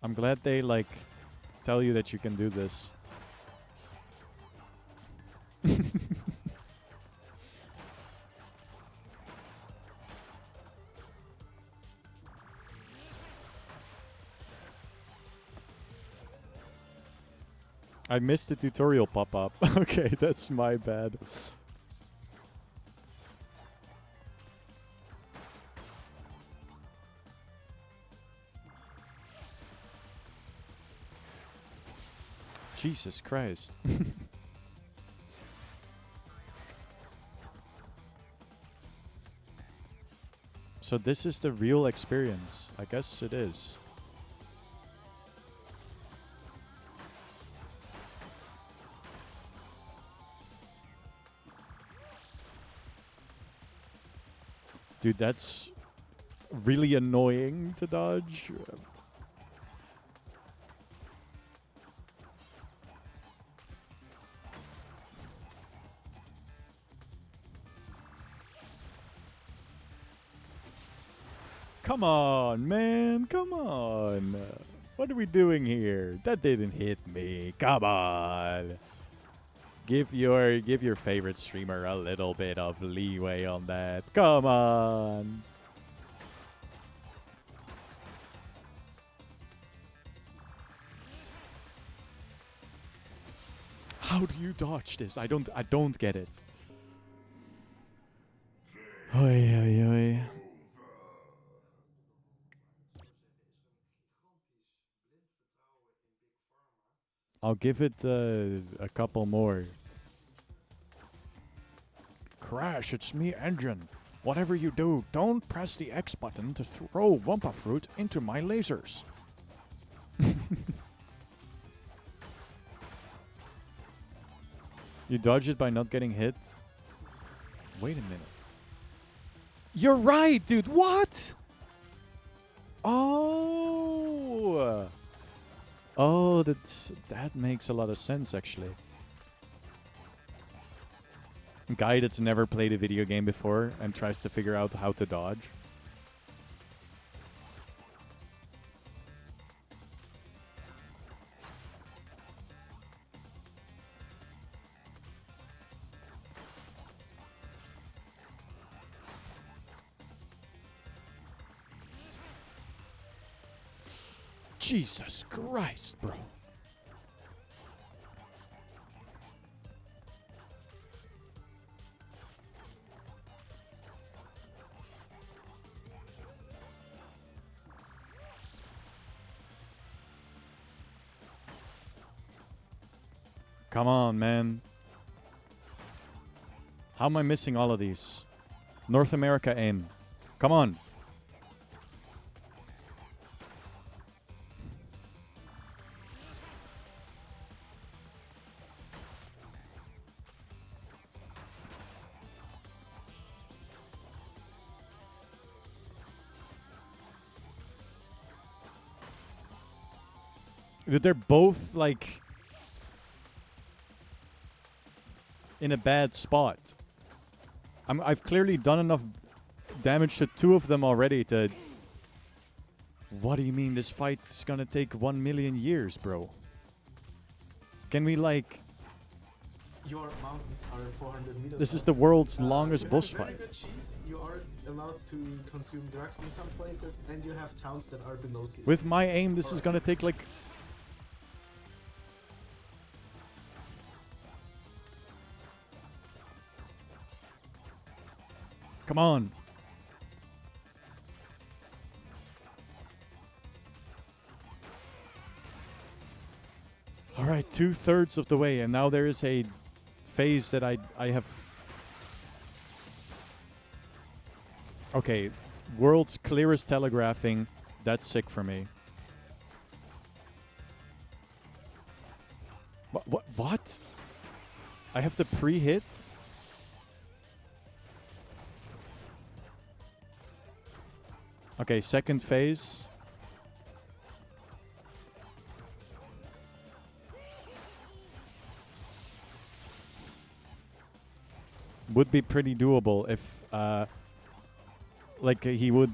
I'm glad they, like, tell you that you can do this. I missed the tutorial pop-up. Okay, that's my bad. Jesus Christ. So this is the real experience. I guess it is. Dude, that's really annoying to dodge. Come on, man. Come on. What are we doing here? That didn't hit me. Come on. Give your favorite streamer a little bit of leeway on that. Come on. How do you dodge this? I don't get it. Oi, oi, oi. I'll give it a couple more. Crash, it's me, Engine. Whatever you do, don't press the X button to throw Wumpa fruit into my lasers. You dodge it by not getting hit? Wait a minute. You're right, dude. What? Oh. Oh, that makes a lot of sense, actually. A guy that's never played a video game before and tries to figure out how to dodge. Jesus Christ, bro. Come on, man. How am I missing all of these? North America aim. Come on. They're both, like, in a bad spot. I've clearly done enough damage to two of them already to... What do you mean this fight is gonna take 1 million years, bro? Can we, like... Your mountains are 400 meters This is up. the world's You longest have boss very fight. good cheese. You are allowed to consume drugs in some places, and you have towns that are below sea level. With my aim, this is gonna take, like... Come on. All right, 2/3 of the way, and now there is a phase that I have. Okay, world's clearest telegraphing. That's sick for me. What? I have the pre-hit? Okay, second phase. Would be pretty doable if, like, he would...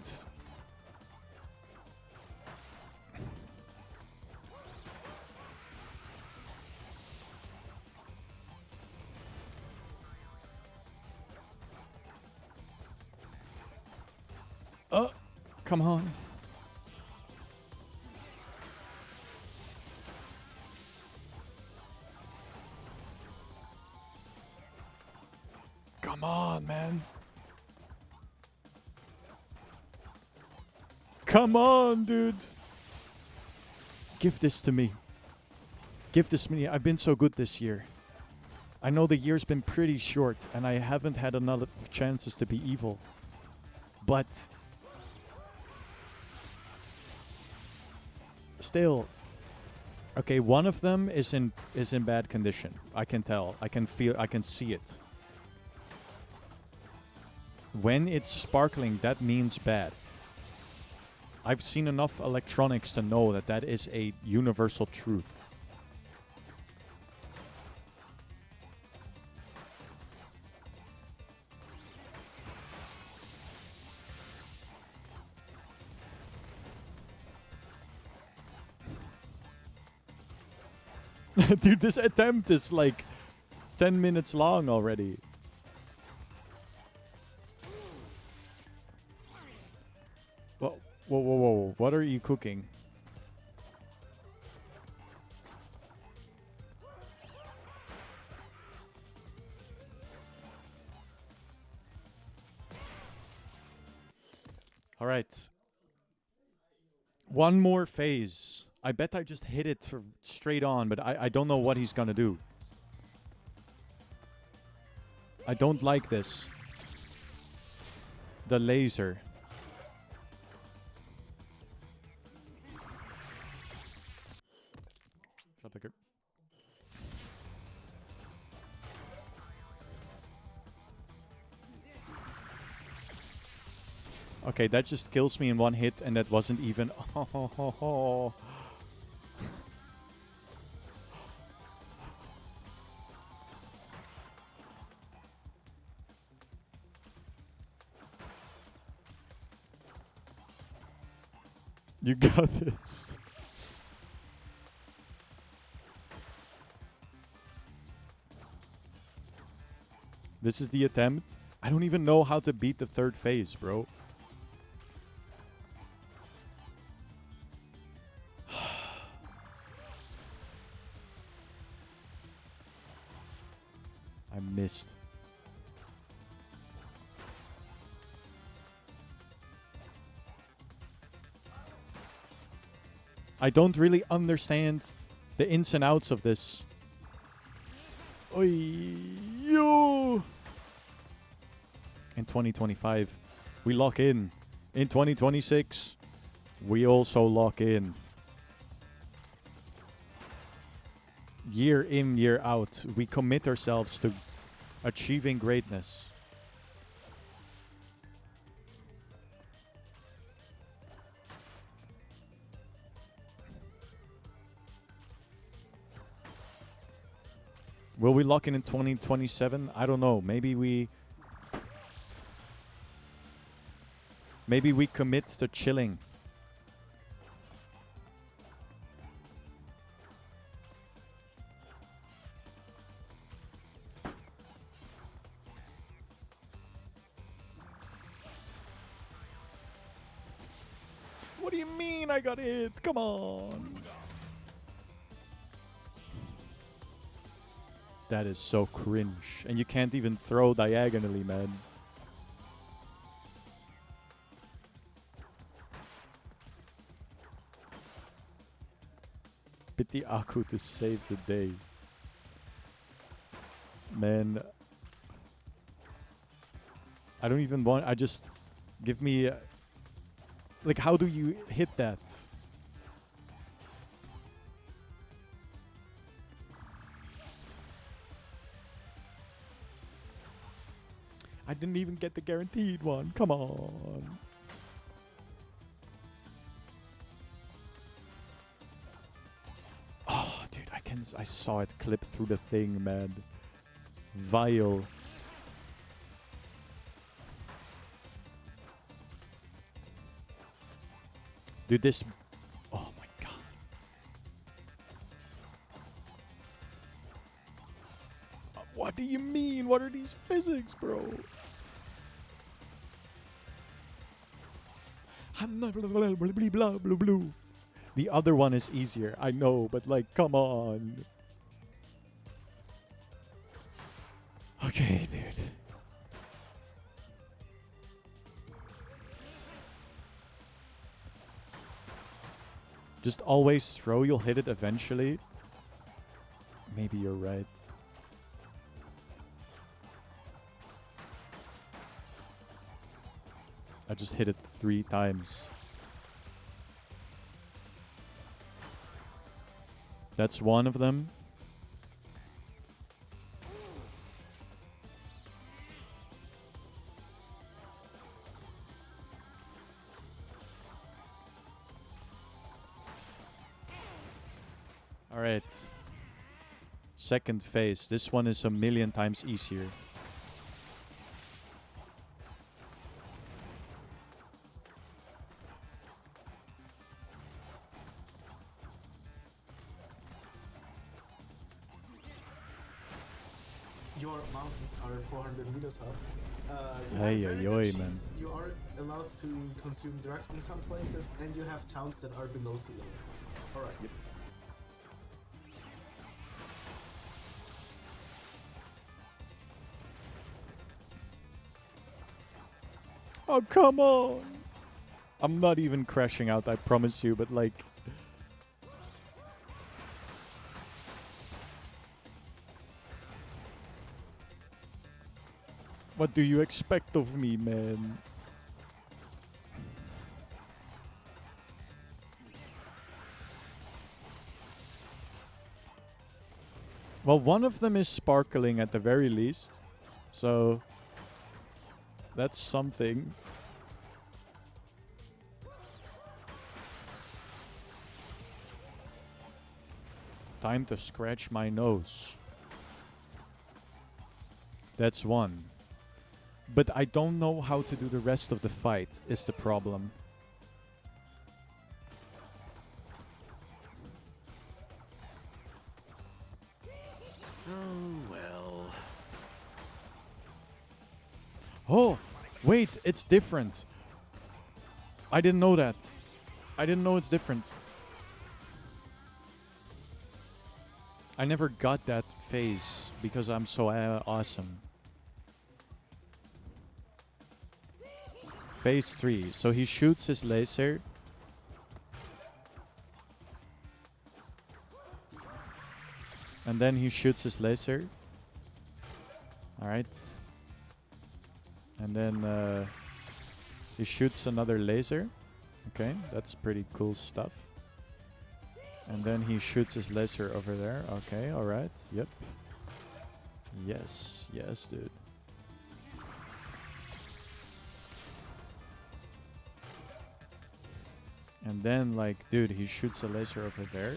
Oh, come on. Come on, man. Come on, dude. Give this to me. Give this to me. I've been so good this year. I know the year's been pretty short, and I haven't had enough chances to be evil. But... still... Okay, one of them is in bad condition. I can tell. I can feel... I can see it. When it's sparkling, that means bad. I've seen enough electronics to know that that is a universal truth. Dude, this attempt is like 10 minutes long already. Whoa, whoa, whoa, whoa. What are you cooking? All right. One more phase. I bet I just hit it straight on, but I don't know what he's gonna do. I don't like this. The laser. Okay, that just kills me in one hit, and that wasn't even... You got this. This is the attempt. I don't even know how to beat the third phase, bro. I missed. I don't really understand the ins and outs of this. Oy, yo. In 2025, we lock in. In 2026, we also lock in. Year in, year out, we commit ourselves to achieving greatness. Will we lock in 2027? I don't know. Maybe we commit to chilling. What do you mean I got hit? Come on. That is so cringe. And you can't even throw diagonally, man. the Aku to save the day. Man. I don't even want... I just... Give me... like, how do you hit that? I didn't even get the guaranteed one. Come on. Oh, dude, I saw it clip through the thing, man. Vile. Dude, this... oh my god. What do you mean? What are these physics, bro? I'm not blah, blah, blah, blah, blah, blah, blah. The other one is easier, I know, but like, come on. Okay, dude. Just always throw, you'll hit it eventually. Maybe you're right. I just hit it 3 times. That's one of them. Alright. Second phase. This one is a million times easier. Your mountains are 400 meters high. You Ay, have very ay, good ay, man. cheese. You are allowed to consume drugs in some places, and you have towns that are below sea level. Alright. Yep. Oh, come on! I'm not even crashing out, I promise you, but like... what do you expect of me, man? Well, one of them is sparkling at the very least. So... that's something. Time to scratch my nose. That's one. But I don't know how to do the rest of the fight, is the problem. Oh, well. Oh, wait, it's different. I didn't know that. I didn't know it's different. I never got that phase because I'm so awesome. Phase 3. So he shoots his laser. And then he shoots his laser. Alright. And then he shoots another laser. Okay, that's pretty cool stuff. And then he shoots his laser over there. Okay, alright. Yep. Yes, yes, dude. And then, like, dude, he shoots a laser over there.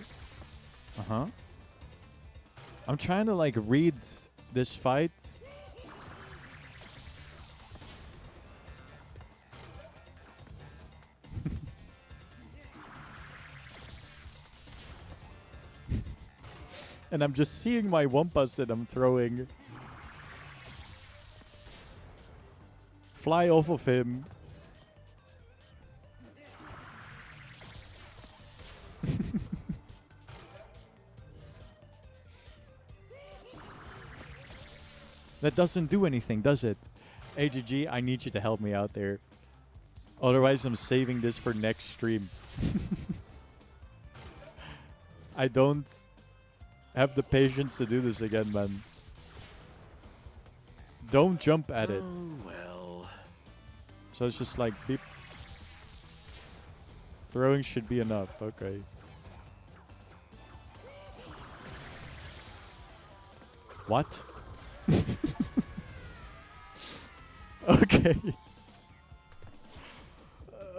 Uh-huh. I'm trying to, like, read this fight. And I'm just seeing my Wumpas that I'm throwing fly off of him. That doesn't do anything, does it? AGG, I need you to help me out there. Otherwise, I'm saving this for next stream. I don't have the patience to do this again, man. Don't jump at it. Well. So it's just like beep. Throwing should be enough. Okay. What? Okay.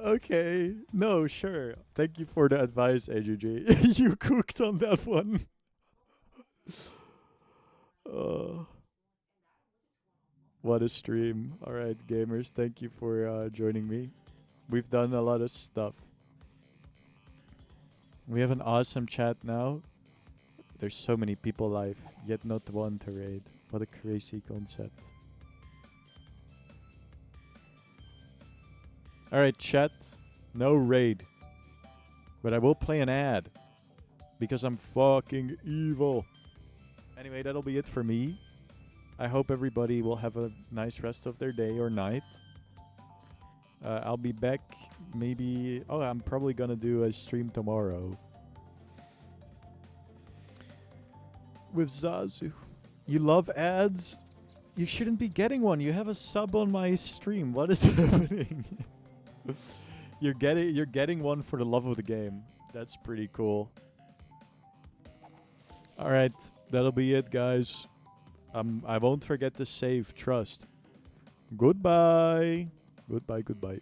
Okay. No, sure. Thank you for the advice, AGG. You cooked on that one. What a stream. Alright, gamers. Thank you for joining me. We've done a lot of stuff. We have an awesome chat now. There's so many people live, yet not one to raid. What a crazy concept. Alright, chat. No raid. But I will play an ad. Because I'm fucking evil. Anyway, that'll be it for me. I hope everybody will have a nice rest of their day or night. I'll be back maybe... Oh, I'm probably gonna do a stream tomorrow. With Zazu. You love ads? You shouldn't be getting one. You have a sub on my stream. What is happening? You're getting one for the love of the game. That's pretty cool. Alright, that'll be it, guys. I won't forget to save trust. Goodbye. Goodbye, goodbye.